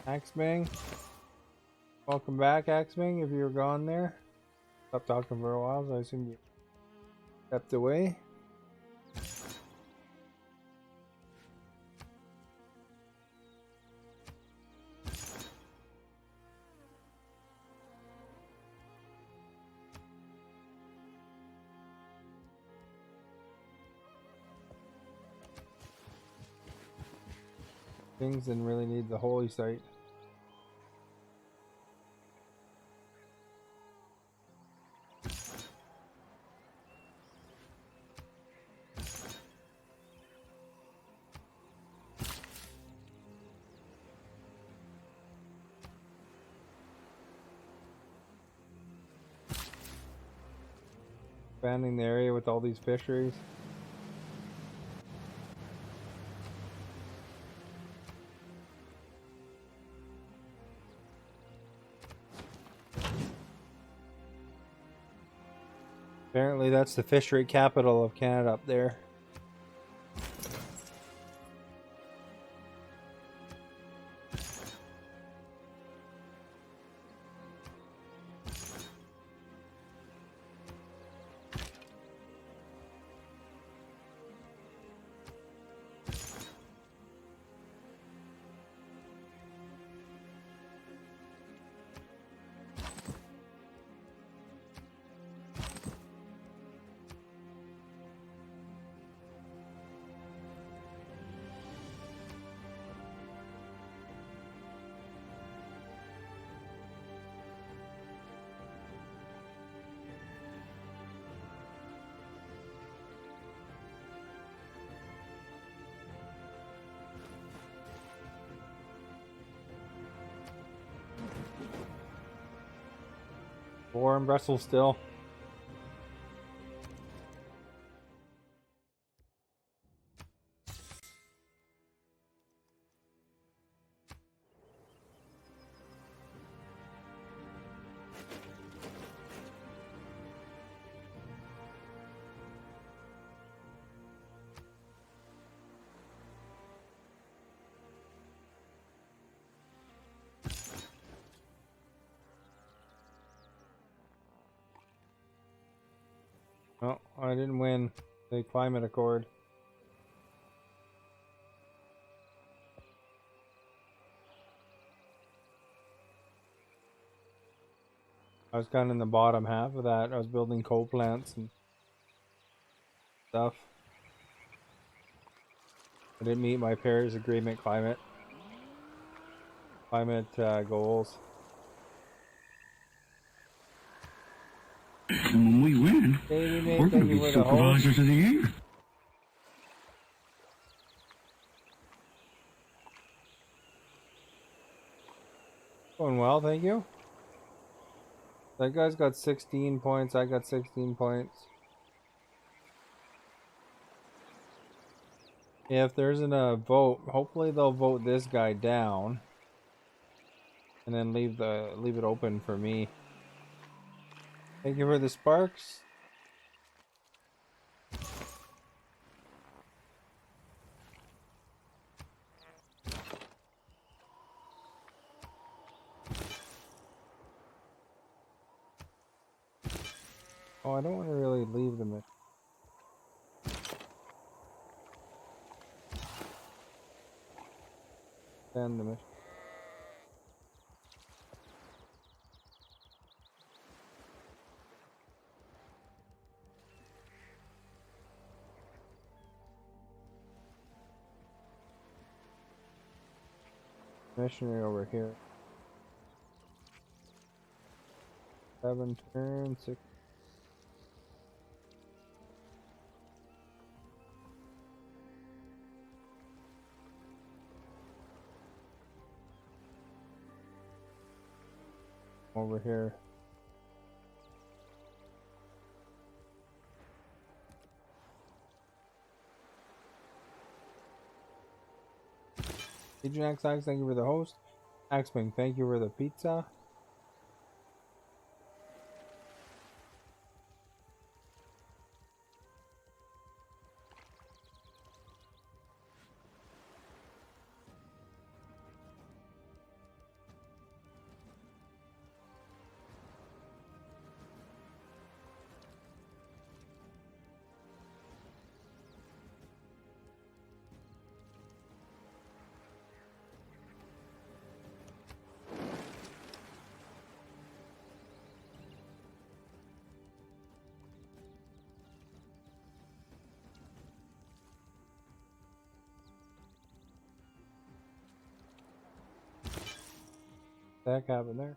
Axebang. Welcome back, Axebang, if you were gone there. Stopped talking for a while, so I assume you stepped away. Kingston really needs a holy site. Expanding the area with all these fisheries. Apparently that's the fishery capital of Canada up there. War in Brussels still. Oh, I didn't win the climate accord. I was kind of in the bottom half of that. I was building coal plants and stuff. I didn't meet my Paris Agreement climate goals. And when we win, we're going to be supervisors of the year. Going well, thank you. That guy's got 16 points. I got 16 points. If there isn't a vote, hopefully they'll vote this guy down, and then leave it open for me. Thank you for the sparks. Oh, I don't want to really leave them. End the mission. Missionary over here. 7 turns, 6. Over here. Agent XX, thank you for the host. Axwing, thank you for the pizza. the heck happened there?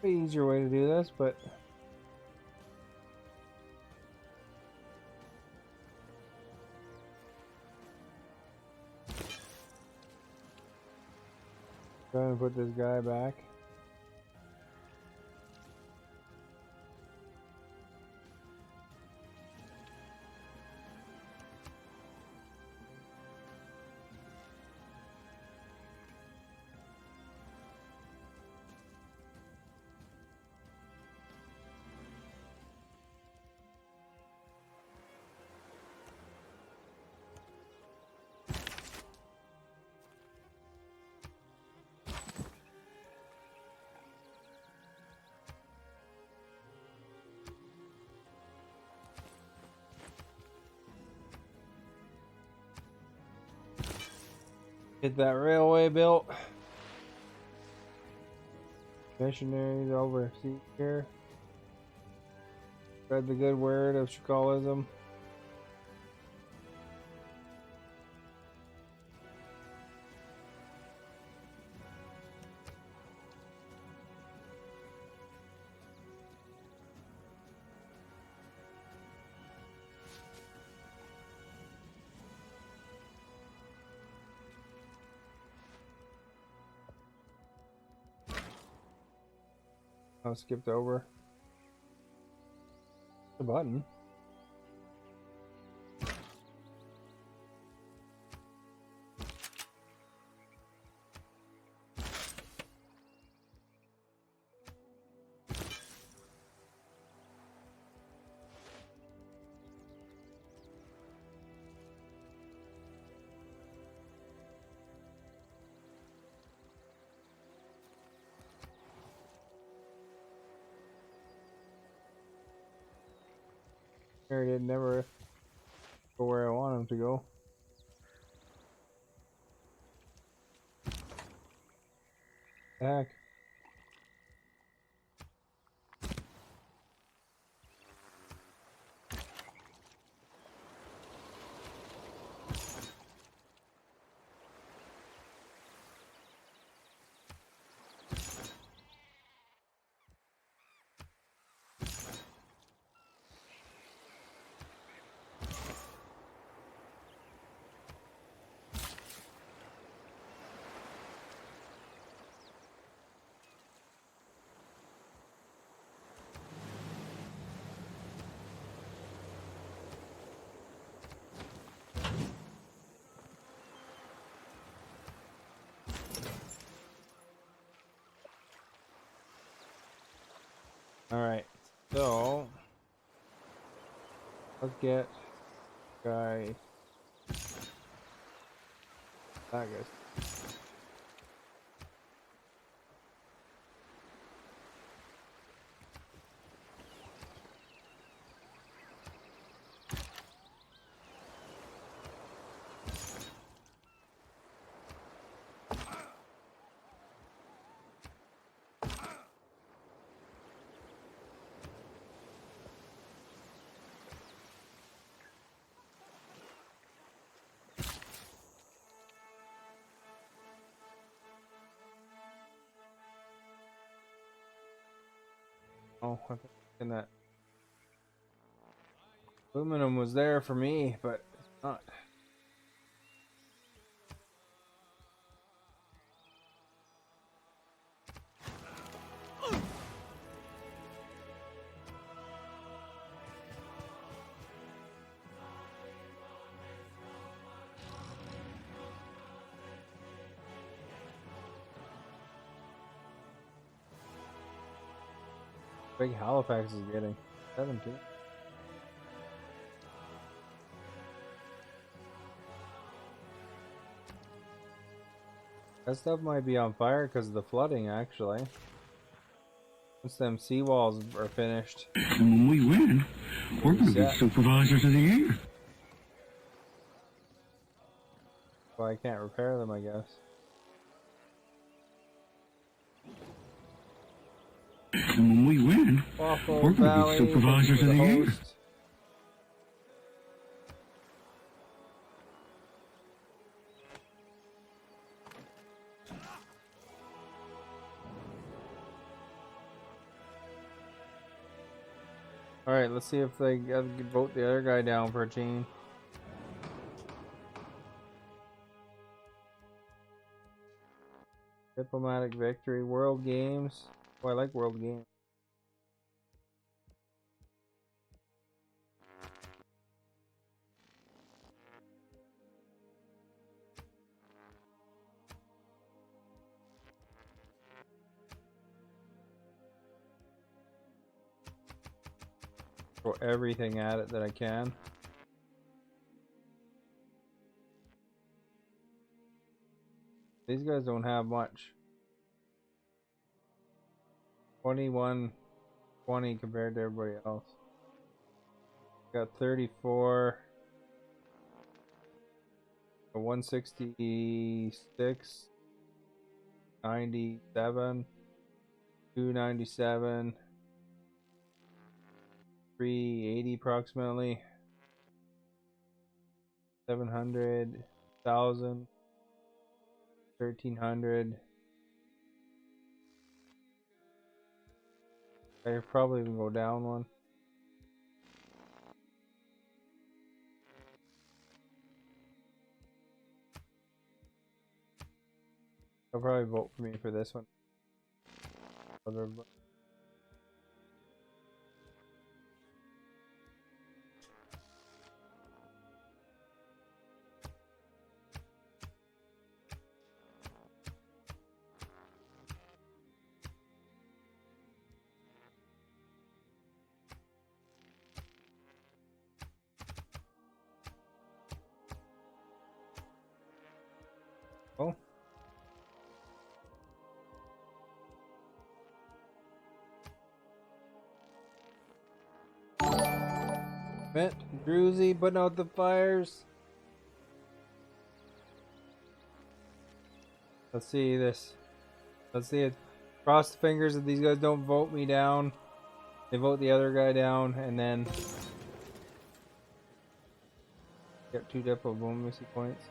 Easier way to do this, but trying to put this guy back. Get that railway built. Missionaries overseas here. Spread the good word of Shakalism. I skipped over the button. Did never go where I want him to go. Heck. Alright, so let's get guy that guy. Oh, I think in that aluminum was there for me, but it's not. Big Halifax is getting 17. That stuff might be on fire because of the flooding, actually. Once them seawalls are finished. And when we win, we're going to be supervisors of the year. Well, I can't repair them, I guess. And when we win, Waffle we're gonna Valley, be supervisors of the year. host. Alright, let's see if they vote the other guy down for a team. Diplomatic victory, World Games. Oh, I like World Games. Throw everything at it that I can. These guys don't have much. 21, 20 compared to everybody else. Got 34, 166, 97, 297, 380 approximately, 700, 1,000, 1,300. I could probably even go down one. They'll probably vote for me for this one. Oh. Met Druzy putting out the fires. Let's see this. Let's see it. Cross the fingers that these guys don't vote me down. They vote the other guy down, and then get 2 diplomacy points.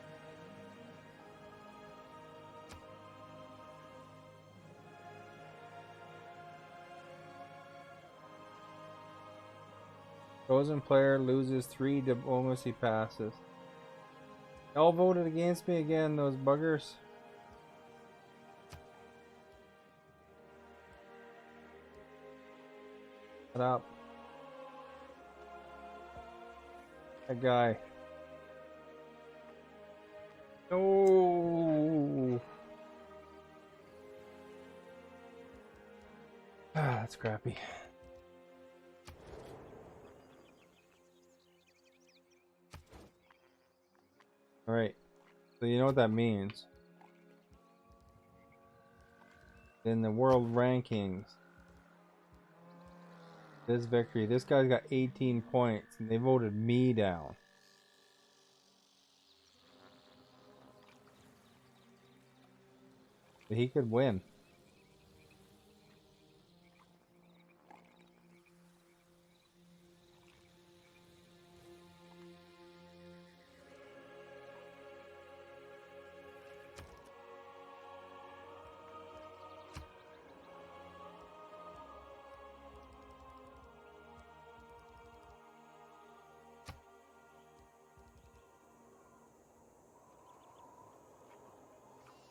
Chosen player loses 3 diplomacy passes. They all voted against me again, those buggers. Shut up. That guy. No. Ah, that's crappy. Alright, so you know what that means. In the world rankings, this victory, this guy's got 18 points, and they voted me down. But he could win.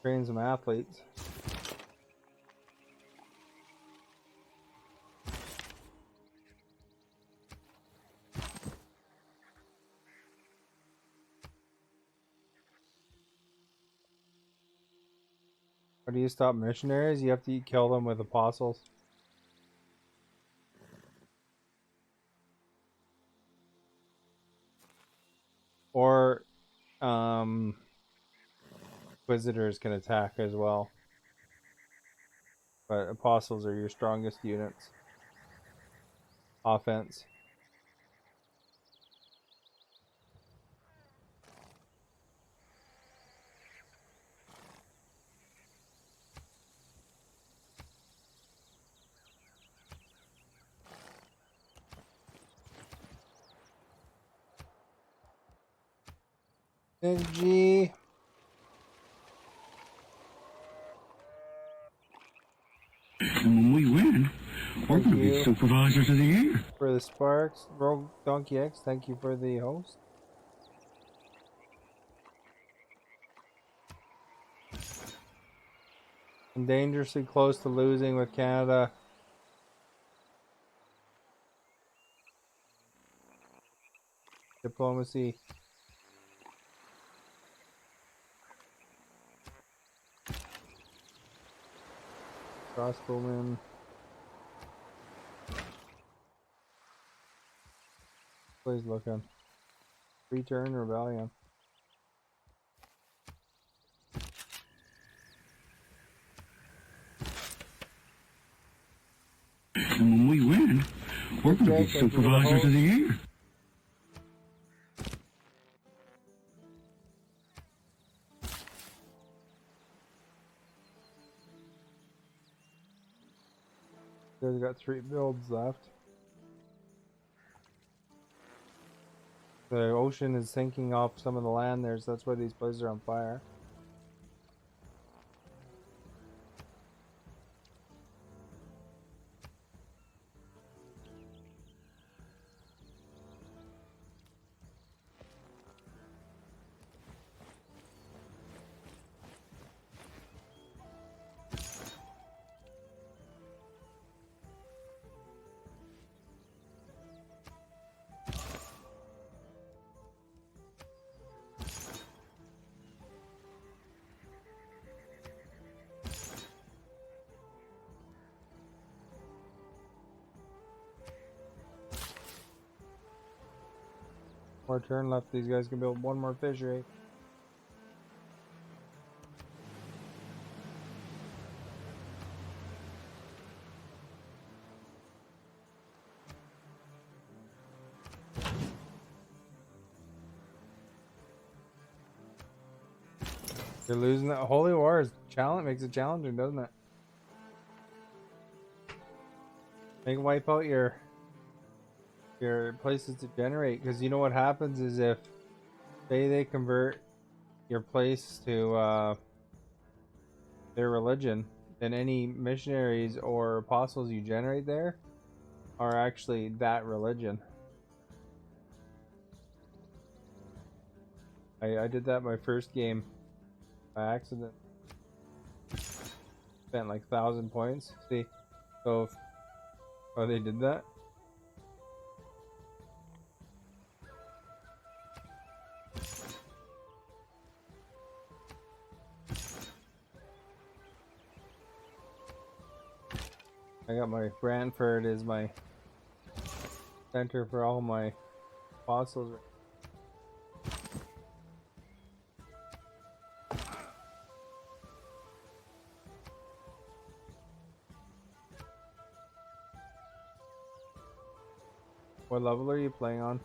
Train some athletes. How do you stop missionaries? You have to kill them with apostles. Or Inquisitors can attack as well. But apostles are your strongest units. Offense. Big G. And when we win, we're going to be supervisors of the year. For the Sparks. Rogue Donkey X, thank you for the host. I'm dangerously close to losing with Canada. Diplomacy. Crossbowman. Please look on. Return Rebellion. And when we win, we're going to be supervisors of the year. You guys got 3 builds left. The ocean is sinking off some of the land there, so that's why these places are on fire. More turn left, these guys can build 1 more fishery. You're losing that. Holy War is challenge, makes it challenging, doesn't it? Make wipe out your places to generate, because you know what happens is if say they convert your place to their religion, then any missionaries or apostles you generate there are actually that religion. I did that my first game by accident. Spent like 1,000 points. See, so if, oh, they did that. I got my Brantford is my center for all my apostles. What level are you playing on?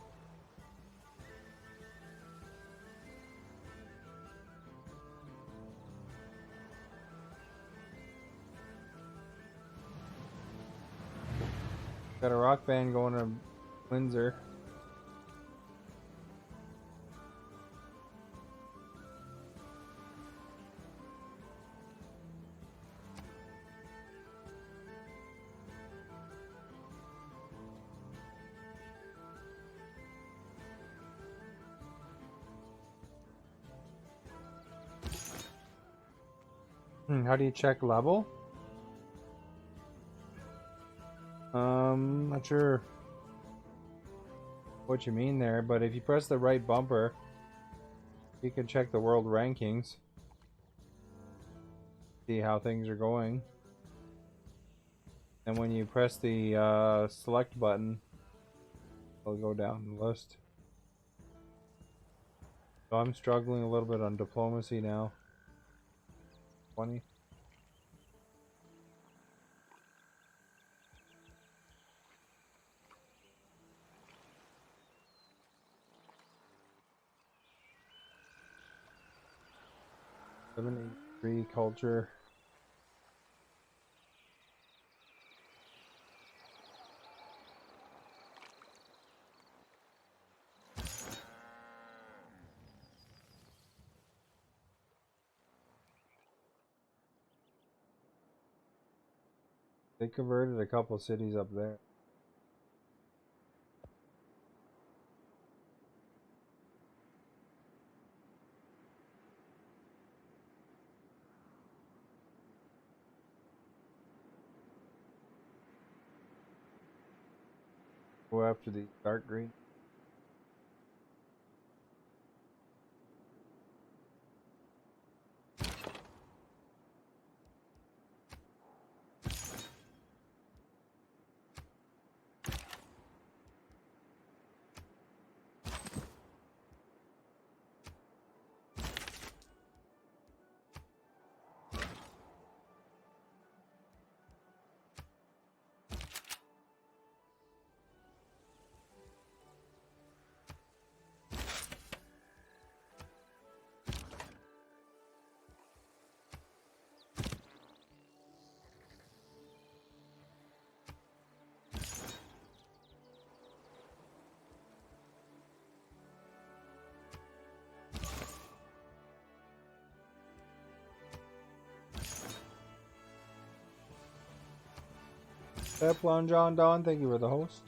Got a rock band going to Windsor. How do you check level? Not sure what you mean there, but if you press the right bumper, you can check the world rankings. See how things are going. And when you press the select button, it'll go down the list. So I'm struggling a little bit on diplomacy now. 20. Free culture. They converted a couple cities up there. Go after the dark green. Teflon John Don, thank you for the host.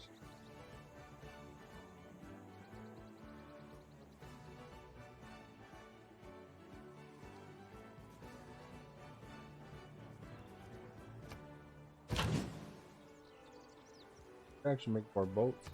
Actually make more boats.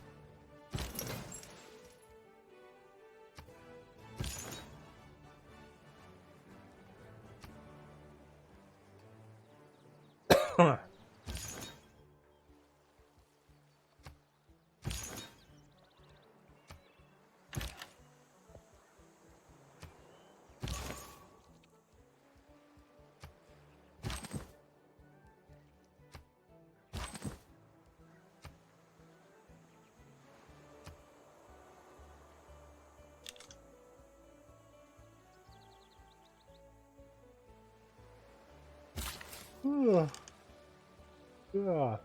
Yeah.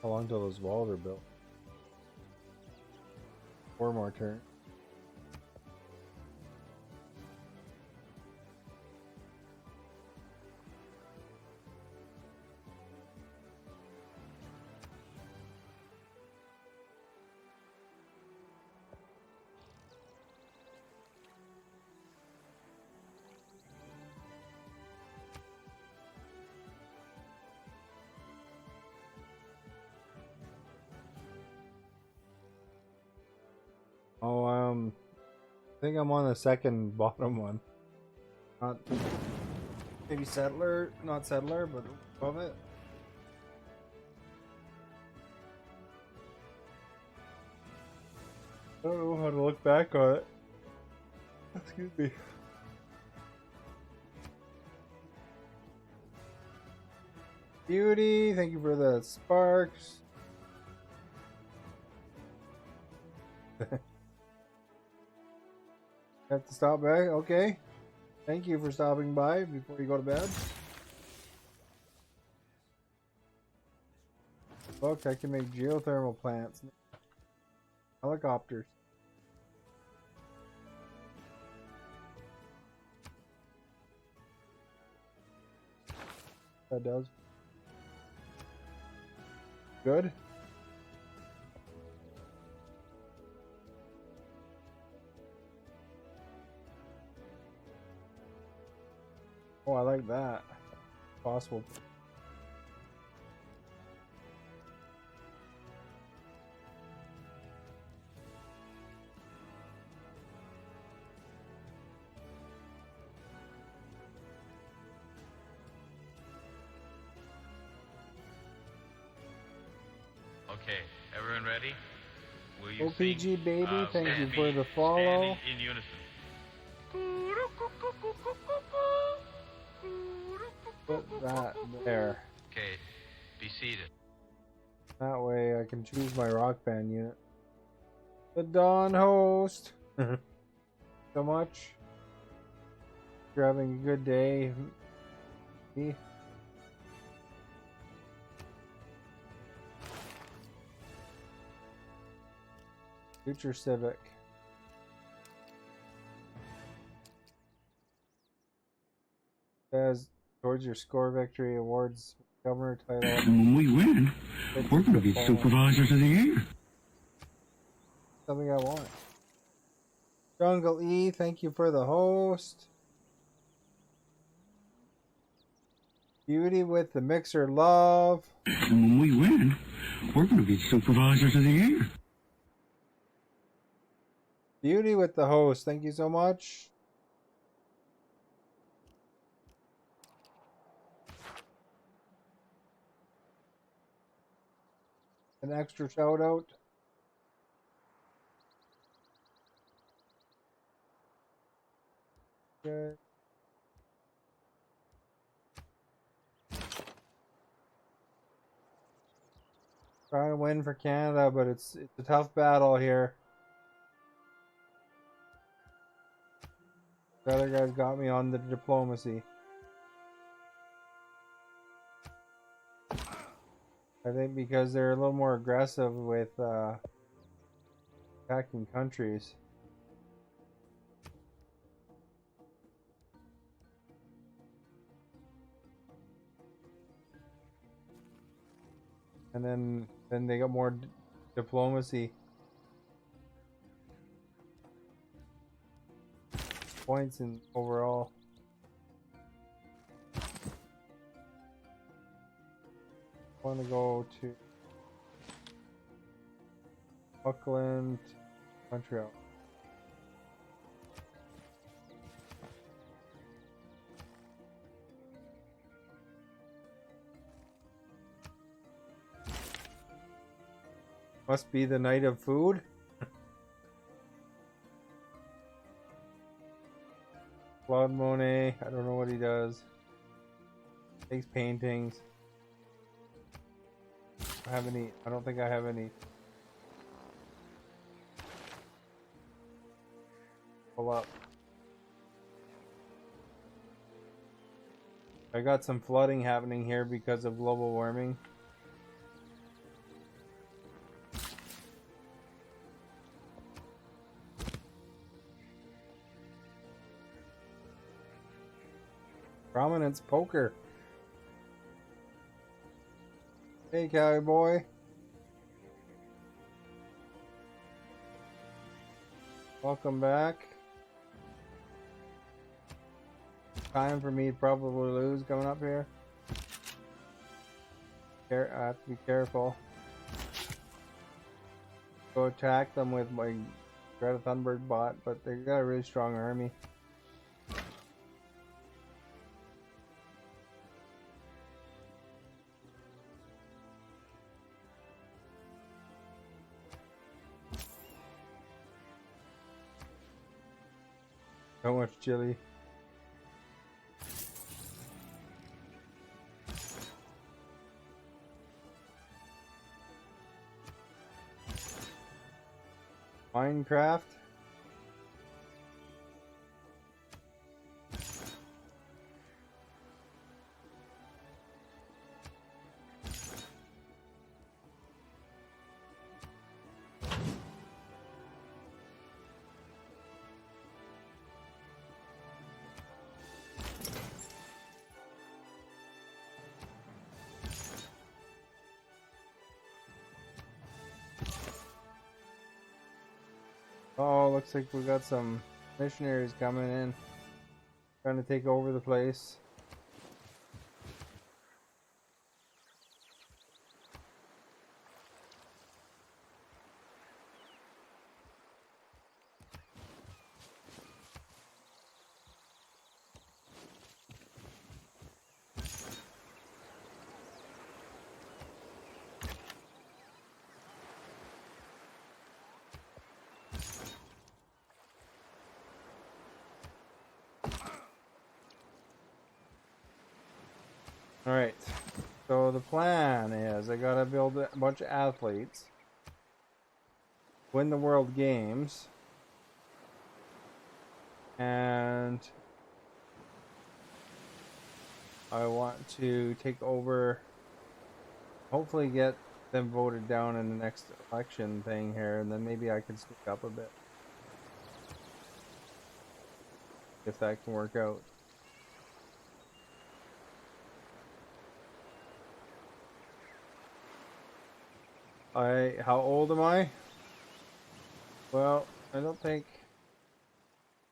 How long till those walls are built? 4 more turns. Oh, I think I'm on the second bottom one. Not maybe settler, not settler, but above it. I don't know how to look back on it. Excuse me. Beauty, thank you for the sparks. Have to stop back? Okay. Thank you for stopping by before you go to bed. Look, I can make geothermal plants. Helicopters. That does. Good. Oh, I like that. Possible. Okay, everyone ready? Will you OPG sing, baby, thank you stand- for the follow. standing in unison. Put that there. Okay, be seated. That way I can choose my rock band unit. The Dawn host. So much. You're having a good day. Me? Future Civic. . As towards your score victory awards governor title. And when we win, we're going to be supervisors of the year. Something I want. Jungle E, thank you for the host. Beauty with the mixer love. And when we win, we're going to be supervisors of the year. Beauty with the host, thank you so much. An extra shout out. Okay. Trying to win for Canada, but it's a tough battle here. The other guys got me on the diplomacy. I think because they're a little more aggressive with attacking countries. And then they got more diplomacy points in overall. I want to go to Auckland, Montreal. Must be the night of food. Claude Monet, I don't know what he does. Makes paintings. I don't think I have any. Pull up. I got some flooding happening here because of global warming. Prominence Poker. Hey, cowboy. Welcome back. Time for me to probably lose coming up here. I have to be careful. Go attack them with my Greta Thunberg bot, but they got a really strong army. So much chili. Minecraft. Oh, looks like we got some missionaries coming in, trying to take over the place. Alright, so the plan is I gotta build a bunch of athletes, win the World Games, and I want to take over, hopefully get them voted down in the next election thing here, and then maybe I can sneak up a bit. If that can work out. How old am I? Well, I don't think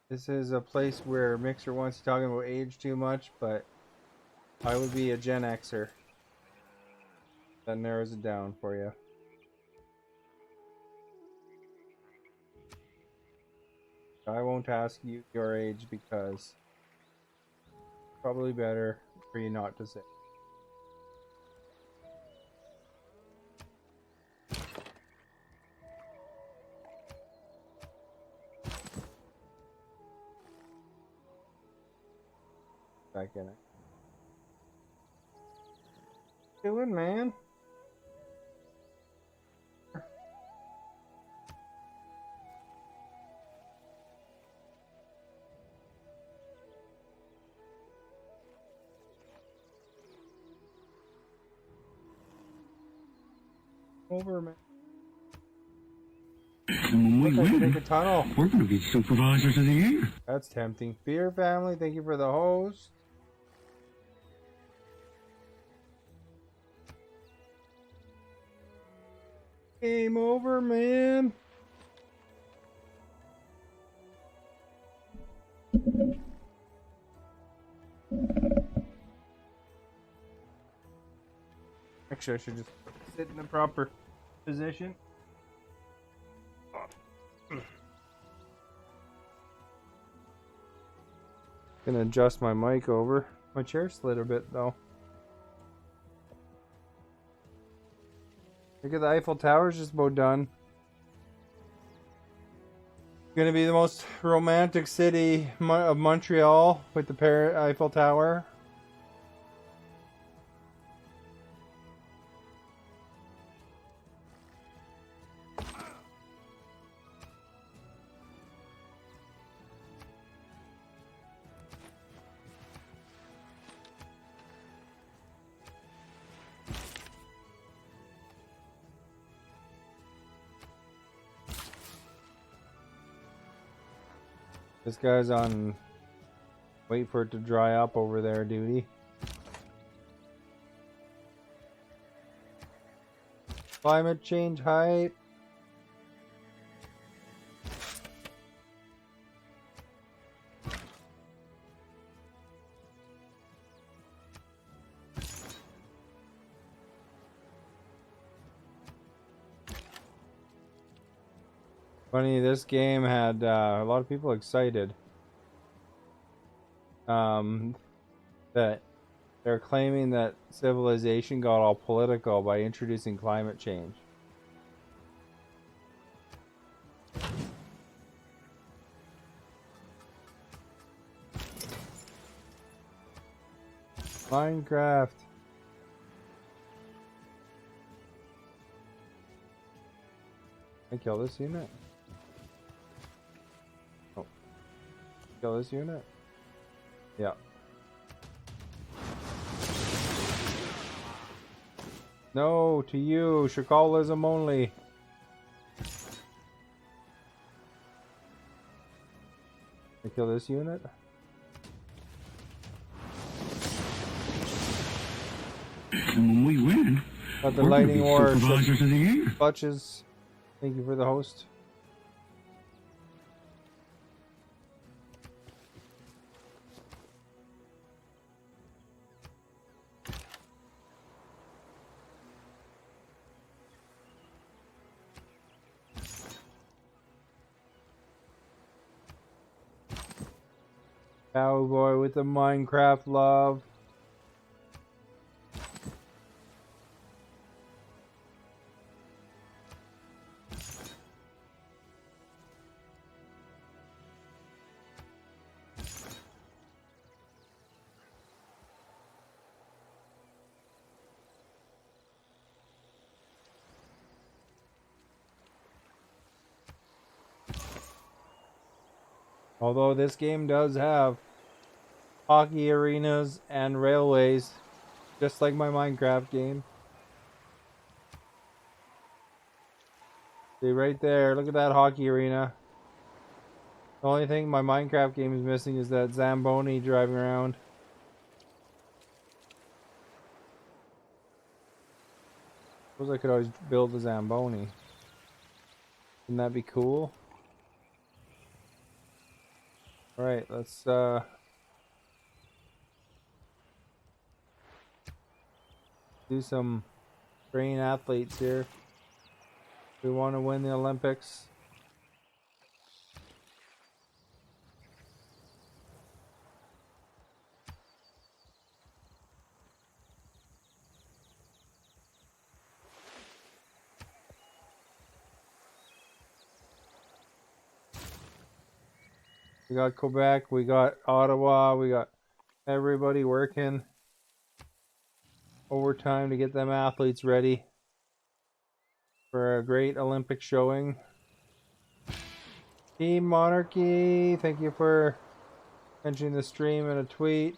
this is a place where Mixer wants to talk about age too much, but I would be a Gen Xer. That narrows it down for you. I won't ask you your age because it's probably better for you not to say. Back in it. Doing, man? Over, man. And when we Take win, a tunnel. we're going to be supervisors of the year. That's tempting. Beer family, thank you for the hose. Game over, man. Actually, I should just sit in the proper position. Gonna adjust my mic over. My chair slid a bit though. Look at the Eiffel Tower's just about done. Gonna be the most romantic city of Montreal with the Eiffel Tower. This guy's on wait for it to dry up over there duty. Climate change hype. Funny, this game had a lot of people excited. That they're claiming that civilization got all political by introducing climate change. Minecraft. I kill this unit. Oh. Kill this unit? Yeah. No, to you, Shakalism only. I kill this unit. And when we win, Got the we're going to lightning be war. supervisors of the year. Clutches. Thank you for the host. Cowboy with the Minecraft love. Although this game does have hockey arenas and railways, just like my Minecraft game. See right there, look at that hockey arena. The only thing my Minecraft game is missing is that Zamboni driving around. Suppose I could always build a Zamboni. Wouldn't that be cool? Alright, let's do some train athletes here. We want to win the Olympics. We got Quebec, we got Ottawa, we got everybody working overtime to get them athletes ready for a great Olympic showing. Team Monarchy, thank you for mentioning the stream in a tweet.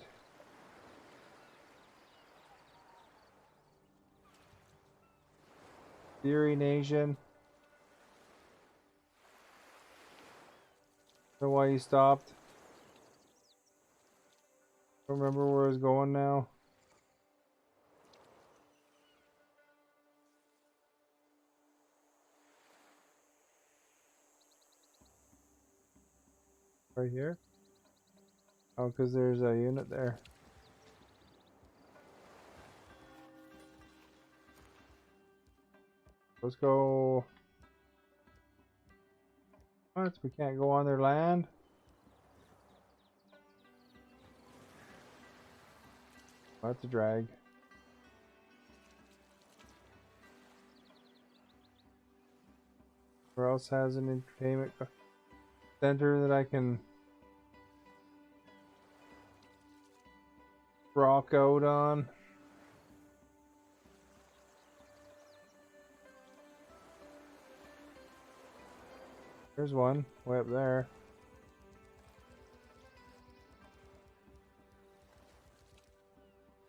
Fury Nation. Don't know why you stopped. Don't remember where I was going now. Right here? Oh, because there's a unit there. Let's go. What? We can't go on their land? That's a drag. Where else has an entertainment center that I can rock out on? There's one way up there.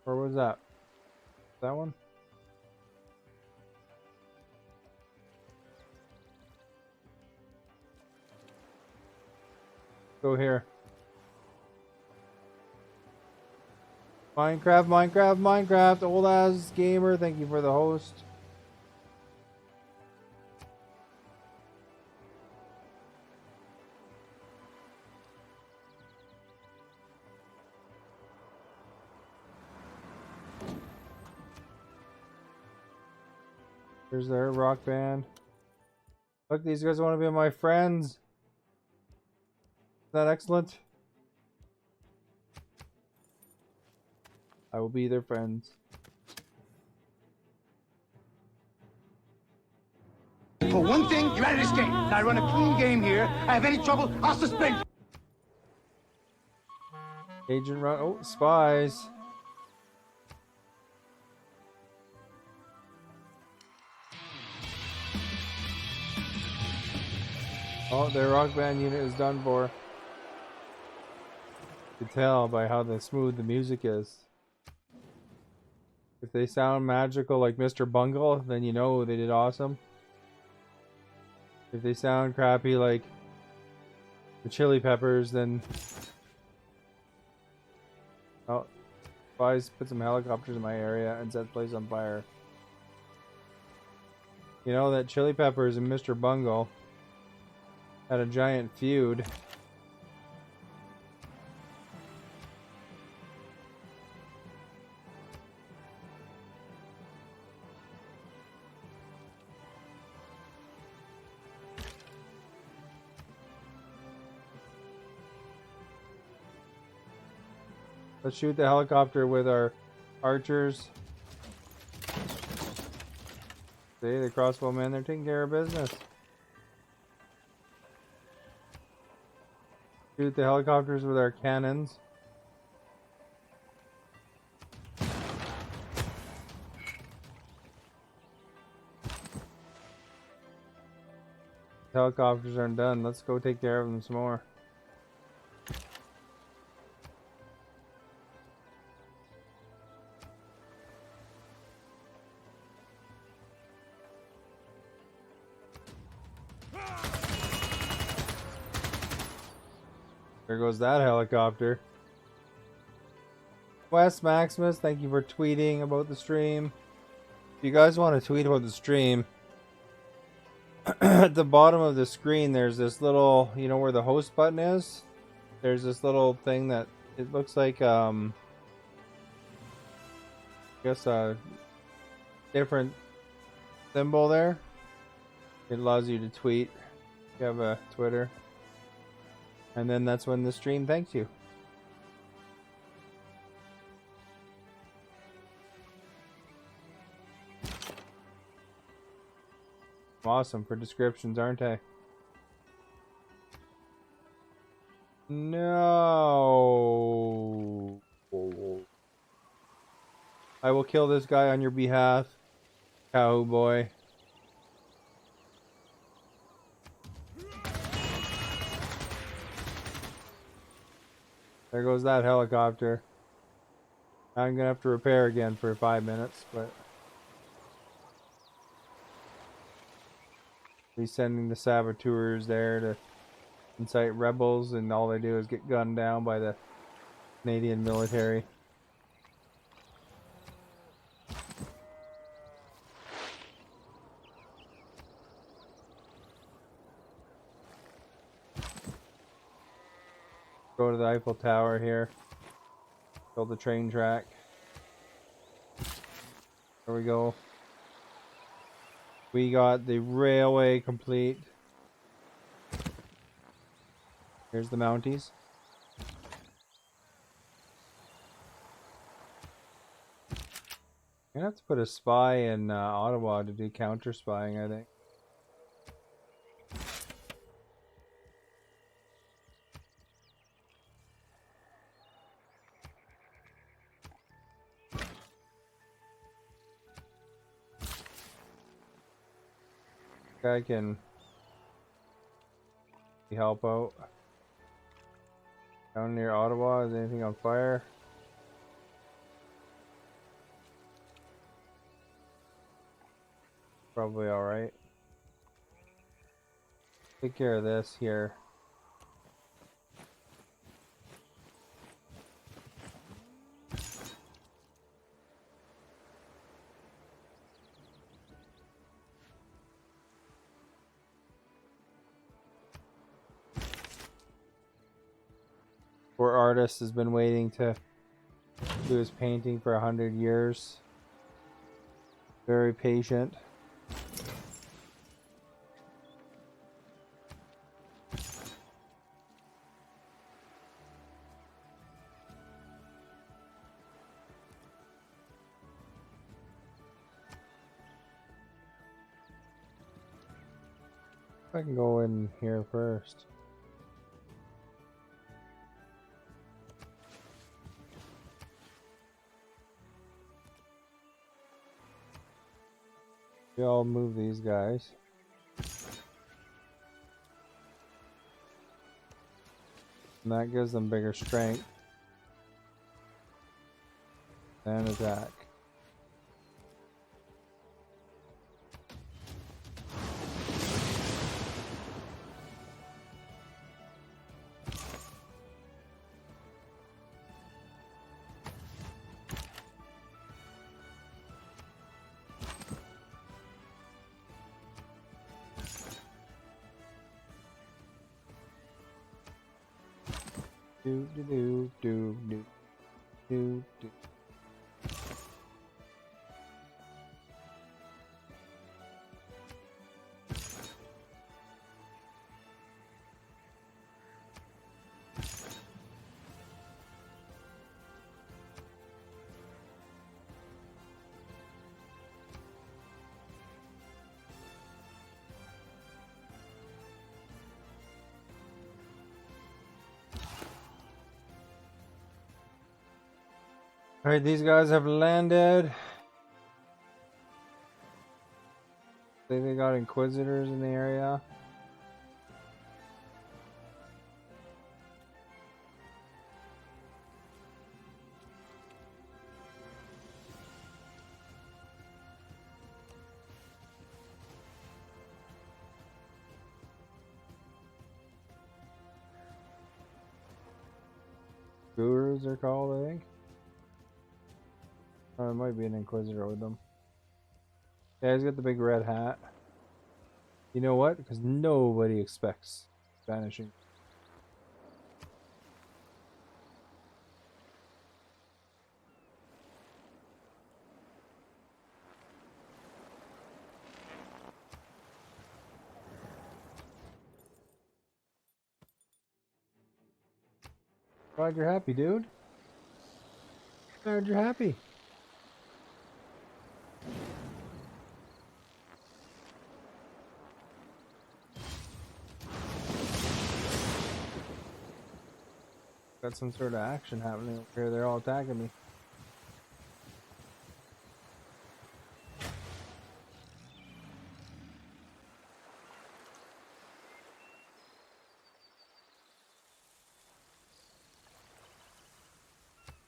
Where was that? That one? Go here. Minecraft, old ass gamer, thank you for the host. Here's their rock band. Look, these guys want to be my friends. Isn't that excellent? I will be their friends. For one thing, you're out of this game. I run a clean game here. I have any trouble, I'll suspend you. Agent run. Oh, spies. Oh, their rock band unit is done for. You can tell by how smooth the music is. If they sound magical like Mr. Bungle, then you know they did awesome. If they sound crappy like the Chili Peppers, then... Oh, spies put some helicopters in my area and set the place on fire. You know that Chili Peppers and Mr. Bungle had a giant feud. Let's shoot the helicopter with our archers. See, the crossbowmen, they're taking care of business. Shoot the helicopters with our cannons. Helicopters aren't done. Let's go take care of them some more. There goes that helicopter. Wes Maximus, thank you for tweeting about the stream. If you guys want to tweet about the stream, at the bottom of the screen there's this little, you know where the host button is? There's this little thing that it looks like I guess a different symbol there. It allows you to tweet if you have a Twitter. And then that's when the stream thanks you. Awesome for descriptions, aren't I? No. I will kill this guy on your behalf, cowboy. There goes that helicopter. I'm gonna have to repair again for 5 minutes, but he's sending the saboteurs there to incite rebels, and all they do is get gunned down by the Canadian military. Go to the Eiffel Tower here. Build the train track. There we go. We got the railway complete. Here's the Mounties. I'm gonna have to put a spy in Ottawa to do counter spying, I think. I can help out. Down near Ottawa, is anything on fire? Probably alright. Take care of this here. Poor artist has been waiting to do his painting for 100 years. Very patient. I can go in here first. I'll move these guys. And that gives them bigger strength. And attack. Do do do do do do do. Alright, these guys have landed. I think they got Inquisitors in the area. Gurus are called, I think. Oh, it might be an Inquisitor with them. Yeah, he's got the big red hat. You know what? Because nobody expects vanishing. Glad you're happy, dude. Glad you're happy. Got some sort of action happening up here. They're all attacking me.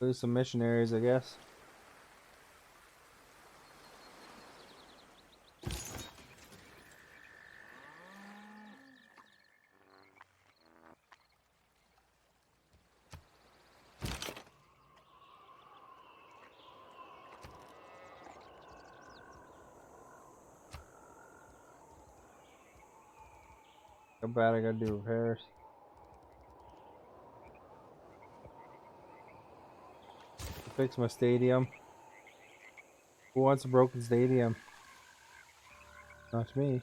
Lose some missionaries, I guess. How bad I gotta do repairs. Fix my stadium. Who wants a broken stadium? Not me.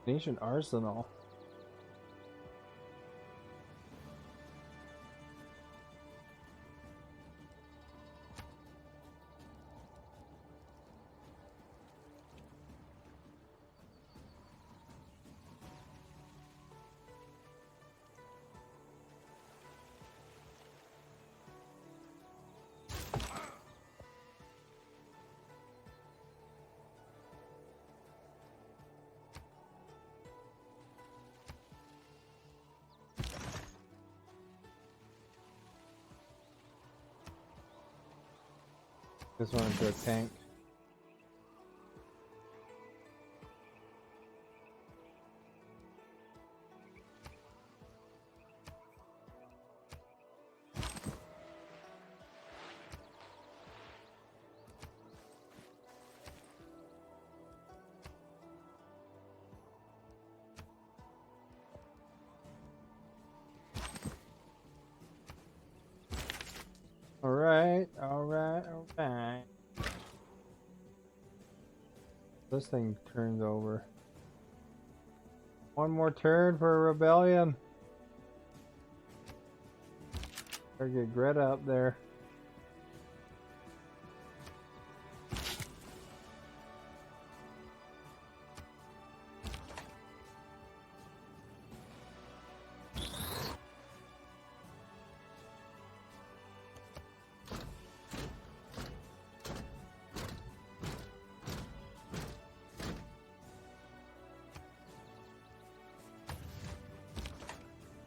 Ancient arsenal. This one into a tank. Alright, alright, alright. This thing turns over. One more turn for a rebellion. Gotta get Greta up there.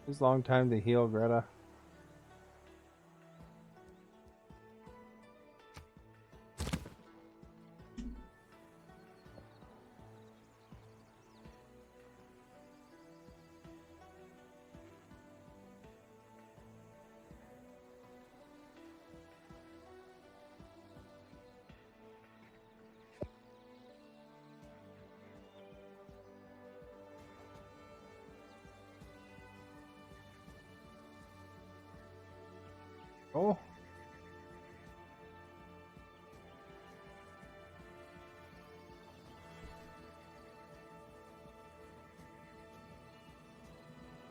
It's a long time to heal Greta. Oh.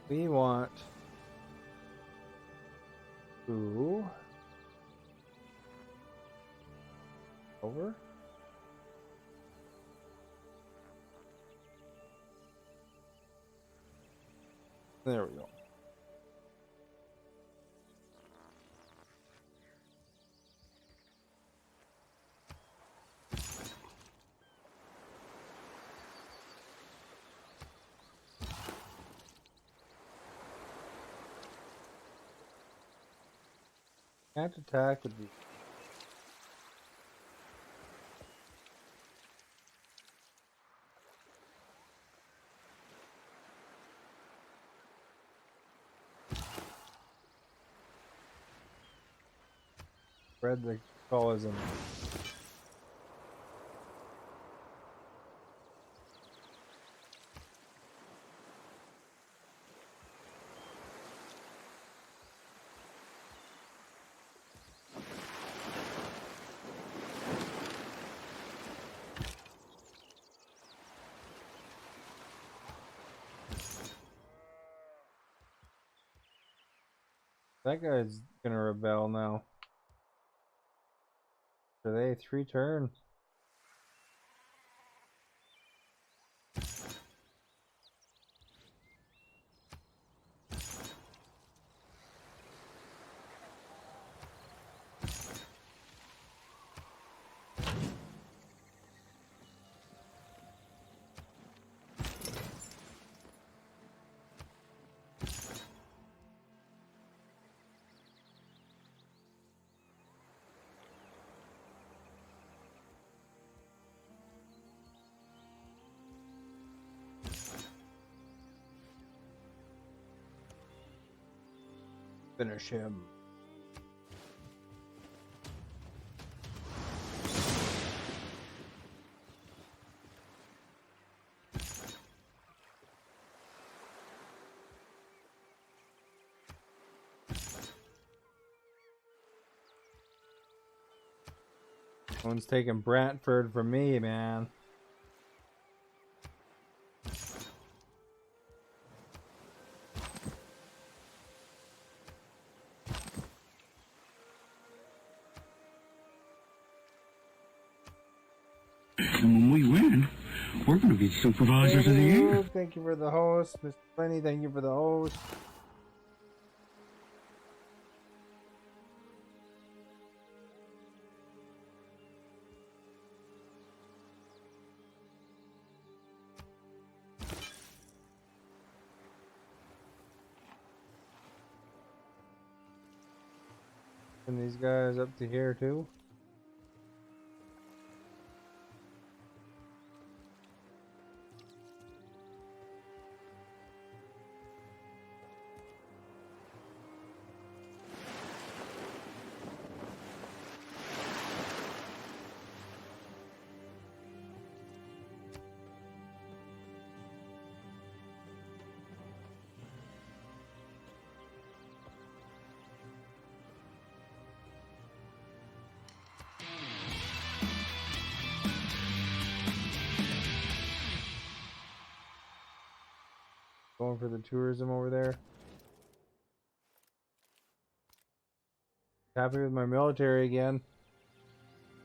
We want to over. There we go. Can't attack would be Spread the Catholicism. That guy's gonna rebel now. Are they 3 turns? Finish him. One's taking Brantford from me, man. And when we win, we're going to be supervisors of the year. Thank you for the host. Mr. Plenty, thank you for the host. And these guys up to here too. Going for the tourism over there. Happy with my military again.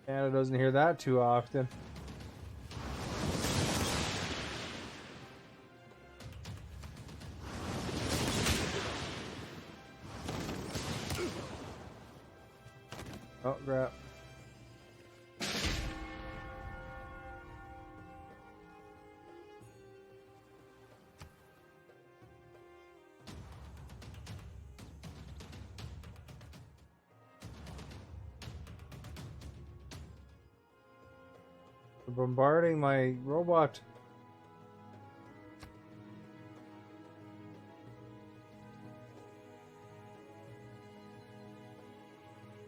Canada doesn't hear that too often. Oh, crap. They're bombarding my robot.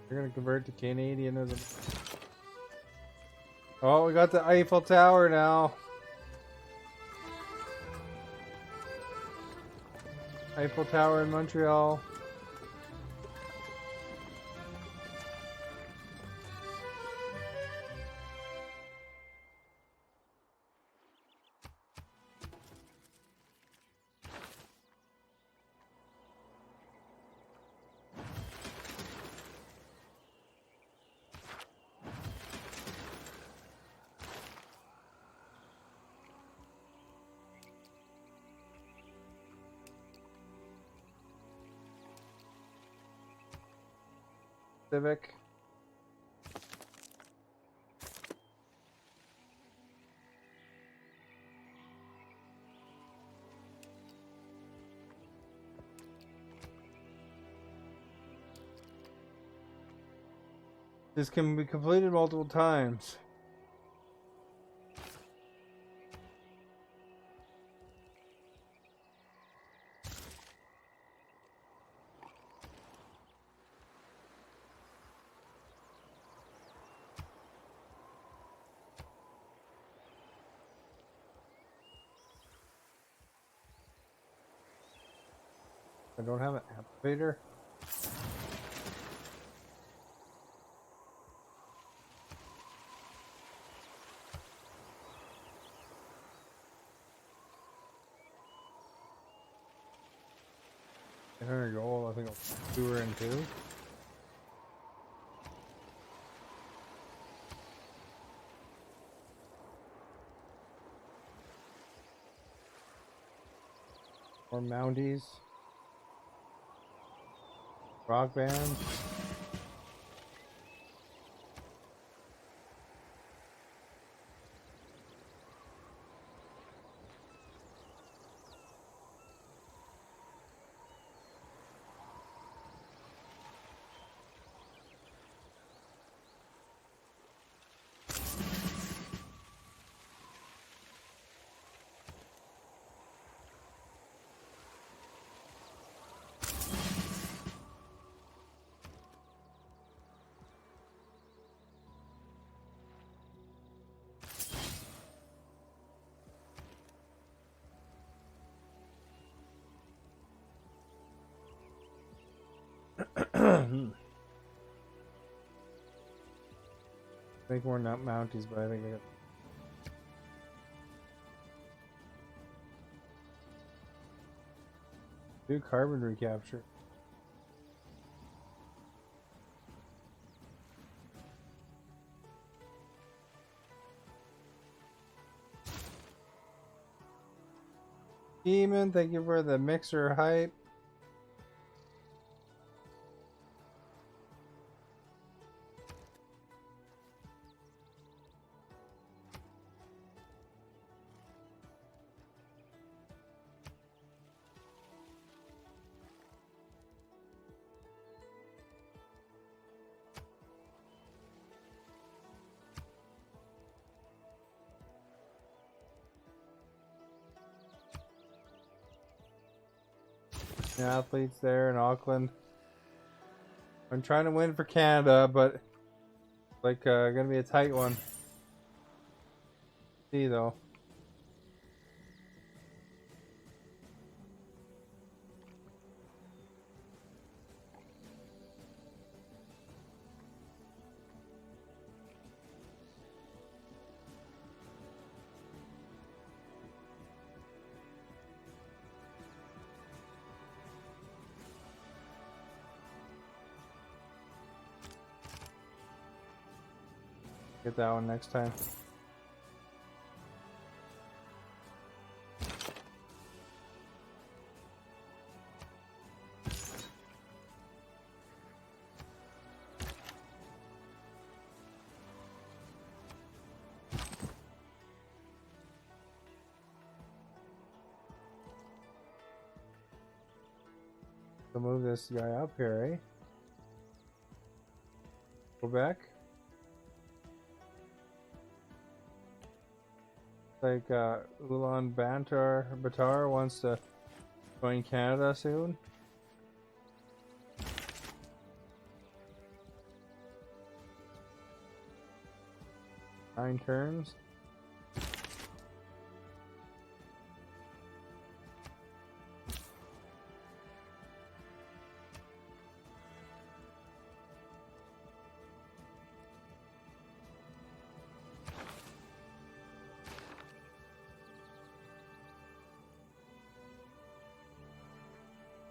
They're gonna convert to Canadianism. Oh, we got the Eiffel Tower now. Eiffel Tower in Montreal. Civic. This can be completed multiple times. I don't have an amplifier. Gold, I think I'll do her in two. More Mounties. Rock band. Make more Mounties, but I think I got. Do carbon recapture. Demon, thank you for the mixer hype. Athletes there in Auckland. I'm trying to win for Canada, but like gonna be a tight one. See though. Get that one next time. So move this guy up here, eh? Go back. Like Ulan Batar wants to join Canada soon. Nine turns.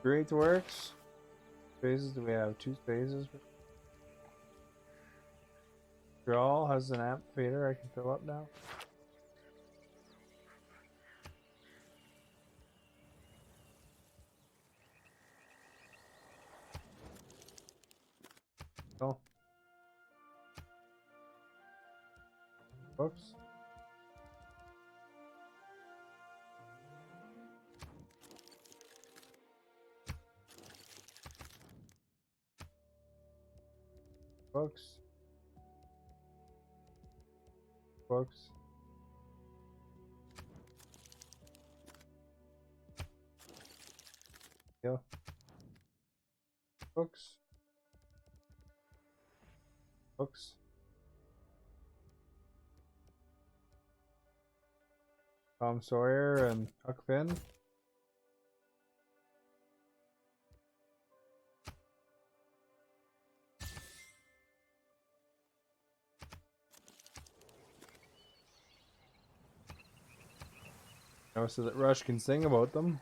Great works. Spaces, do we have 2 spaces? Drawl has an amp fader I can fill up now. Oh. Books. Books. Books. Yeah. Books. Books. Tom Sawyer and Huck Finn. Oh, so that Rush can sing about them.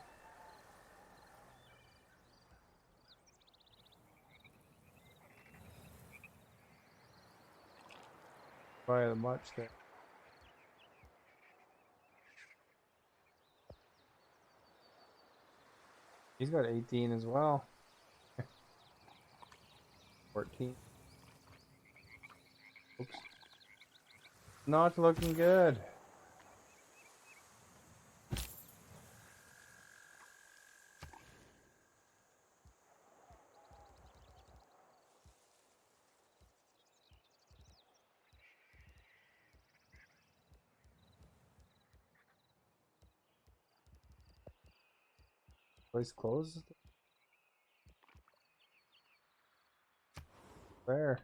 By much there. He's got 18 as well. 14. Oops. Not looking good. Place closed. There.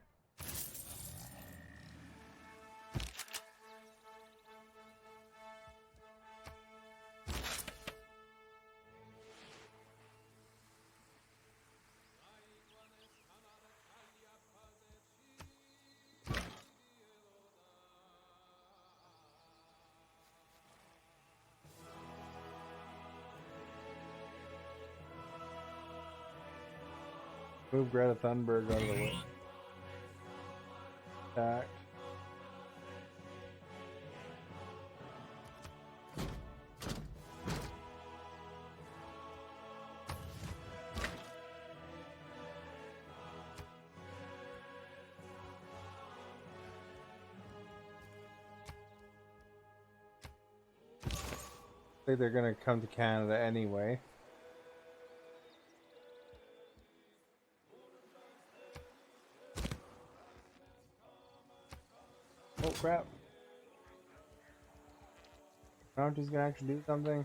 Move Greta Thunberg out of the way. Attacked. I think they're gonna come to Canada anyway. Oh crap. Bounty's gonna actually do something.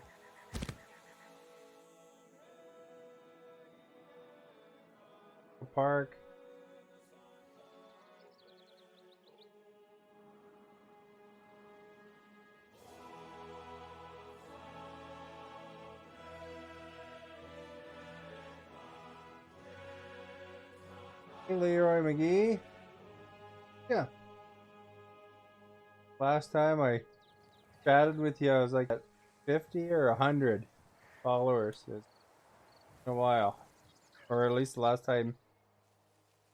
Park. Hey, Leroy McGee. Yeah. Last time I chatted with you, I was like at 50 or 100 followers. It's been a while. Or at least the last time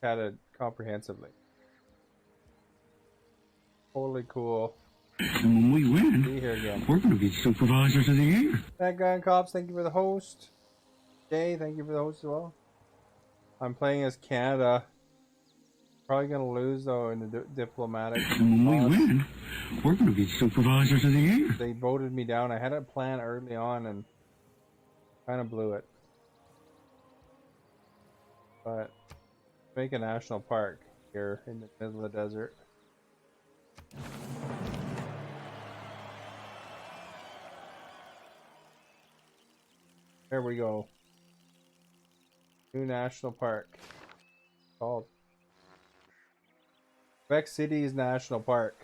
I chatted comprehensively. Totally cool. And when we win, Be here again. we're going to be supervisors of the year. Bad Guy and Cops, thank you for the host. Jay, thank you for the host as well. I'm playing as Canada. Probably gonna lose though in the diplomatic. And when we win, we're going to be supervisors of the year. They voted me down. I had a plan early on and kind of blew it. But make a national park here in the middle of the desert. There we go. New national park called Quebec City's National Park.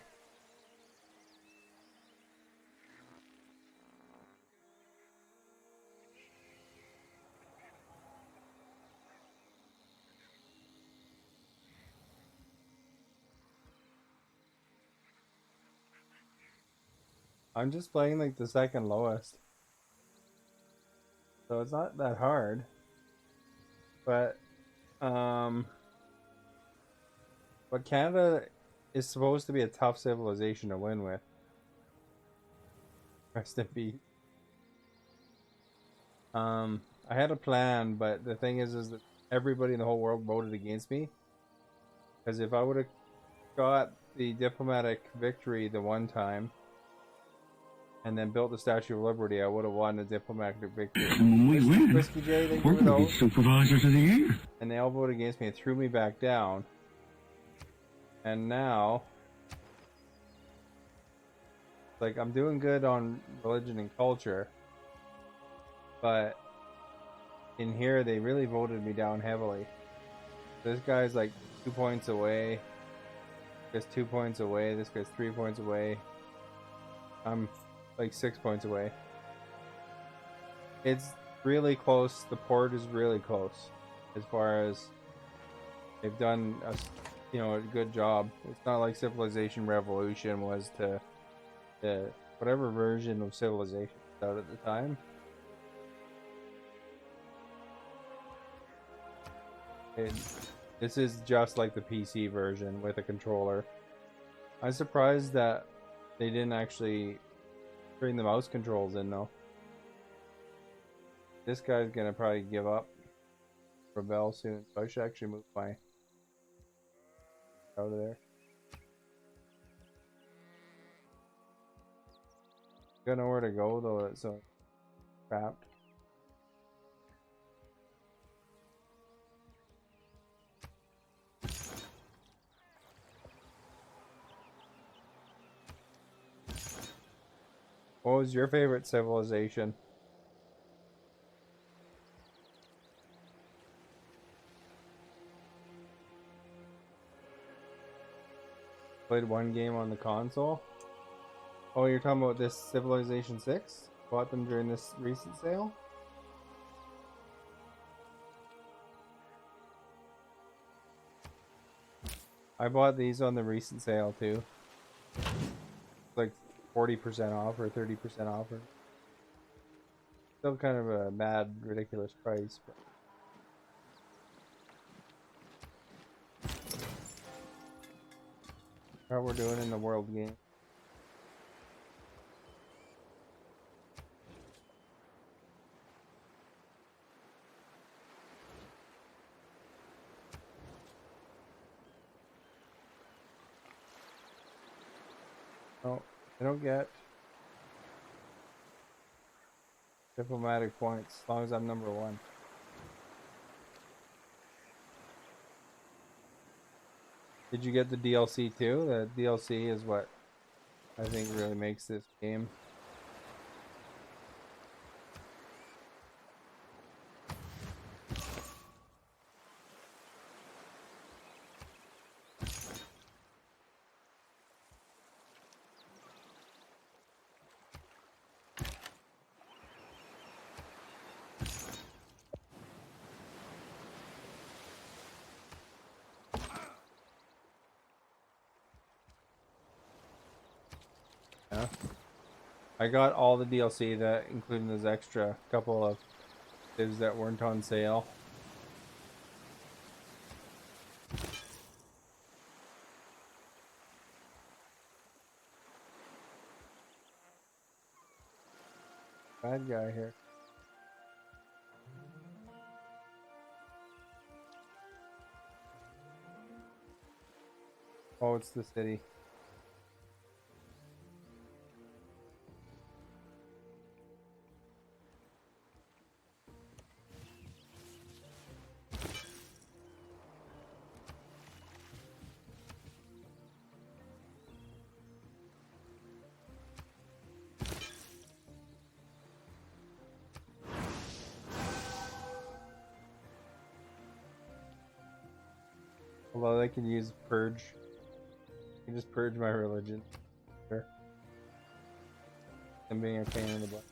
I'm just playing like the second lowest. So it's not that hard. But Canada is supposed to be a tough civilization to win with. Rest in peace. I had a plan, but the thing is that everybody in the whole world voted against me. Because if I would have got the diplomatic victory the one time, and then built the Statue of Liberty, I would have won the diplomatic victory. And when we win, Whiskey J, thank we're you for going to be those. supervisors of the year. And they all voted against me and threw me back down. And now, like, I'm doing good on religion and culture, but in here they really voted me down heavily. This guy's like 2 points away. This guy's 2 points away. This guy's 3 points away. I'm like 6 points away. It's really close. The port is really close as far as they've done a good job. It's not like Civilization Revolution was to whatever version of Civilization. out at the time. And this is just like the PC version with a controller. I'm surprised that they didn't actually bring the mouse controls in though. This guy's gonna probably give up, rebel soon, so I should actually move my out of there. Got nowhere to go though, so trapped. What was your favorite civilization? Played one game on the console. Oh, you're talking about this Civilization 6? Bought them during this recent sale? I bought these on the recent sale too. Like 40% off or 30% off. Or still kind of a mad, ridiculous price. But how we're doing in the world game. Oh, I don't get diplomatic points as long as I'm number 1. Did you get the DLC too? The DLC is what I think really makes this game. Yeah. I got all the DLC, that including those extra couple of things that weren't on sale. Bad guy here. Oh, it's the city. Although they can use purge. I can just purge my religion. Sure. And being a pain in the butt.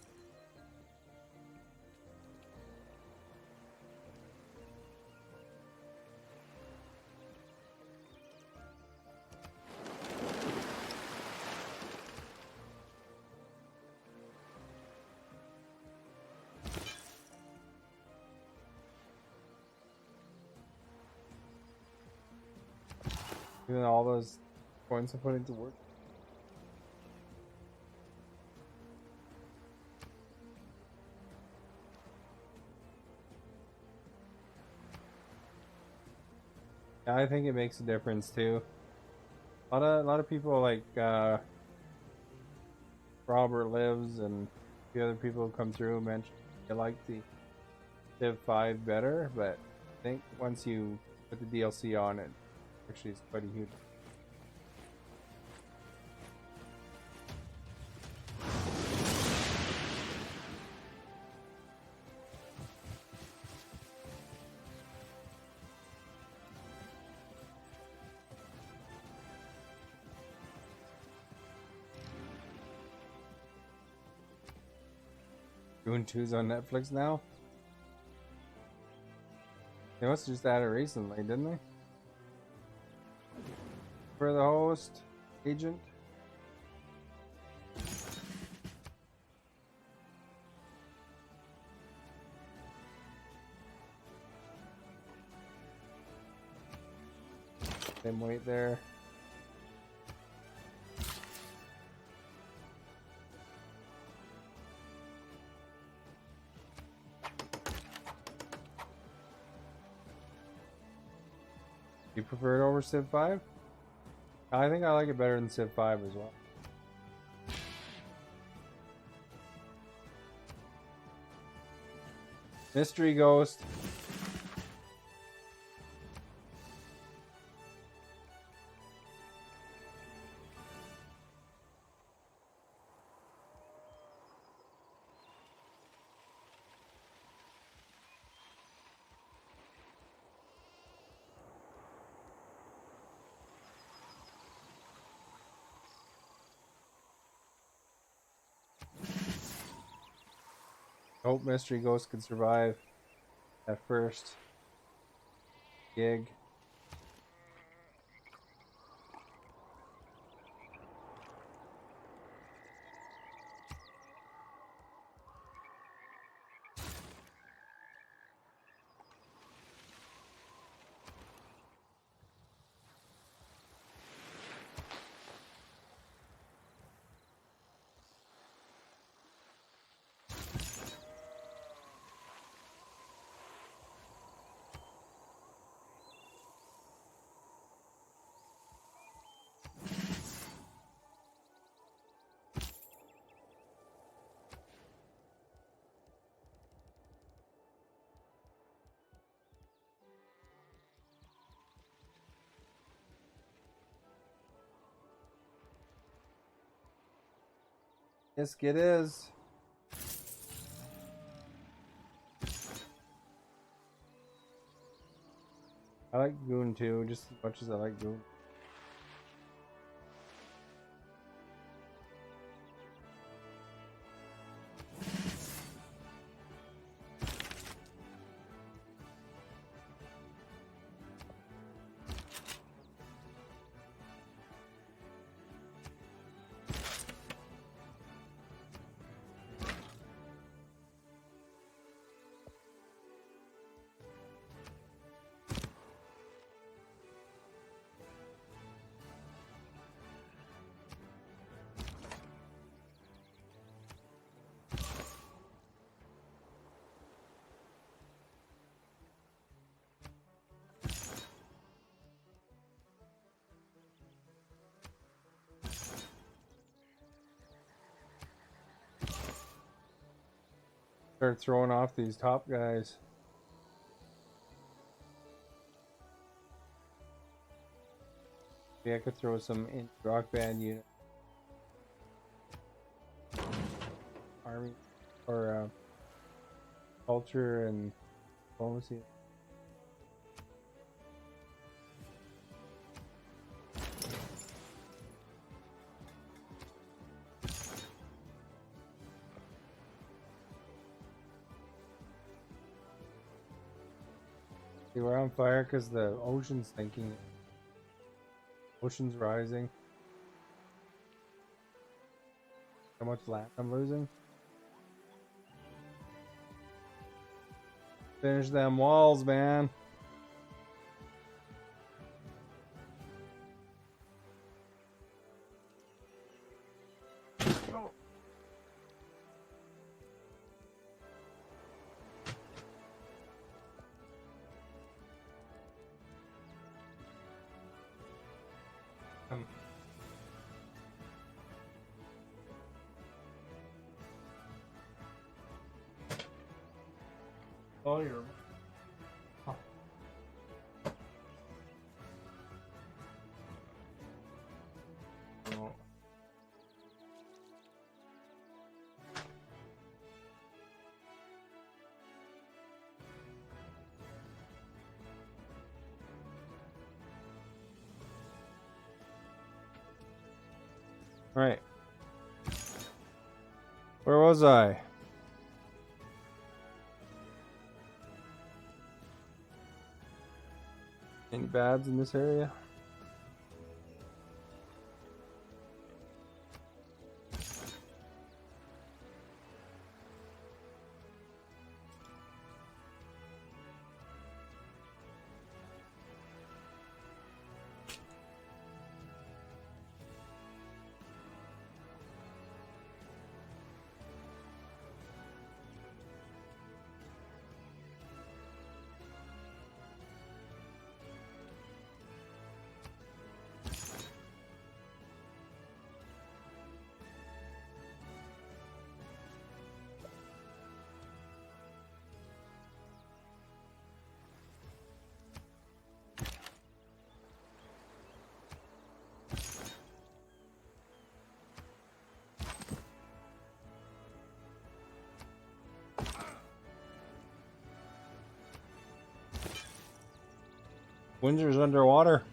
Even all those points I put into work. Yeah, I think it makes a difference too. A lot of people like Robert Lives and the other people who come through mentioned they like the Civ 5 better, but I think once you put the DLC on it, actually it's quite a huge. Dune 2's on Netflix now? They must have just added it recently, didn't they? For the host, agent. Same weight there. You prefer it over Civ 5? I think I like it better than Civ 5 as well. Mystery Ghost. Hope Mystery Ghost can survive that first gig. Yes, it is. I like Goon too, just as much as I like Goon. Start throwing off these top guys. Maybe I could throw some in rock band unit. Army or culture and diplomacy. See, we're on fire because the ocean's sinking. Ocean's rising. How much land I'm losing? Finish them walls, man. Oh, you're. Huh. Oh. All right. Where was I? Any bads in this area? Windsor's underwater.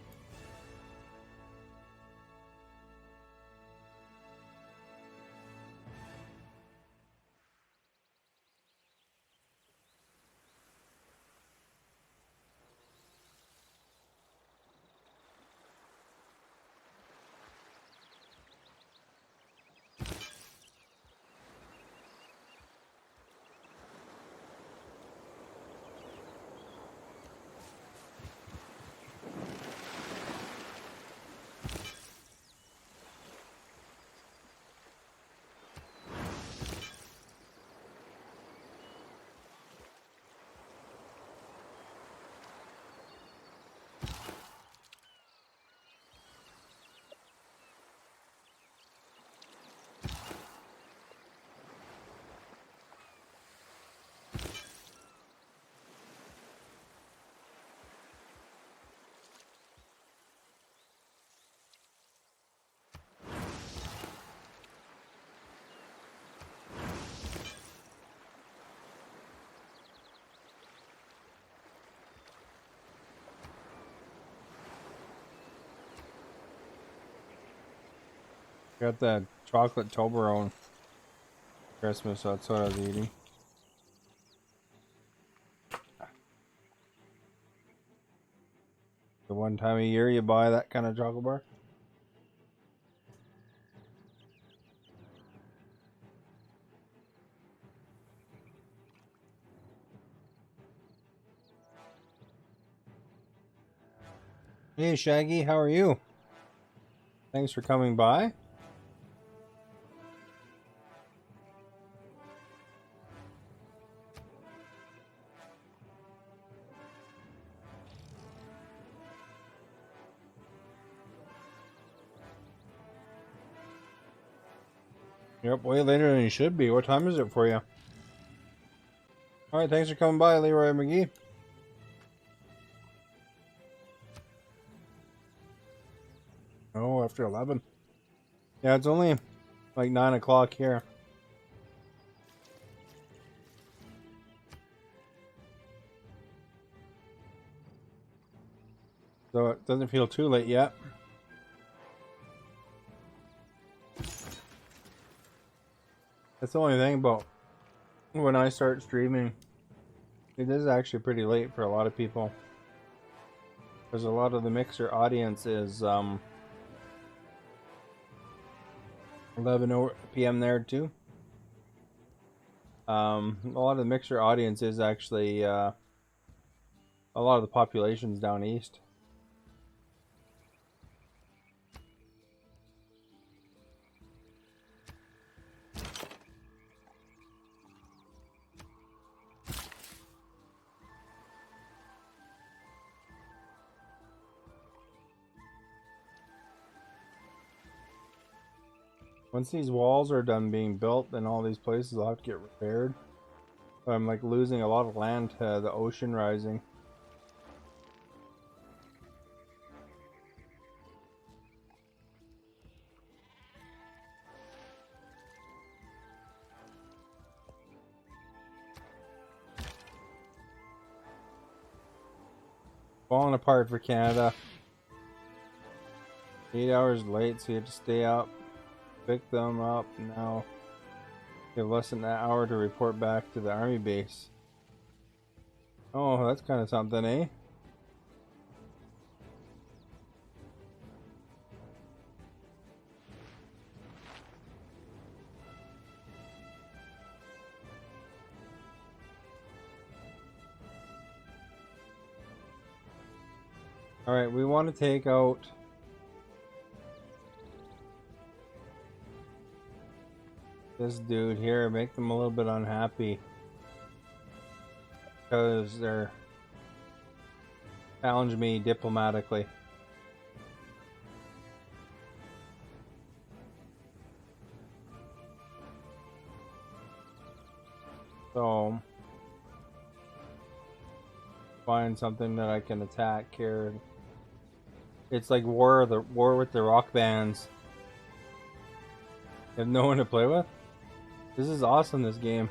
Got that chocolate Toblerone Christmas, so that's what I was eating. The one time a year you buy that kind of chocolate bar. Hey Shaggy, how are you? Thanks for coming by. Yep, way later than you should be. What time is it for you? Alright, thanks for coming by, Leroy McGee. Oh, after 11. Yeah, it's only like 9 o'clock here. So it doesn't feel too late yet. That's the only thing about when I start streaming. It is actually pretty late for a lot of people. Because a lot of the Mixer audience is 11 p.m. there too. A lot of the Mixer audience is actually a lot of the population's down east. Once these walls are done being built, then all these places will have to get repaired. But I'm like losing a lot of land to the ocean rising. Falling apart for Canada. 8 hours late, so you have to stay up. Pick them up. Now you have less than an hour to report back to the army base. Oh, that's kind of something, eh? Alright, we want to take out this dude here, make them a little bit unhappy because they're challenge me diplomatically. So find something that I can attack here. It's like war with the rock bands. You have no one to play with? This is awesome, this game.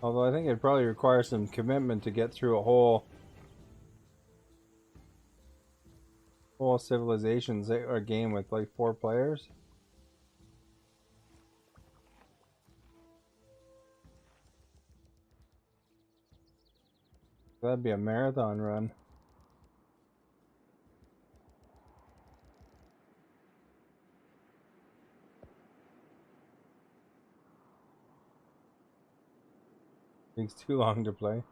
Although I think it'd probably require some commitment to get through a whole civilizations or game with like 4 players. That'd be a marathon run. Takes too long to play.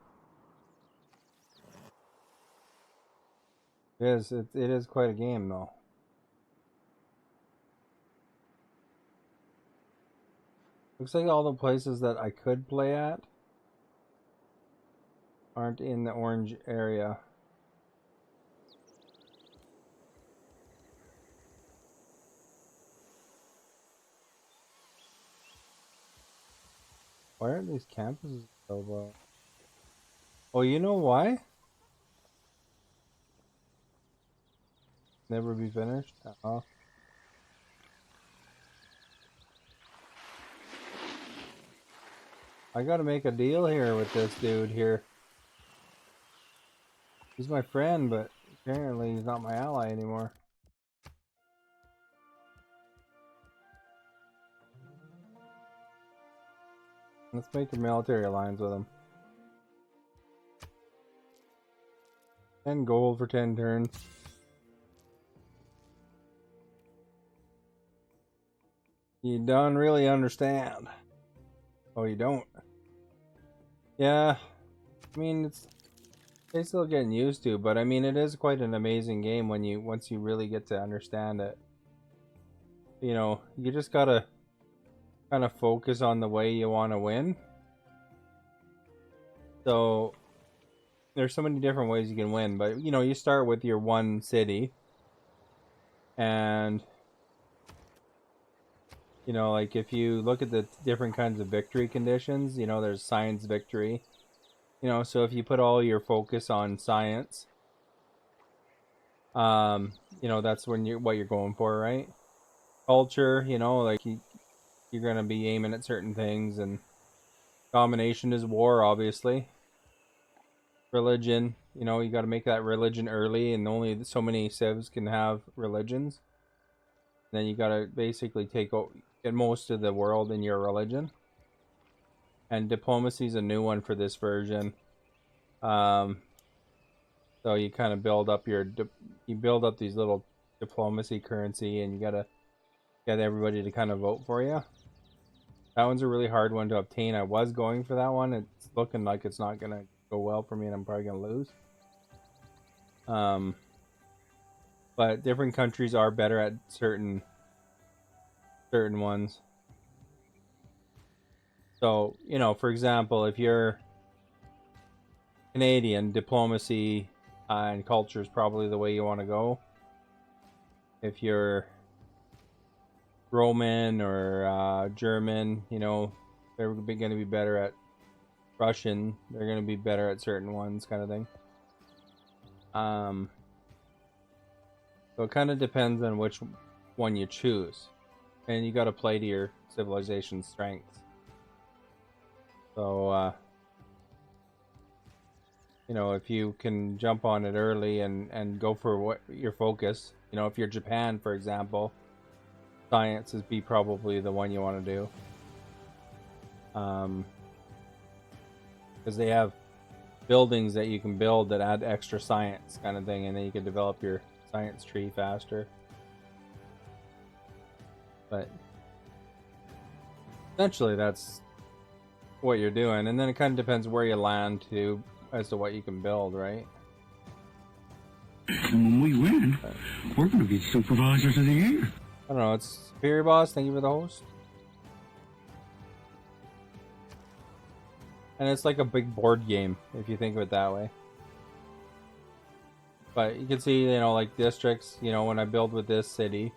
It is quite a game though. Looks like all the places that I could play at aren't in the orange area. Why aren't these campuses so well? Oh, you know why? Never be finished? Oh. I gotta make a deal here with this dude here. He's my friend, but apparently he's not my ally anymore. Let's make a military alliance with him. 10 gold for 10 turns. You don't really understand. Oh, you don't? Yeah. I mean, they're still getting used to, but I mean, it is quite an amazing game once you really get to understand it. You know, you just gotta kind of focus on the way you want to win. So there's so many different ways you can win, but you know, you start with your one city, and you know, like if you look at the different kinds of victory conditions, you know, there's science victory. You know, so if you put all your focus on science, you know, that's what you're going for, right? Culture, you know, like you're gonna be aiming at certain things, and domination is war, obviously. Religion, you know, you got to make that religion early, and only so many civs can have religions. Then you got to basically get most of the world in your religion. And diplomacy is a new one for this version. So you kind of build up these little diplomacy currency, and you gotta get everybody to kind of vote for you. That one's a really hard one to obtain. I was going for that one. It's looking like it's not gonna go well for me, and I'm probably gonna lose. But different countries are better at certain ones. So, you know, for example, if you're Canadian, diplomacy and culture is probably the way you want to go. If you're Roman or German, you know, they're going to be better at Russian. They're going to be better at certain ones, kind of thing. So it kind of depends on which one you choose. And you got to play to your civilization's strengths. So, you know, if you can jump on it early and go for what your focus, you know, if you're Japan, for example, science is probably the one you want to do. Because they have buildings that you can build that add extra science kind of thing, and then you can develop your science tree faster. But essentially that's what you're doing, and then it kind of depends where you land to as to what you can build, right? And when we win, we're going to be supervisors of the year. I don't know, it's Superior Boss, thank you for the host. And it's like a big board game, if you think of it that way. But you can see, you know, like districts, you know, when I build with this city,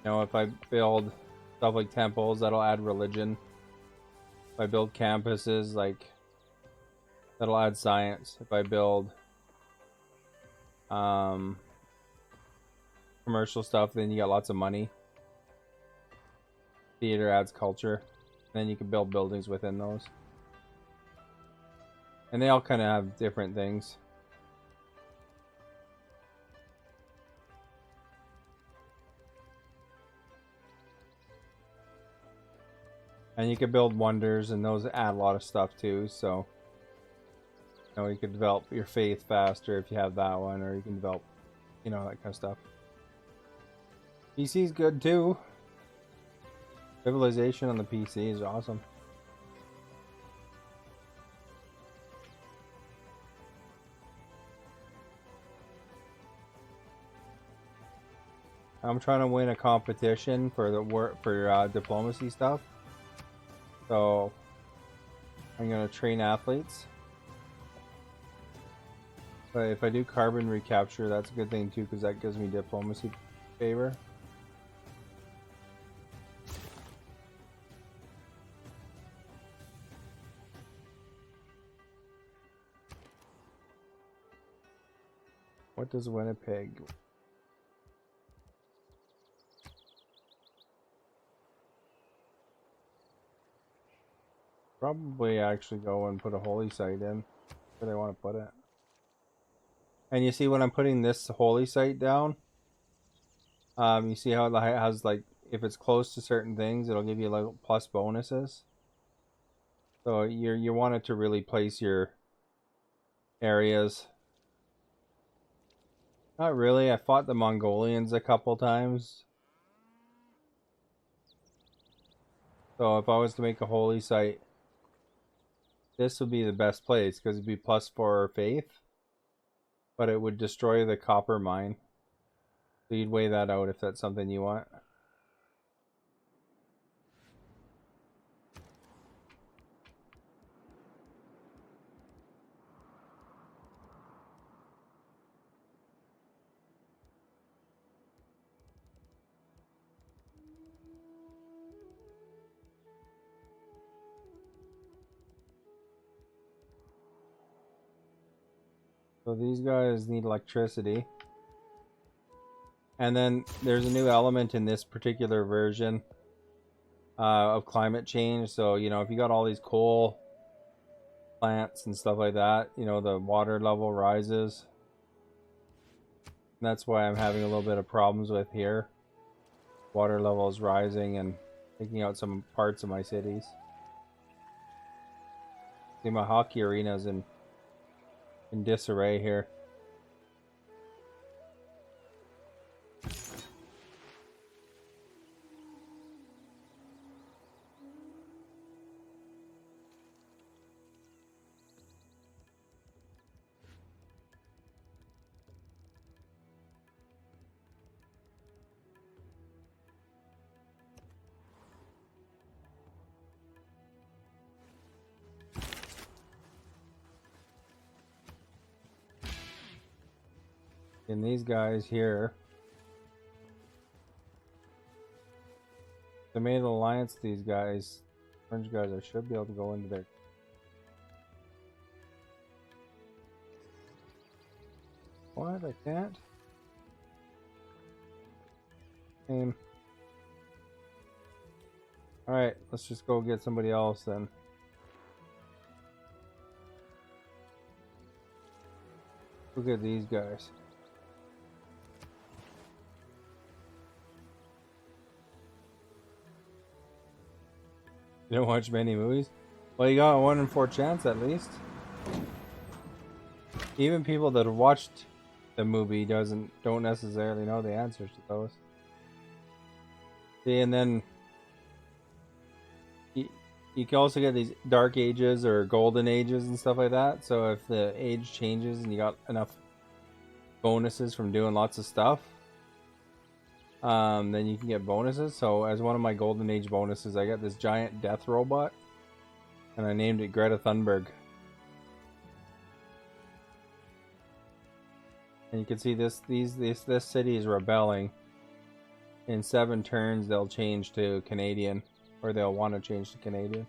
you know, if I build stuff like temples, that'll add religion. If I build campuses, like, that'll add science. If I build commercial stuff, then you got lots of money. Theater adds culture. Then you can build buildings within those. And they all kind of have different things. And you can build wonders, and those add a lot of stuff too, so you could develop your faith faster if you have that one, or you can develop, that kind of stuff. PC's good too. Civilization on the PC is awesome. I'm trying to win a competition for diplomacy stuff. So I'm gonna train athletes. But if I do carbon recapture, that's a good thing too, because that gives me diplomacy favor. What does Winnipeg? Probably actually go and put a holy site in where they want to put it. And you see when I'm putting this holy site down, you see how it has, like, if it's close to certain things, it'll give you like plus bonuses. So you want it to really place your areas. Not really. I fought the Mongolians a couple times. So if I was to make a holy site, this would be the best place, because it'd be +4 faith, but it would destroy the copper mine. So you'd weigh that out if that's something you want. So these guys need electricity. And then there's a new element in this particular version of climate change. So, if you got all these coal plants and stuff like that, the water level rises. And that's why I'm having a little bit of problems with here. Water level is rising and taking out some parts of my cities. See, my hockey arena's in disarray here. And these guys here, they made an alliance. These guys, orange guys, I should be able to go into their. What? I can't. All right, let's just go get somebody else then. Look at these guys. You don't watch many movies? Well, you got a 1 in 4 chance at least. Even people that have watched the movie don't necessarily know the answers to those. See, and then you can also get these dark ages or golden ages and stuff like that. So if the age changes and you got enough bonuses from doing lots of stuff, then you can get bonuses. So as one of my golden age bonuses, I got this giant death robot, and I named it Greta Thunberg. And you can see this city is rebelling. In 7 turns, they'll change to Canadian, or they'll want to change to Canadian.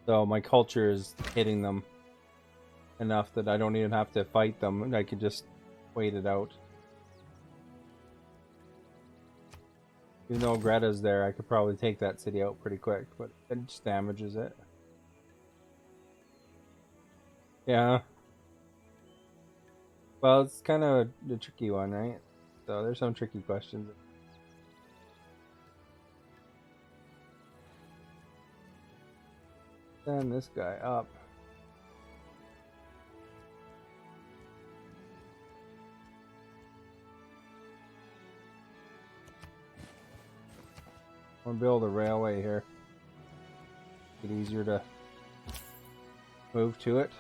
So my culture is hitting them enough that I don't even have to fight them. I could just wait it out. Even though Greta's there, I could probably take that city out pretty quick, but it just damages it. Yeah. Well, it's kind of a tricky one, right? So there's some tricky questions. Send this guy up. I'm gonna build a railway here. Get easier to move to it.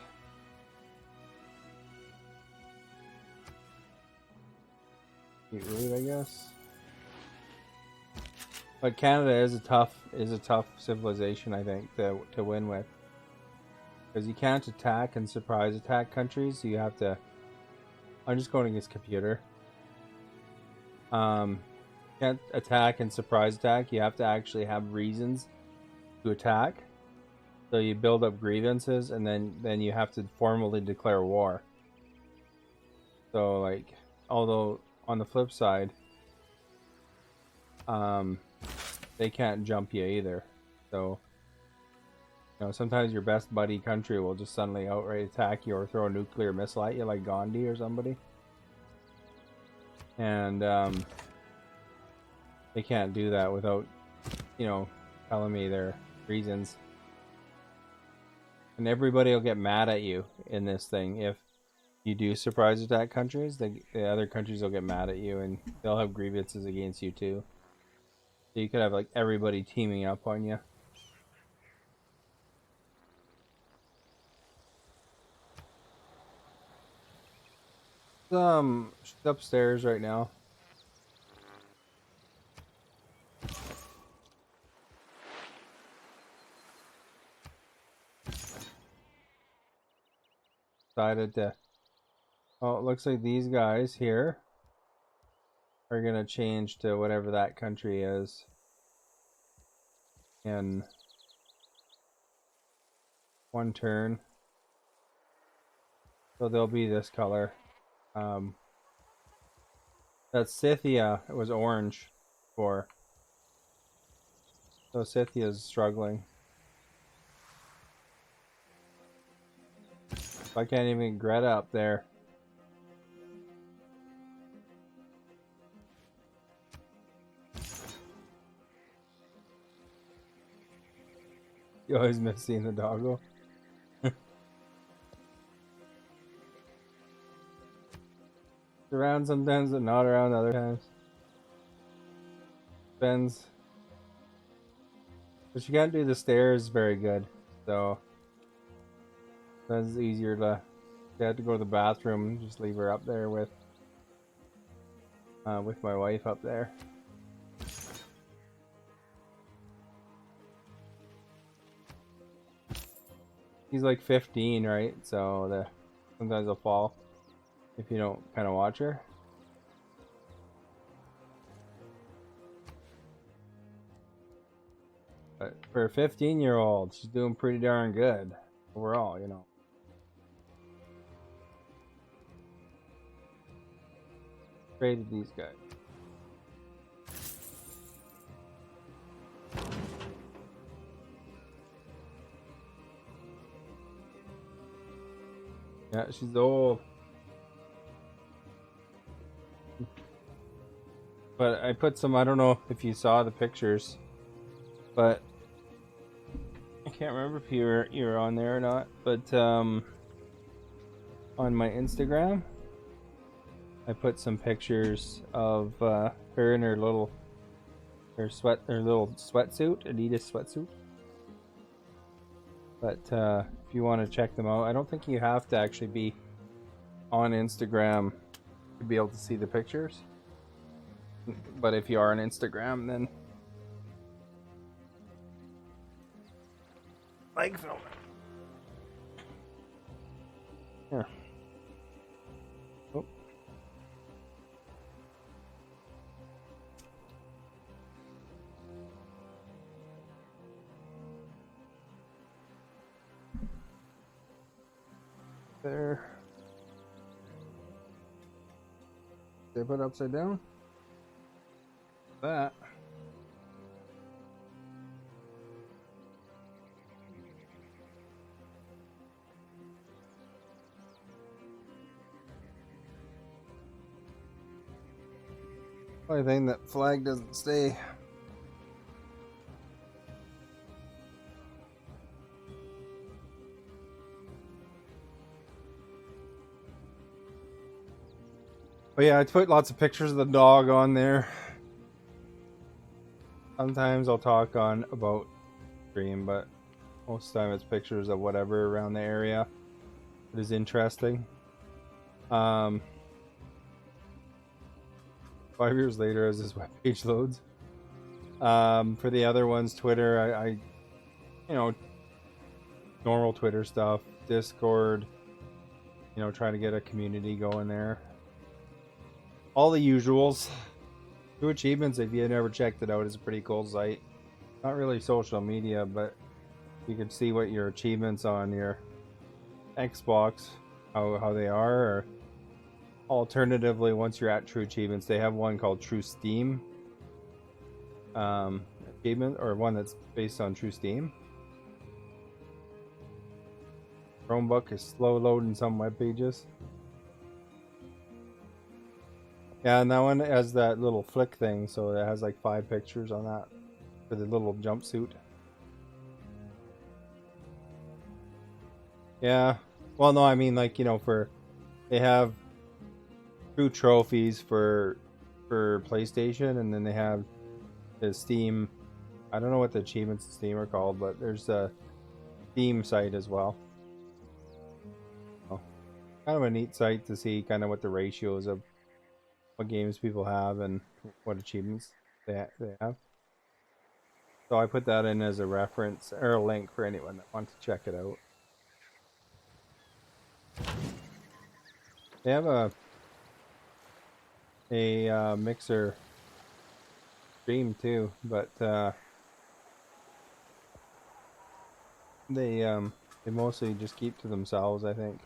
Get route, I guess. But Canada is a tough civilization, I think, to win with, because you can't attack and surprise attack countries. So you have to. I'm just going against computer. Can't attack and surprise attack. You have to actually have reasons to attack. So you build up grievances, and then you have to formally declare war. So like, although on the flip side, they can't jump you either. So, you know, sometimes your best buddy country will just suddenly outright attack you or throw a nuclear missile at you, like Gandhi or somebody. And they can't do that without, you know, telling me their reasons. And everybody will get mad at you in this thing if you do surprise attack countries. The other countries will get mad at you, and they'll have grievances against you too. So you could have like everybody teaming up on you. She's upstairs right now. Decided to. Oh, it looks like these guys here are gonna change to whatever that country is in one turn. So they'll be this color. That Scythia was orange for. So Scythia's struggling. I can't even get Greta up there. You always miss seeing the doggo. It's around sometimes, but not around other times. Depends. But you can't do the stairs very good, so that's easier to. I had to go to the bathroom and just leave her up there with my wife up there. He's like 15, right? So sometimes they'll fall if you don't kind of watch her. But for a 15-year-old, she's doing pretty darn good overall, you know. Traded these guys. Yeah, she's old. But I put some, I don't know if you saw the pictures, but I can't remember if you were on there or not, but on my Instagram I put some pictures of her in her little sweatsuit, Adidas sweatsuit. But if you want to check them out, I don't think you have to actually be on Instagram to be able to see the pictures. But if you are on Instagram, then like film it. Here. Oh. There. Did I put it upside down? That. Only thing that flag doesn't stay. But yeah, I put lots of pictures of the dog on there. Sometimes I'll talk on about stream, but most of the time it's pictures of whatever around the area that is interesting. 5 years later, as this webpage loads. For the other ones, Twitter, I you know, normal Twitter stuff, Discord, you know, trying to get a community going there. All the usuals. True Achievements, if you never checked it out, is a pretty cool site. Not really social media, but you can see what your achievements on your Xbox, how they are. Or alternatively, once you're at True Achievements, they have one called True Steam achievement, or one that's based on True Steam. Chromebook is slow loading some web pages. Yeah, and that one has that little flick thing, so it has like 5 pictures on that for the little jumpsuit. Yeah, well, no, I mean, like, you know, they have True Trophies for PlayStation, and then they have the Steam. I don't know what the achievements in Steam are called, but there's a Steam site as well. Oh, kind of a neat site to see kind of what the ratios of what games people have and what achievements they have. So I put that in as a reference or a link for anyone that wants to check it out. They have a Mixer stream too, but they mostly just keep to themselves, I think.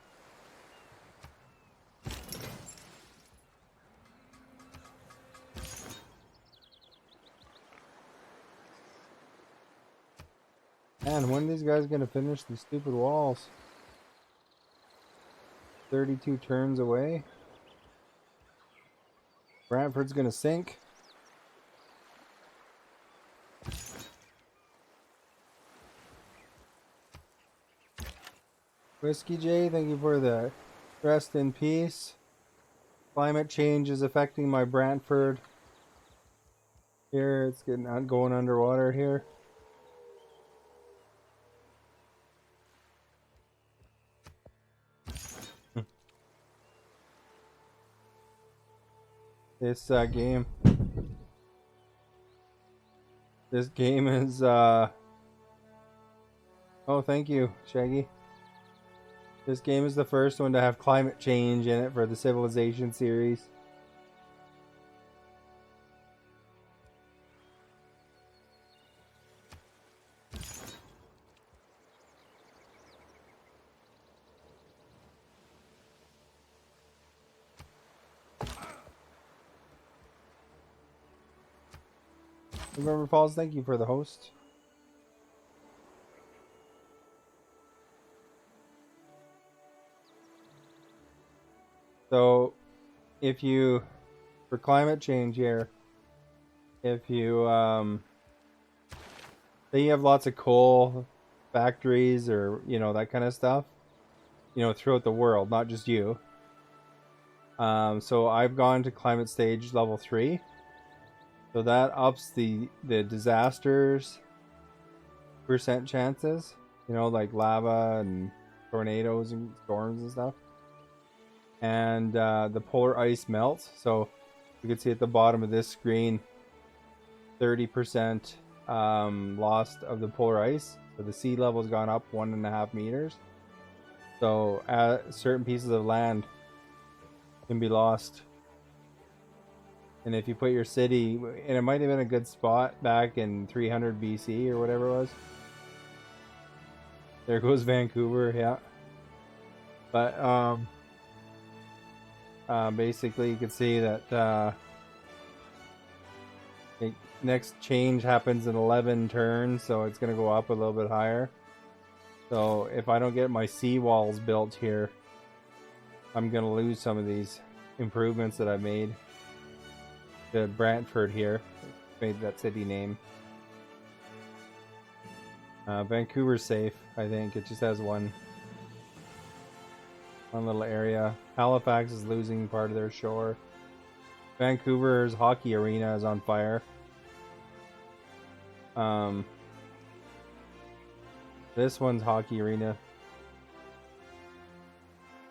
Man, when are these guys gonna finish these stupid walls? 32 turns away. Brantford's gonna sink. Whiskey J, thank you for the rest in peace. Climate change is affecting my Brantford. Here, it's going underwater here. This game is oh, thank you, Shaggy. This game is the first one to have climate change in it for the Civilization series. Remember, Falls, thank you for the host. So, for climate change here, if you, say you have lots of coal factories or, you know, that kind of stuff, you know, throughout the world, not just you. So I've gone to climate stage level 3. So that ups the disasters % chances, you know, like lava and tornadoes and storms and stuff. And the polar ice melts. So you can see at the bottom of this screen, 30% lost of the polar ice. So the sea level has gone up 1.5 meters. So certain pieces of land can be lost. And if you put your city, and it might have been a good spot back in 300 BC or whatever it was. There goes Vancouver, yeah. But basically you can see that the next change happens in 11 turns, so it's going to go up a little bit higher. So if I don't get my seawalls built here, I'm going to lose some of these improvements that I made. to Brantford here. Made that city name. Vancouver's safe, I think. It just has one little area. Halifax is losing part of their shore. Vancouver's hockey arena is on fire. This one's hockey arena.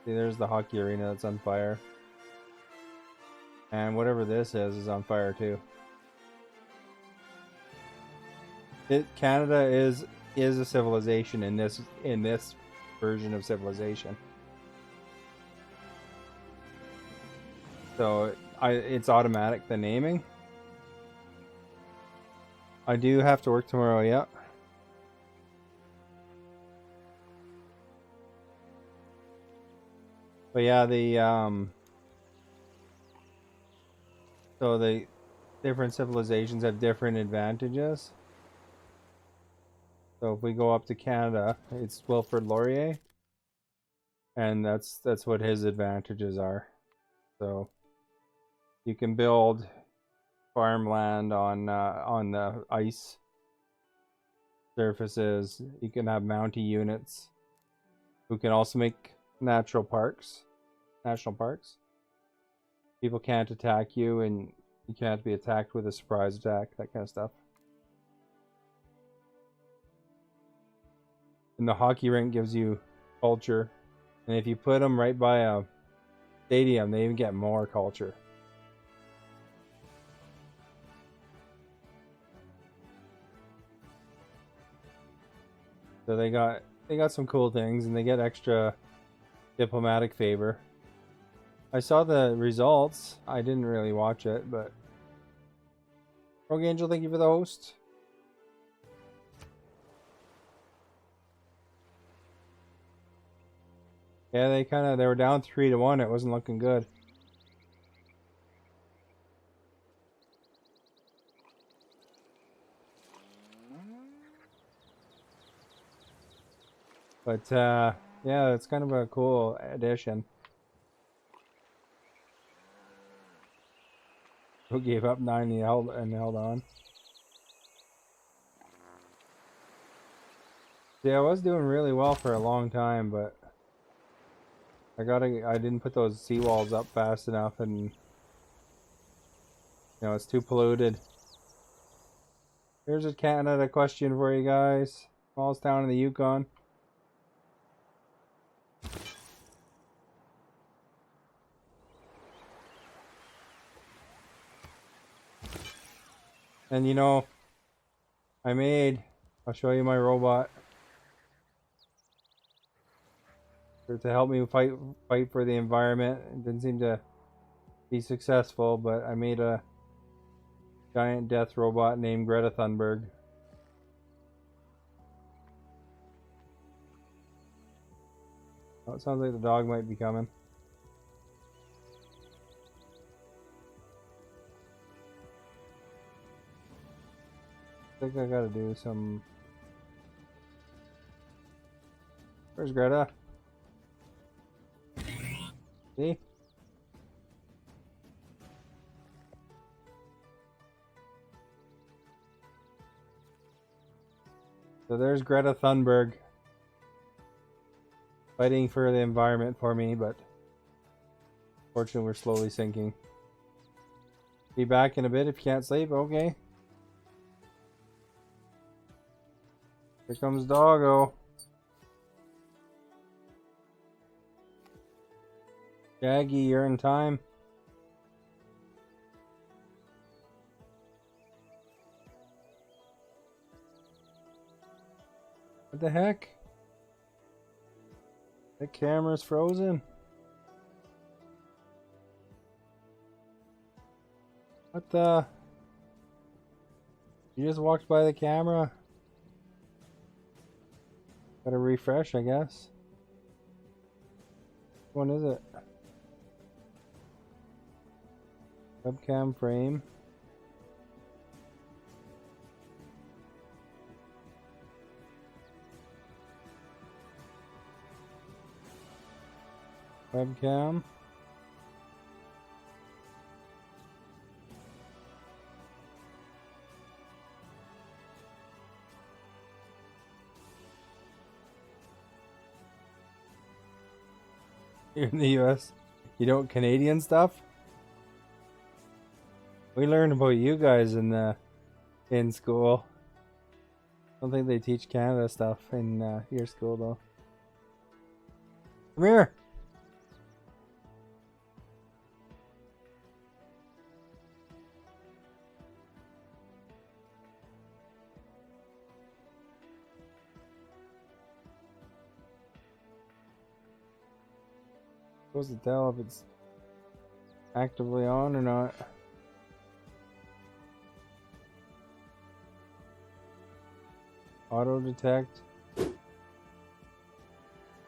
See, there's the hockey arena that's on fire. And whatever this is on fire too. Canada is a civilization in this version of civilization. So it's automatic, the naming. I do have to work tomorrow, yeah. But yeah, so the different civilizations have different advantages. So if we go up to Canada, it's Wilfrid Laurier, and that's what his advantages are. So you can build farmland on the ice surfaces. You can have Mountie units who can also make national parks. People can't attack you, and you can't be attacked with a surprise attack, that kind of stuff. And the hockey rink gives you culture, and if you put them right by a stadium, they even get more culture. So they got some cool things, and they get extra diplomatic favor. I saw the results. I didn't really watch it, but Rogue Angel, thank you for the host. Yeah, they were down 3-1. It wasn't looking good. But yeah, it's kind of a cool addition. Who gave up 9 and held on. Yeah, I was doing really well for a long time, but I didn't put those seawalls up fast enough, and you know, it's too polluted. Here's a Canada question for you guys. Smallest town in the Yukon. And you know, I'll show you my robot. To help me fight for the environment. It didn't seem to be successful, but I made a giant death robot named Greta Thunberg. Oh, it sounds like the dog might be coming. I think I gotta do some... Where's Greta? See? So there's Greta Thunberg fighting for the environment for me, but fortunately we're slowly sinking. Be back in a bit if you can't sleep, okay? Here comes Doggo. Shaggy, you're in time. What the heck? The camera's frozen. What the? You just walked by the camera. Gotta refresh, I guess. Which one is it? Webcam frame. Webcam. You're in the US. You don't Canadian stuff? We learned about you guys in school. I don't think they teach Canada stuff in your school though. Come here. Supposed to tell if it's actively on or not. Auto detect.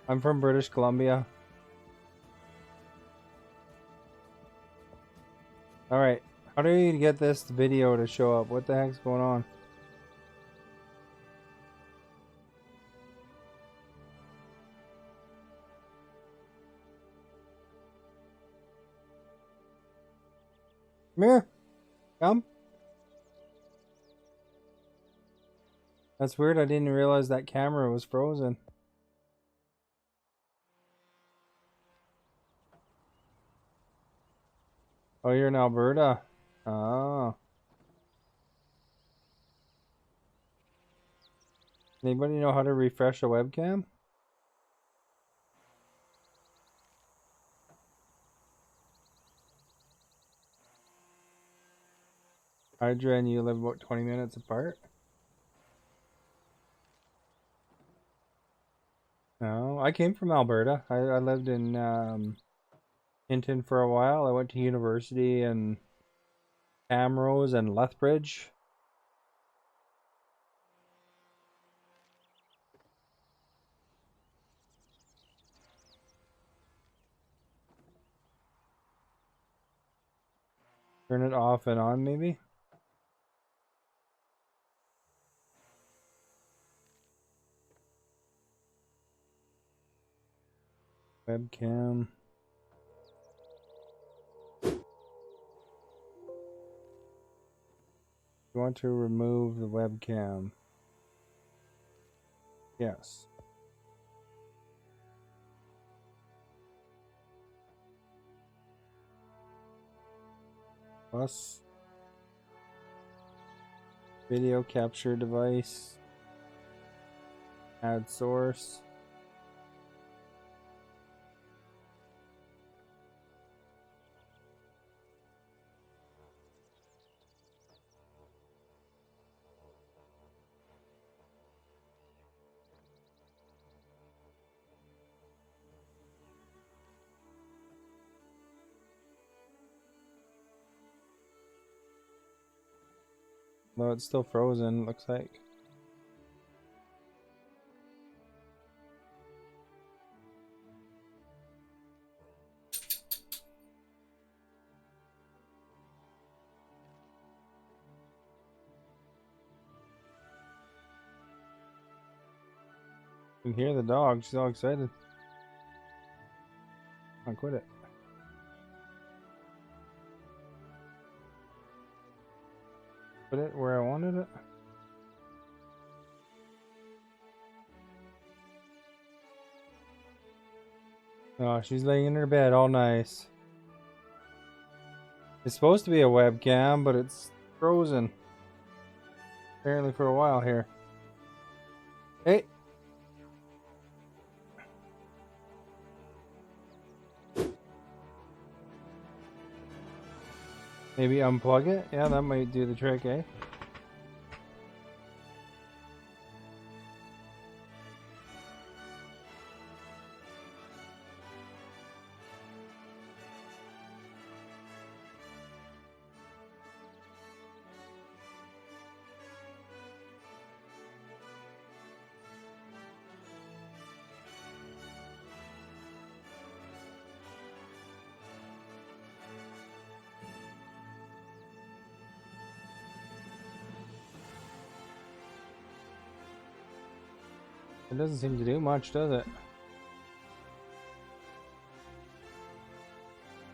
I'm from British Columbia. Alright, how do you get this video to show up? What the heck's going on? Come here. Come. That's weird. I didn't realize that camera was frozen. Oh, you're in Alberta. Oh. Anybody know how to refresh a webcam? Hydra and you live about 20 minutes apart? No, I came from Alberta. I lived in Hinton for a while. I went to university in Camrose and Lethbridge. Turn it off and on, maybe? Webcam. You want to remove the webcam? Yes. Plus video capture device. Add source. No, it's still frozen, looks like. You can hear the dog, she's all excited. I'll quit it. Put it where I wanted it. Oh, she's laying in her bed all nice. It's supposed to be a webcam, but it's frozen. Apparently for a while here. Hey! Maybe unplug it? Yeah, that might do the trick, eh? It doesn't seem to do much, does it?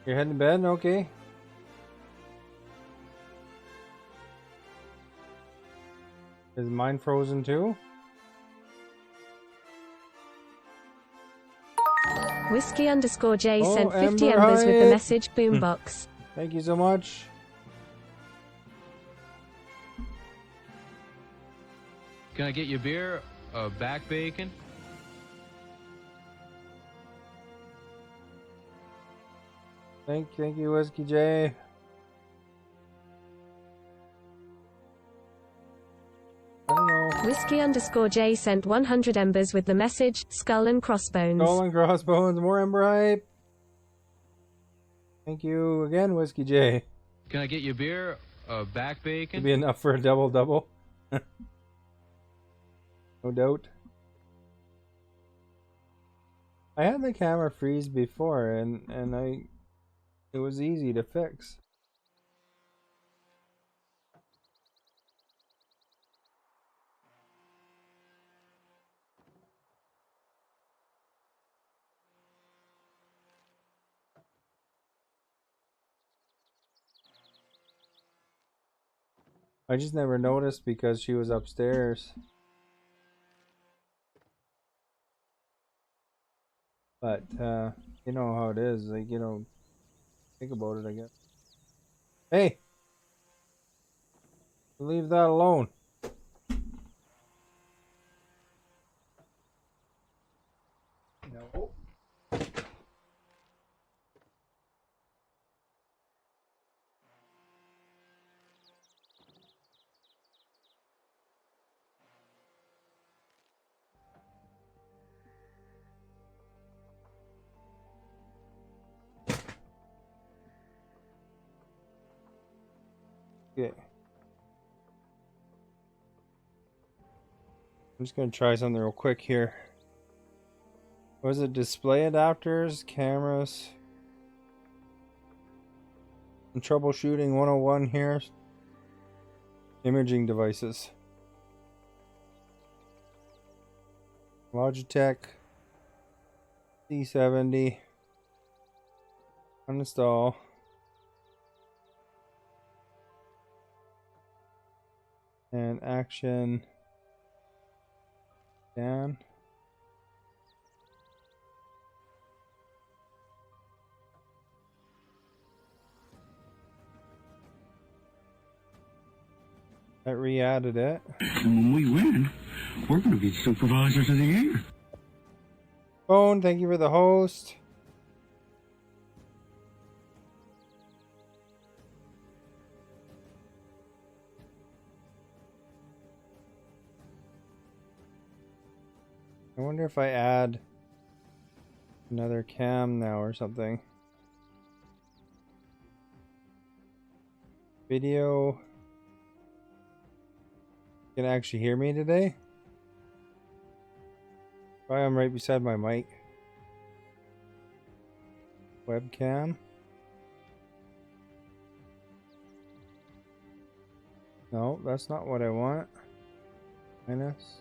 You're heading to bed? Okay. Is mine frozen too? Whiskey_J Oh, sent 50 Ember embers with the Hype. message boombox. Thank you so much. Can I get you beer? Back bacon? Thank you, Whiskey J. I don't know. Whiskey_J sent 100 embers with the message skull and crossbones. Skull and crossbones, more Ember Hype. Thank you again, Whiskey J. Can I get you beer? Back Could bacon? be enough for a double. No doubt. I had the camera freeze before, and it was easy to fix. I just never noticed because she was upstairs. But, you know how it is, like, you know, think about it, I guess. Hey! Leave that alone. No. Okay. I'm just gonna try something real quick here. Was it display adapters, cameras? I'm troubleshooting 101 here. Imaging devices. Logitech C70. Uninstall. And action. Down. That re-added it. And when we win, we're going to be supervisors of the year. Phone, thank you for the host. I wonder if I add another cam now or something. Video. You can actually hear me today? Why I'm right beside my mic. Webcam. No, that's not what I want. Minus.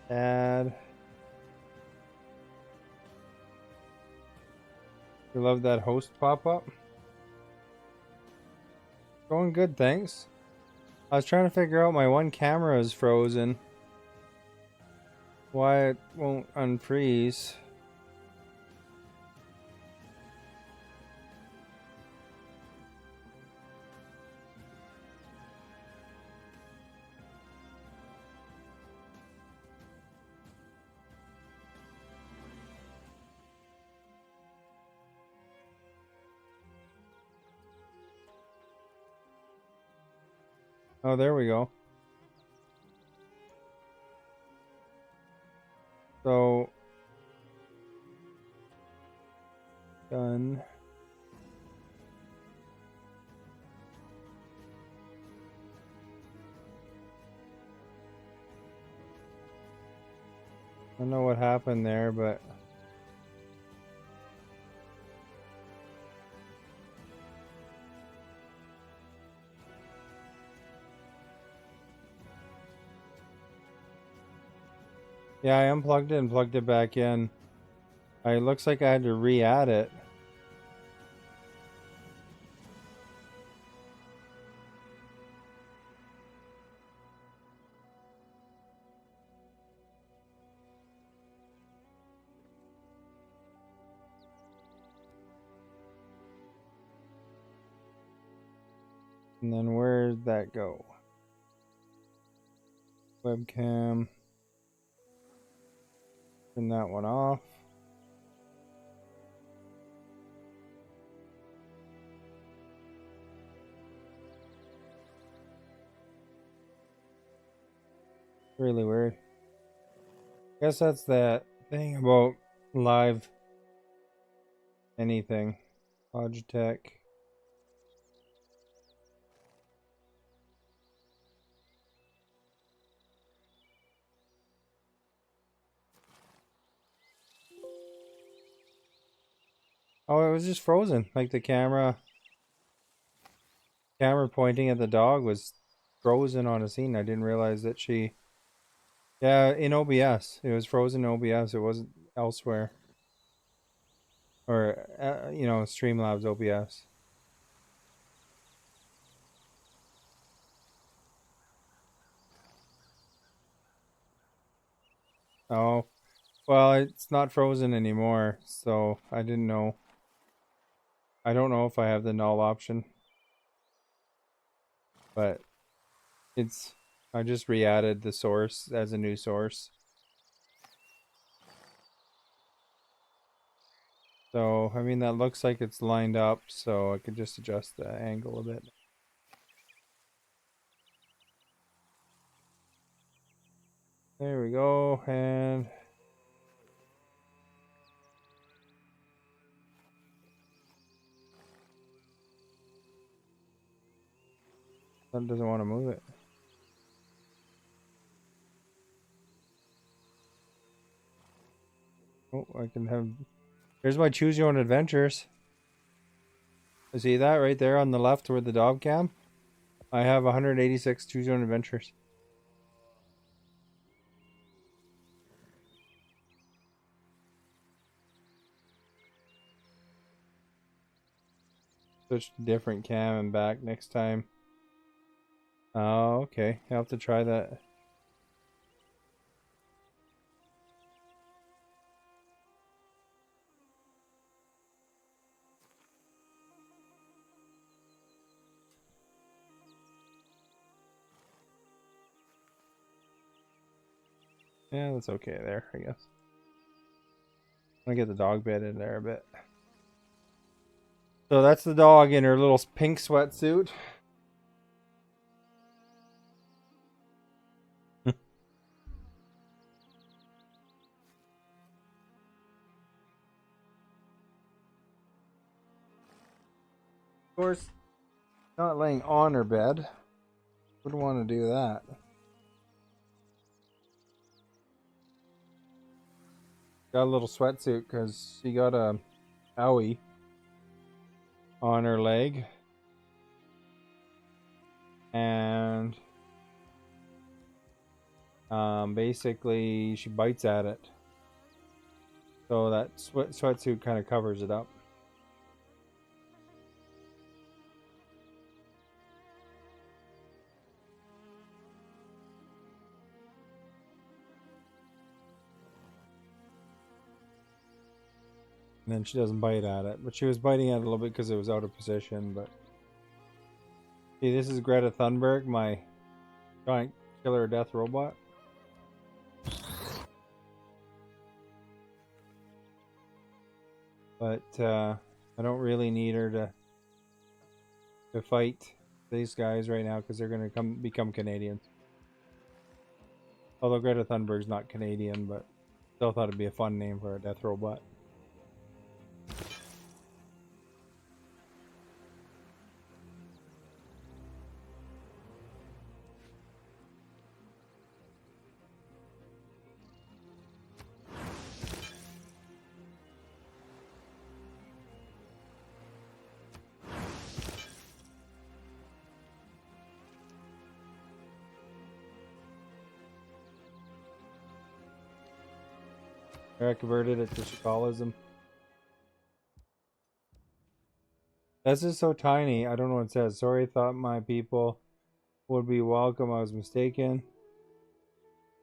Add. You love that host pop-up? Going good, thanks. I was trying to figure out my one camera is frozen. Why it won't unfreeze. Oh, there we go. So, done. I don't know what happened there, but yeah, I unplugged it and plugged it back in. It looks like I had to re-add it. And then where'd that go? Webcam. Turn that one off. Really weird. Guess that's that thing about live anything. Logitech. Oh, it was just frozen. Like the camera pointing at the dog was frozen on a scene. I didn't realize that she... Yeah, in OBS. It was frozen in OBS. It wasn't elsewhere. Or, you know, Streamlabs OBS. Oh. Well, it's not frozen anymore, so I didn't know. I don't know if I have the null option. But it's... I just re-added the source as a new source. So, I mean, that looks like it's lined up, so I could just adjust the angle a bit. There we go, and... That doesn't want to move it. Oh, I can have... Here's my choose your own adventures. You see that right there on the left where the dog cam? I have 186 choose your own adventures. Switch to different cam and back next time. Oh, okay. I'll have to try that. Yeah, that's okay there, I guess. I'm gonna get the dog bed in there a bit. So that's the dog in her little pink sweatsuit. Of course, not laying on her bed. Wouldn't want to do that. Got a little sweatsuit because she got a owie on her leg. And basically she bites at it. So that sweatsuit kind of covers it up. And then she doesn't bite at it. But she was biting at it a little bit because it was out of position. But see, this is Greta Thunberg, my giant killer death robot. But I don't really need her to fight these guys right now because they're going to become Canadians. Although Greta Thunberg's not Canadian, but still thought it'd be a fun name for a death robot. I converted it to Shakalism. This is so tiny. I don't know what it says. Sorry, thought my people would be welcome. I was mistaken.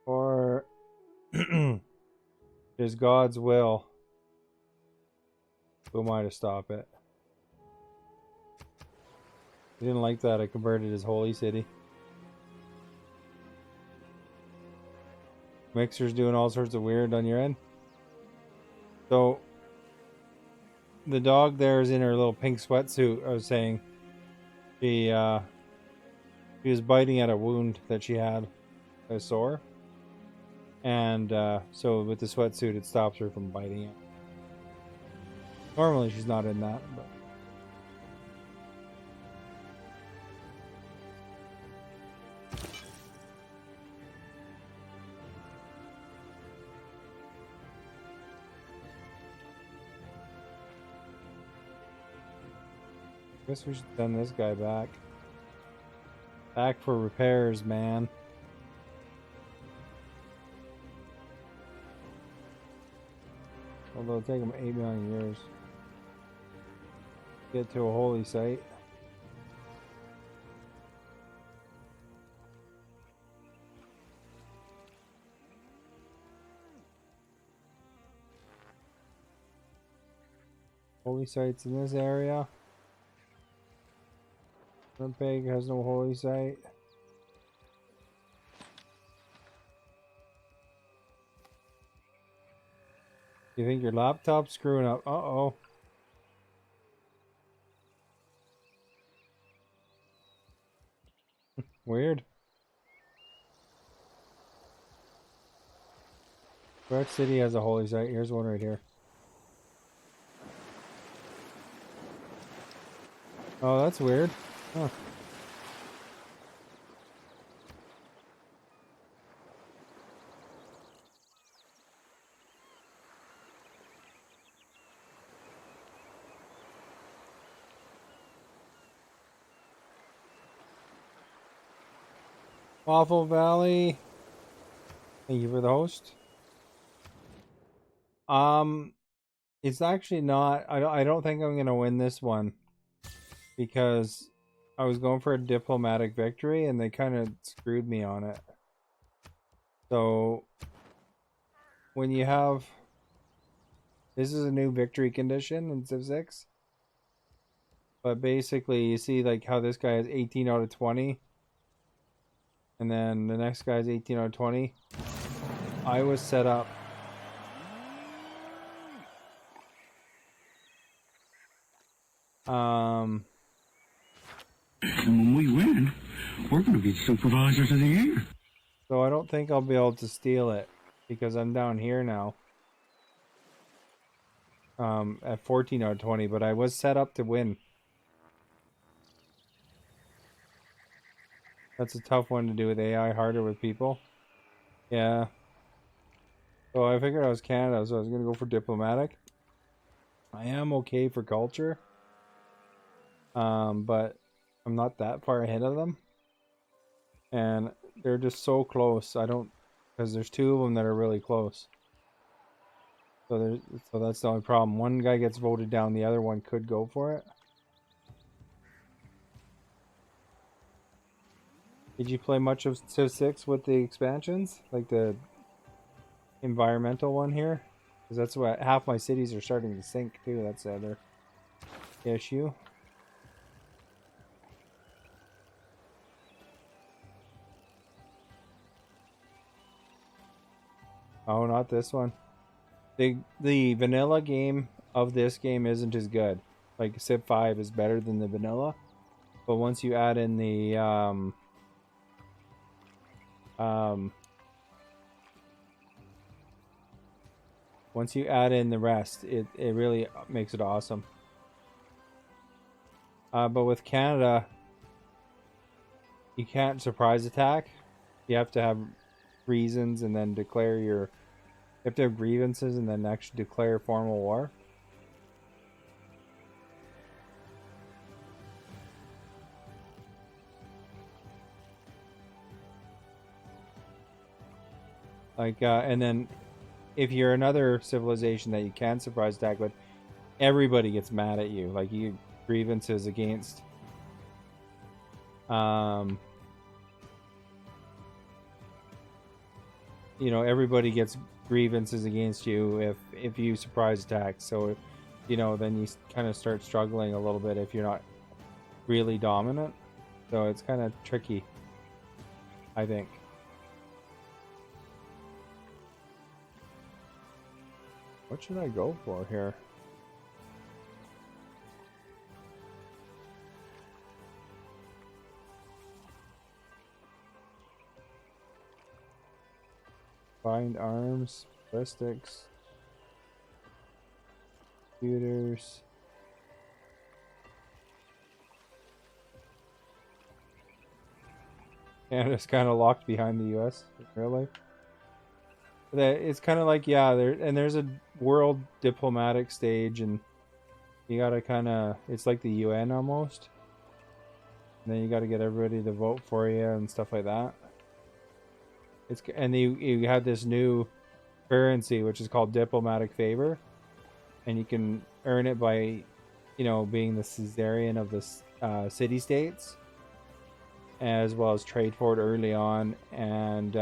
Or is God's will. Who am I to stop it? He didn't like that I converted his holy city. Mixer's doing all sorts of weird on your end. So the dog there is in her little pink sweatsuit. I was saying she was biting at a wound that she had, a sore, and so with the sweatsuit it stops her from biting it. Normally she's not in that, but I guess we should send this guy back. Back for repairs, man. Although it'll take him 8 million years. Get to a holy site. Holy sites in this area. Winnipeg has no holy site. You think your laptop's screwing up? Uh-oh. Weird. Quebec City has a holy site. Here's one right here. Oh, that's weird. Huh. Waffle Valley. Thank you for the host. It's actually not. I don't think I'm gonna win this one because I was going for a diplomatic victory and they kind of screwed me on it. So when you have, this is a new victory condition in Civ 6, but basically you see like how this guy has 18 out of 20 and then the next guy's 18 out of 20. I was set up and when we win, we're going to be supervisors of the year. so I don't think I'll be able to steal it because I'm down here now at 14 out of 20, but I was set up to win. That's a tough one to do with AI, harder with people. Yeah. So I figured I was Canada, so I was going to go for diplomatic. I am okay for culture. But I'm not that far ahead of them. And they're just so close. Because there's two of them that are really close. So that's the only problem. One guy gets voted down, the other one could go for it. Did you play much of Civ 6 with the expansions? Like the environmental one here? Because that's what half my cities are starting to sink too. That's the other issue. Oh, not this one. The vanilla game of this game isn't as good. Like Civ 5 is better than the vanilla. But once you add in the once you add in the rest, it really makes it awesome. But with Canada, you can't surprise attack. You have to have reasons and then declare your... You have to have grievances and then actually declare formal war. Like, and then if you're another civilization that you can surprise attack with, everybody gets mad at you. Like, you grievances against you know, everybody gets grievances against you if you surprise attack. So, you know, then you kind of start struggling a little bit if you're not really dominant. So it's kind of tricky, I think. What should I go for here? Find arms, ballistics, computers. Canada's kind of locked behind the U.S. Really? It's kind of like, yeah, there's a world diplomatic stage, and you gotta kind of, it's like the UN almost. And then you gotta get everybody to vote for you and stuff like that. And you have this new currency which is called diplomatic favor, and you can earn it by, being the suzerain of the city states, as well as trade for it early on. And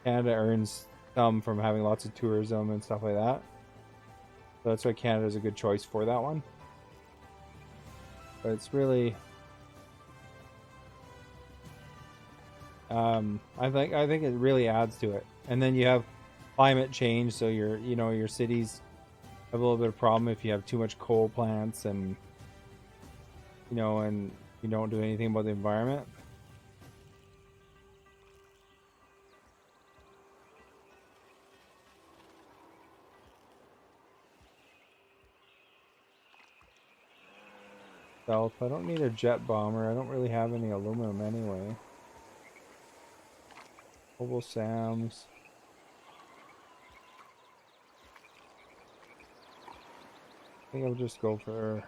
Canada earns some from having lots of tourism and stuff like that. So that's why Canada is a good choice for that one. But it's really, I think it really adds to it. And then you have climate change, so your cities have a little bit of problem if you have too much coal plants, and and you don't do anything about the environment. Stealth. I don't need a jet bomber. I don't really have any aluminum anyway. Mobile Sams. I think I'll just go for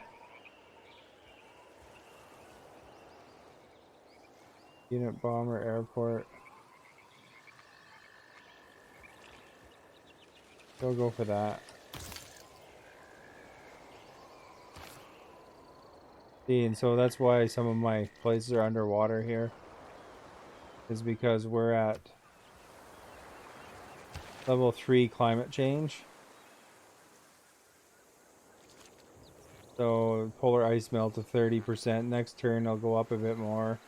unit bomber airport. I'll go for that. See, and so that's why some of my places are underwater here, is because we're at level 3 climate change. So polar ice melt to 30%. Next turn I'll go up a bit more.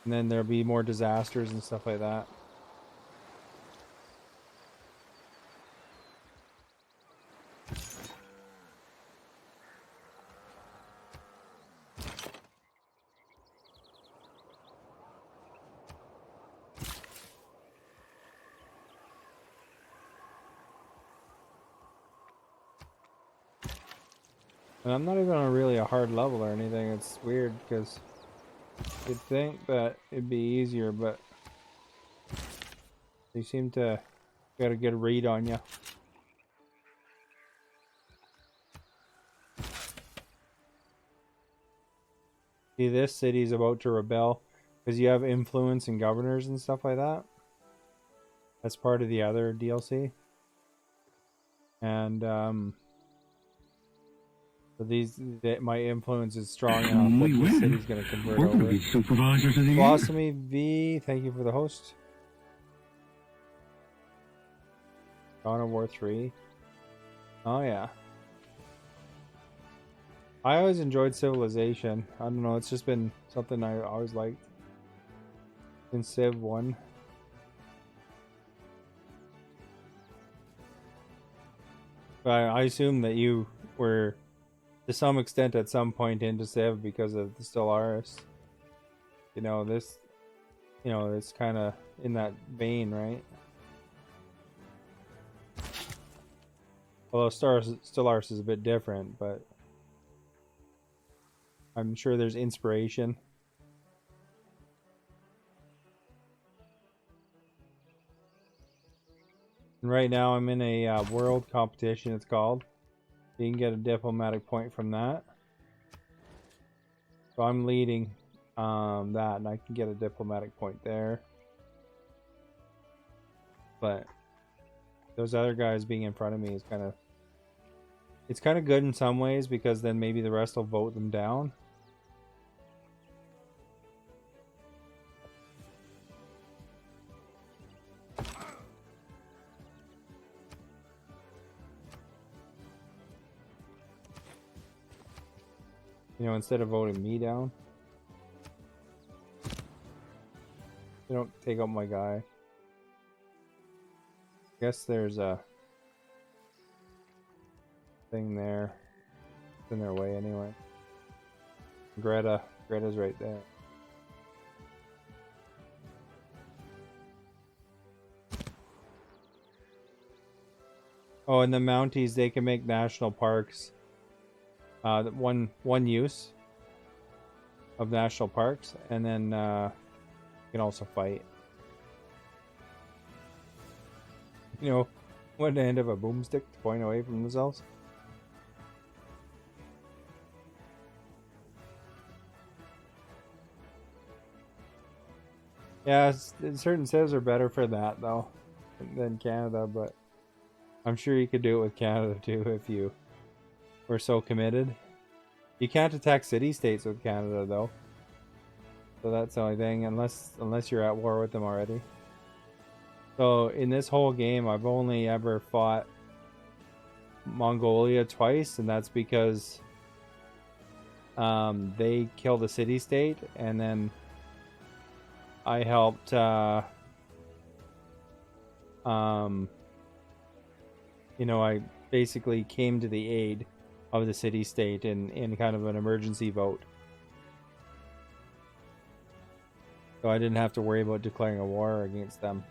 And then there'll be more disasters and stuff like that. And I'm not even on really a hard level or anything. It's weird because you'd think that it'd be easier, but they seem to get a good read on you. See, this city's about to rebel because you have influence and governors and stuff like that. That's part of the other DLC. And so my influence is strong enough that the city's going to convert We're over. gonna be supervisors of the year. Blossomy V, thank you for the host. Dawn of War 3. Oh yeah. I always enjoyed Civilization. I don't know, it's just been something I always liked in Civ 1. But I assume that you were to some extent at some point into Civ because of the Stellaris. It's kind of in that vein, right? Although Stellaris is a bit different, but I'm sure there's inspiration. And right now I'm in a world competition, it's called. You can get a diplomatic point from that. So I'm leading that, and I can get a diplomatic point there. But those other guys being in front of me is it's kind of good in some ways, because then maybe the rest will vote them down. You know, instead of voting me down. They don't take out my guy. Guess there's a thing there. It's in their way anyway. Greta's right there. Oh, and the Mounties, they can make national parks. One use of national parks, and then you can also fight. You know, one end of a boomstick to point away from themselves. Yeah, certain civs are better for that though than Canada, but I'm sure you could do it with Canada too if you were so committed. You can't attack city-states with Canada though, so that's the only thing, unless you're at war with them already. So in this whole game, I've only ever fought Mongolia twice, and that's because they killed a city-state, and then I helped you know, I basically came to the aid of the city-state in kind of an emergency vote. So I didn't have to worry about declaring a war against them.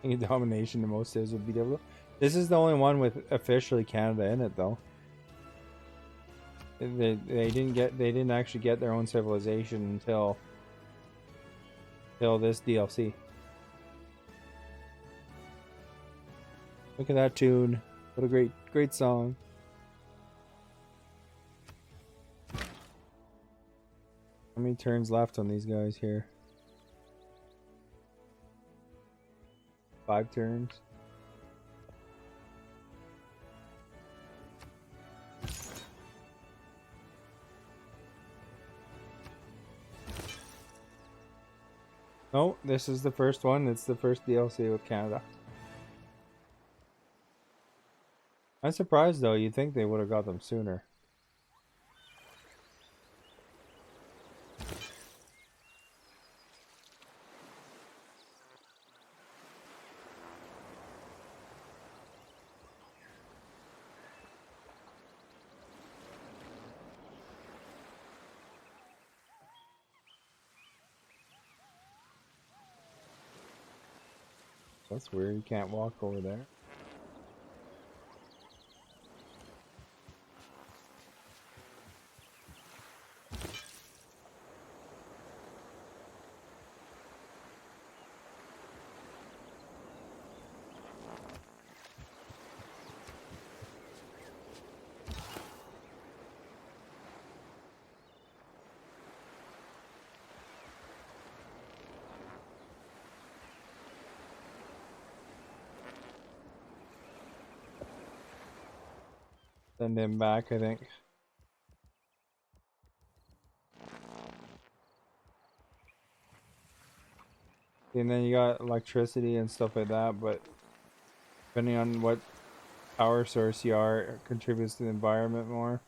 I think domination in most cities would be difficult. This is the only one with officially Canada in it, though. They didn't actually get their own civilization until this DLC. Look at that tune. What a great song. How many turns left on these guys here? 5 turns. No, this is the first one. It's the first DLC with Canada. I'm surprised though. You'd think they would have got them sooner. That's weird. You can't walk over there. Send him back, I think. And then you got electricity and stuff like that, but depending on what power source you are, it contributes to the environment more.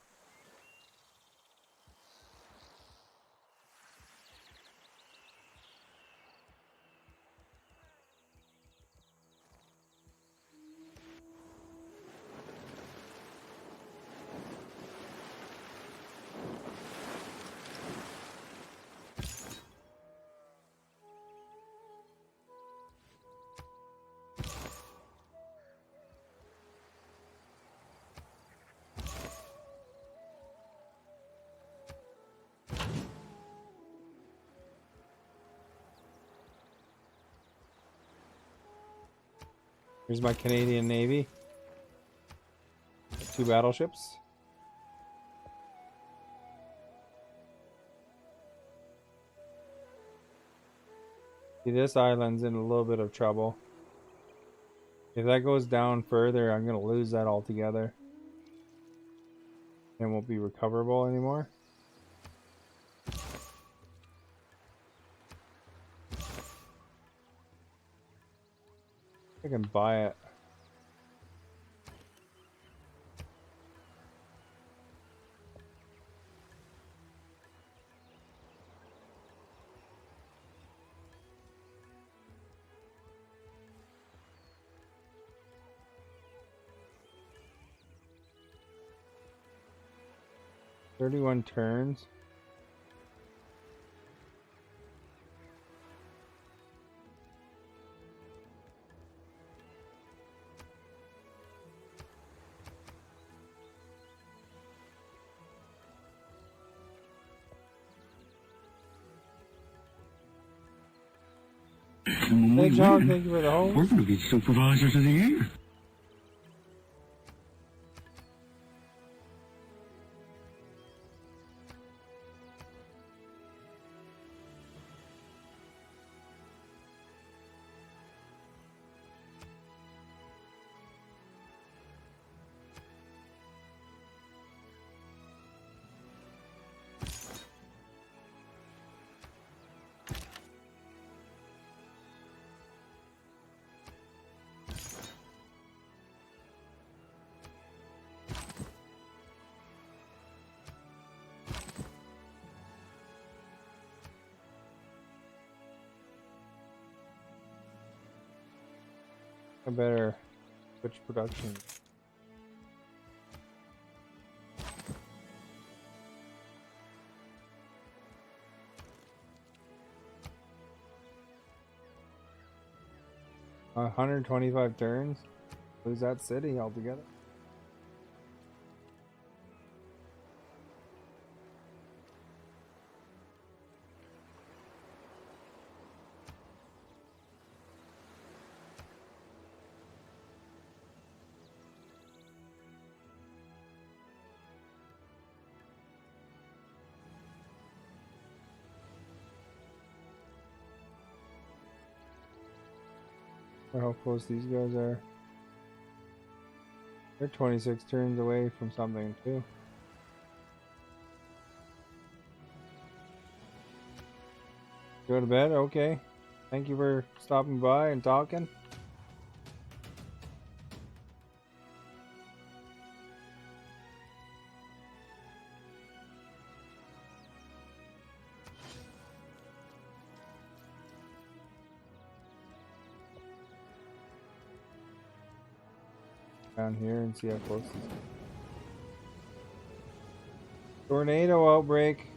Here's my Canadian Navy. 2 battleships. See, this island's in a little bit of trouble. If that goes down further, I'm gonna lose that altogether. It won't be recoverable anymore. I can buy it. 31 turns. Hey John, thank you for the host. We're going to be supervisors of the year. I better switch production. Uh, 125 turns. Lose that city altogether. How close these guys are. They're 26 turns away from something too. Go to bed? Okay. Thank you for stopping by and talking. Down here and see how close this is. Tornado outbreak.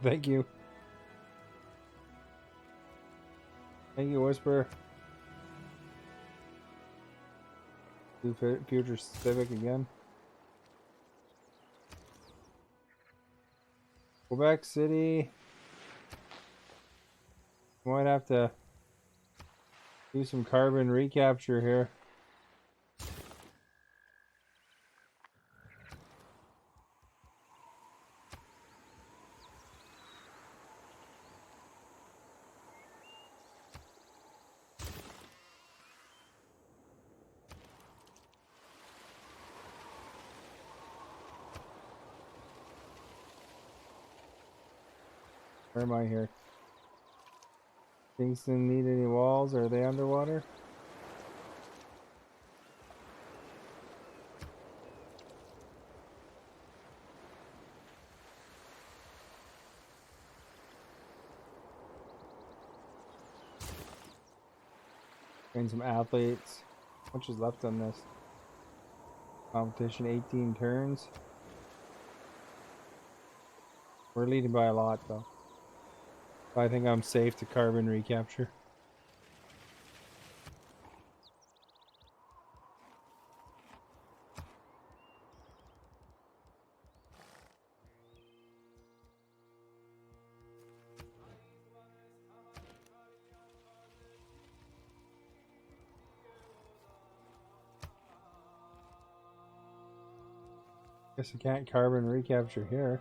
Thank you. Thank you, Whisper. Do Future Civic again. Quebec City. Might have to do some carbon recapture here. Where am I here? Kingston need any walls? Are they underwater? Train some athletes. How much is left on this? Competition 18 turns. We're leading by a lot though. I think I'm safe to carbon recapture. Guess I can't carbon recapture here.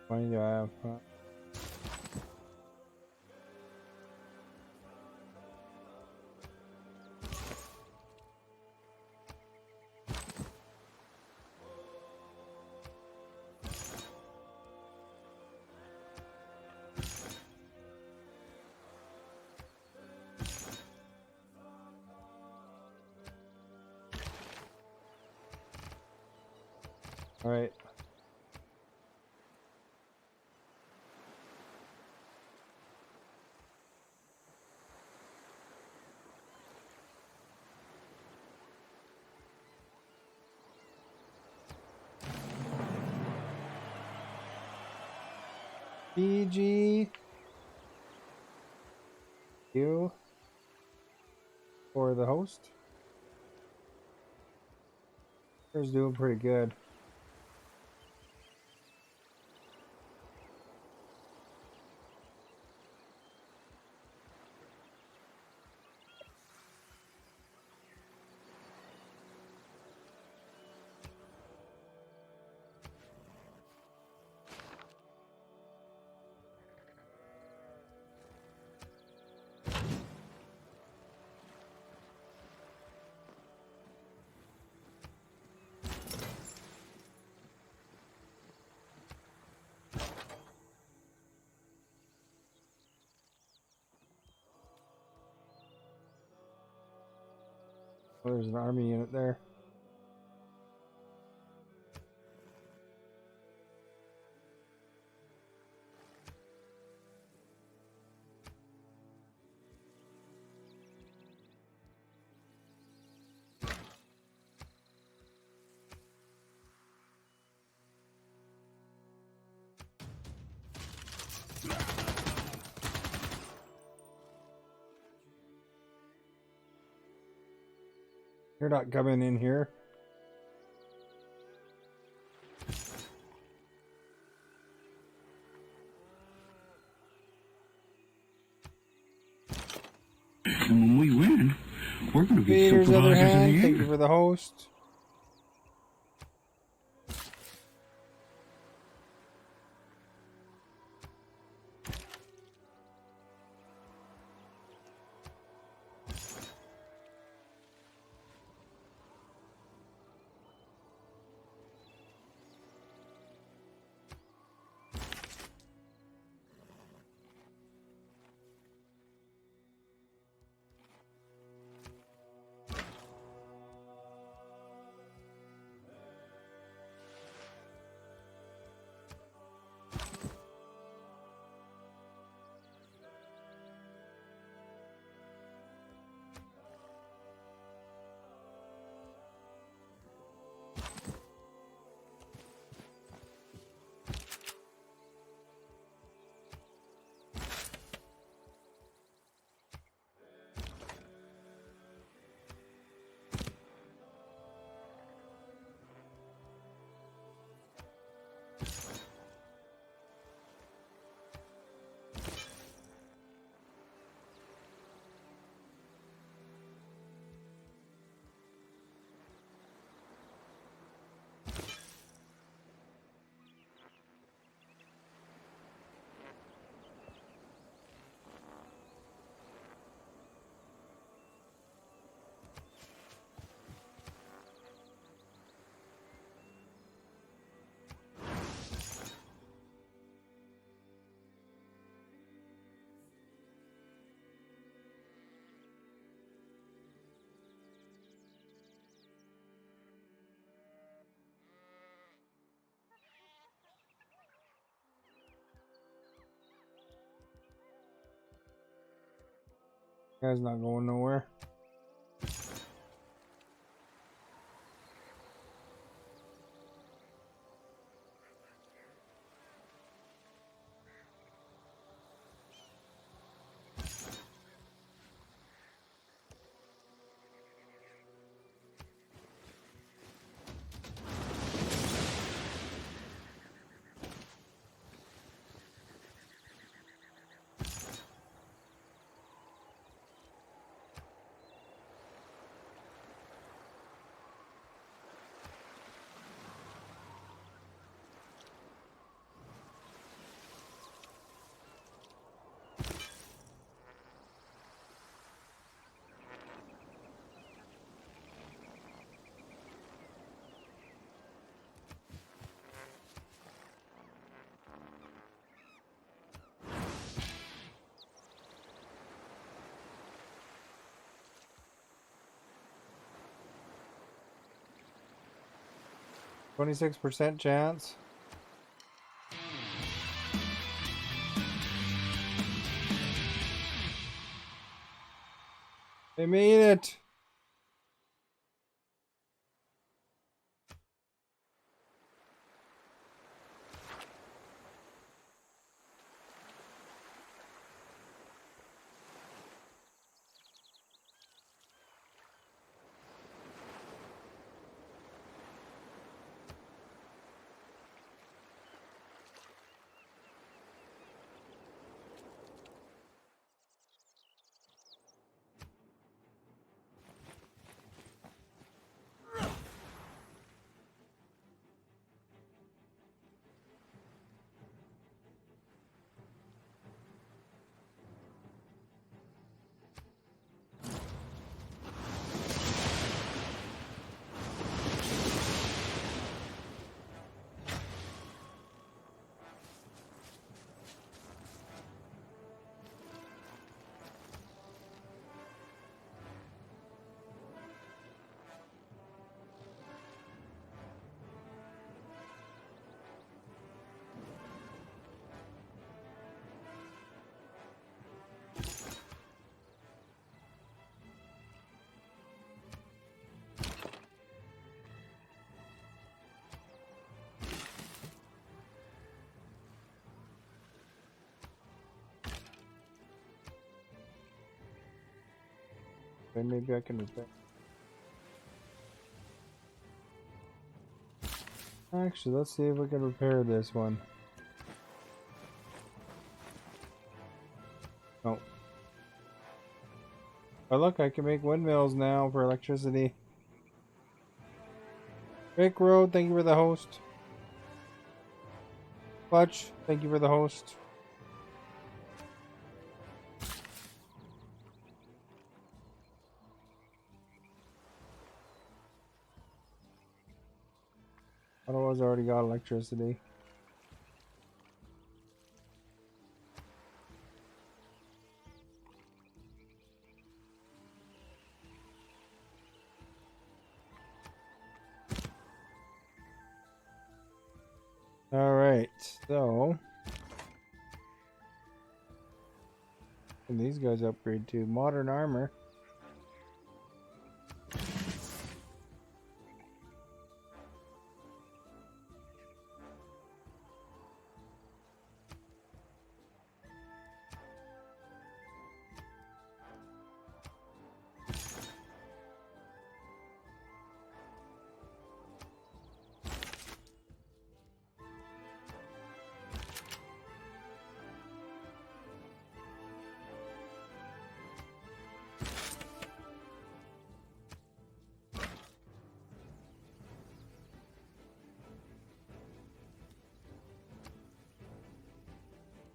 Money do I have? All right. BG you for the host. He's doing pretty good. Oh, there's an army unit there. You're not coming in here. And when we win, we're going to be Peter's other supervisors in hand, the thank air. you for the host. Guy's not going nowhere. 26% chance. They made it. Then maybe I can repair. Actually, let's see if we can repair this one. Oh. Oh look, I can make windmills now for electricity. Rick Road, thank you for the host. Clutch, thank you for the host. Otherwise, I already got electricity. Alright, so and these guys upgrade to modern armor.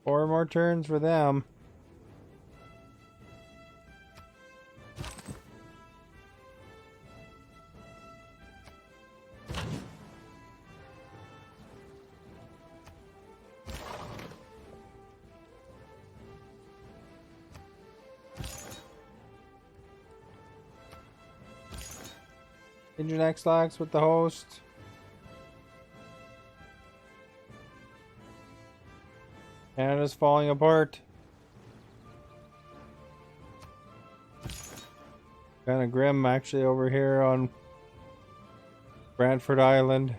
Four more turns for them. Engine X-Lax with the host. Canada's falling apart. Kind of grim actually over here on Brantford Island.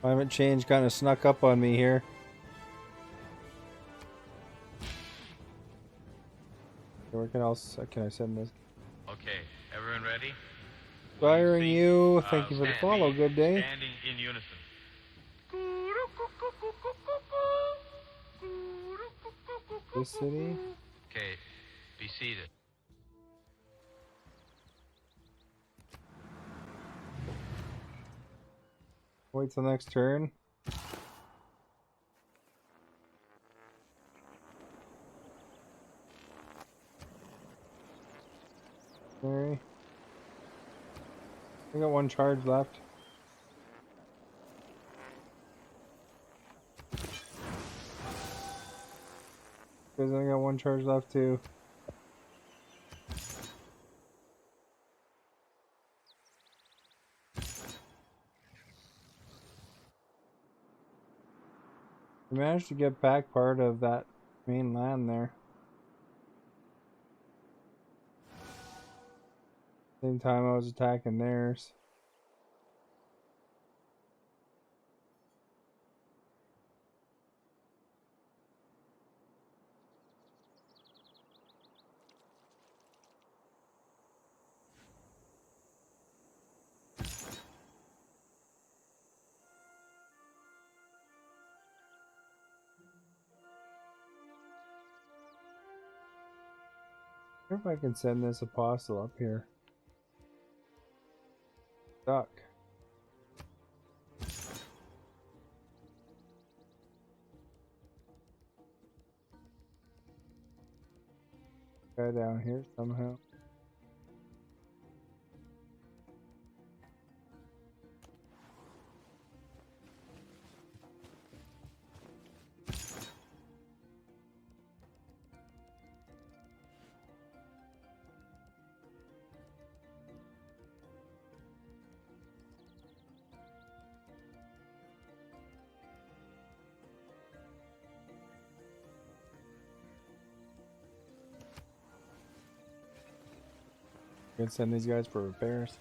Climate change kind of snuck up on me here. Where else can I send this? Okay, everyone ready? Firing you. Thank you for the follow. Good day. Standing in unison. This city. Okay, be seated. Wait till next turn. Okay. I got one charge left. Because I got one charge left too. I managed to get back part of that main land there. Same time I was attacking theirs. I wonder if I can send this apostle up here. Duck. Guy down here somehow. Gonna send these guys for repairs.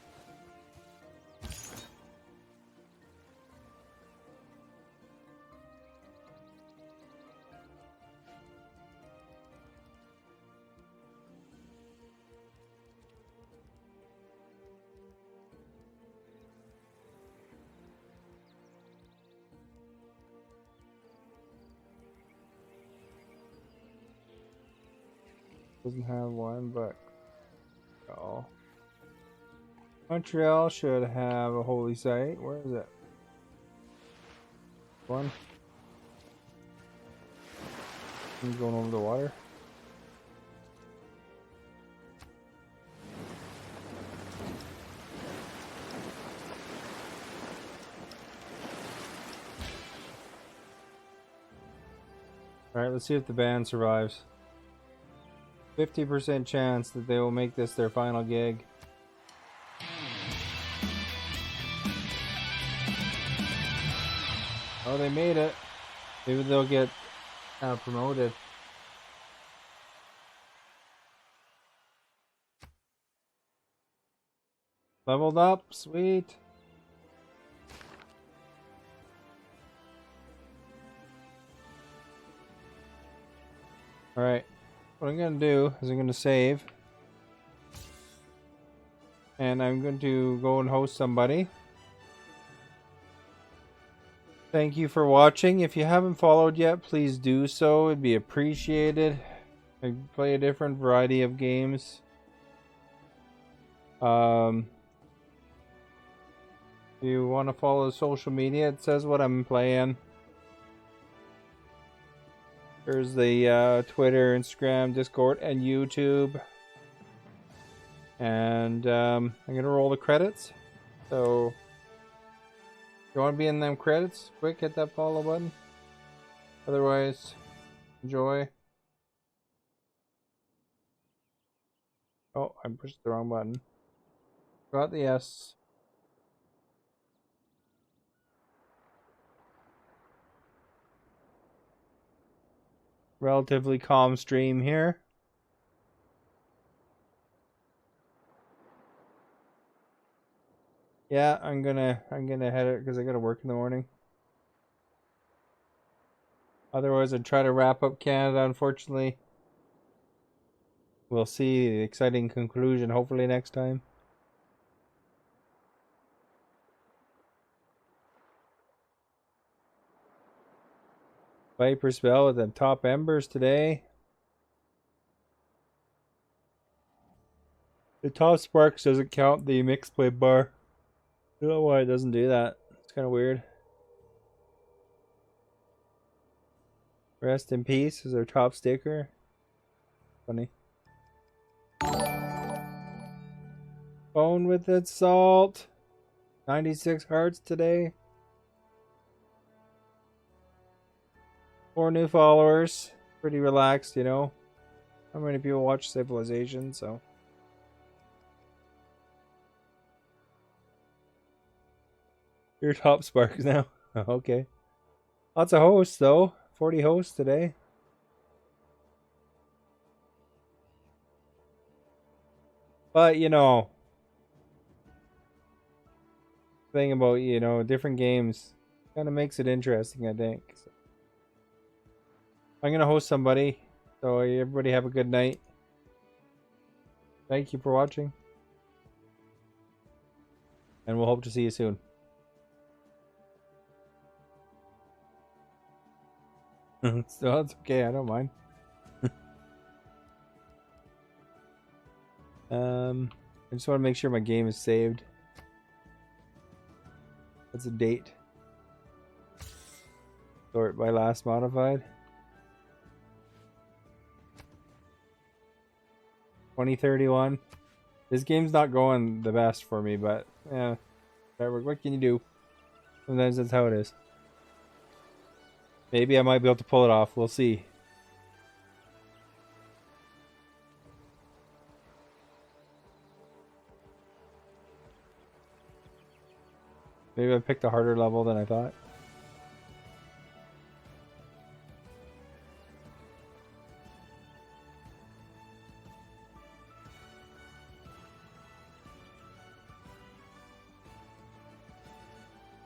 Doesn't have one, but oh. Montreal should have a holy site. Where is it? One. He's going over the water. Alright, let's see if the band survives. 50% chance that they will make this their final gig. Oh, they made it. Maybe they'll get promoted. Leveled up, sweet. Alright, what I'm going to do is I'm going to save. And I'm going to go and host somebody. Thank you for watching. If you haven't followed yet, please do so. It'd be appreciated. I play a different variety of games. If you want to follow social media, it says what I'm playing. There's the Twitter, Instagram, Discord, and YouTube. And I'm going to roll the credits. So if you want to be in them credits, quick, hit that follow button. Otherwise, enjoy. Oh, I pushed the wrong button. Got the S. Relatively calm stream here. Yeah, I'm gonna head it because I gotta work in the morning. Otherwise, I'd try to wrap up Canada. Unfortunately, we'll see the exciting conclusion hopefully next time. Viper spell with the top embers today. The top sparks doesn't count the mixed play bar. I don't know why it doesn't do that. It's kind of weird. Rest in peace is our top sticker. Funny. Bone with its salt. 96 hearts today. 4 new followers. Pretty relaxed, you know. How many people watch Civilization, so. You're top Sparks now. Okay. Lots of hosts, though. 40 hosts today. But, you know, thing about, you know, different games kind of makes it interesting, I think. So, I'm going to host somebody. So, everybody have a good night. Thank you for watching. And we'll hope to see you soon. So, it's okay. I don't mind. I just want to make sure my game is saved. What's the date? Sort by last modified. 2031. This game's not going the best for me, but yeah, whatever. What can you do? Sometimes that's how it is. Maybe I might be able to pull it off. We'll see. Maybe I picked a harder level than I thought.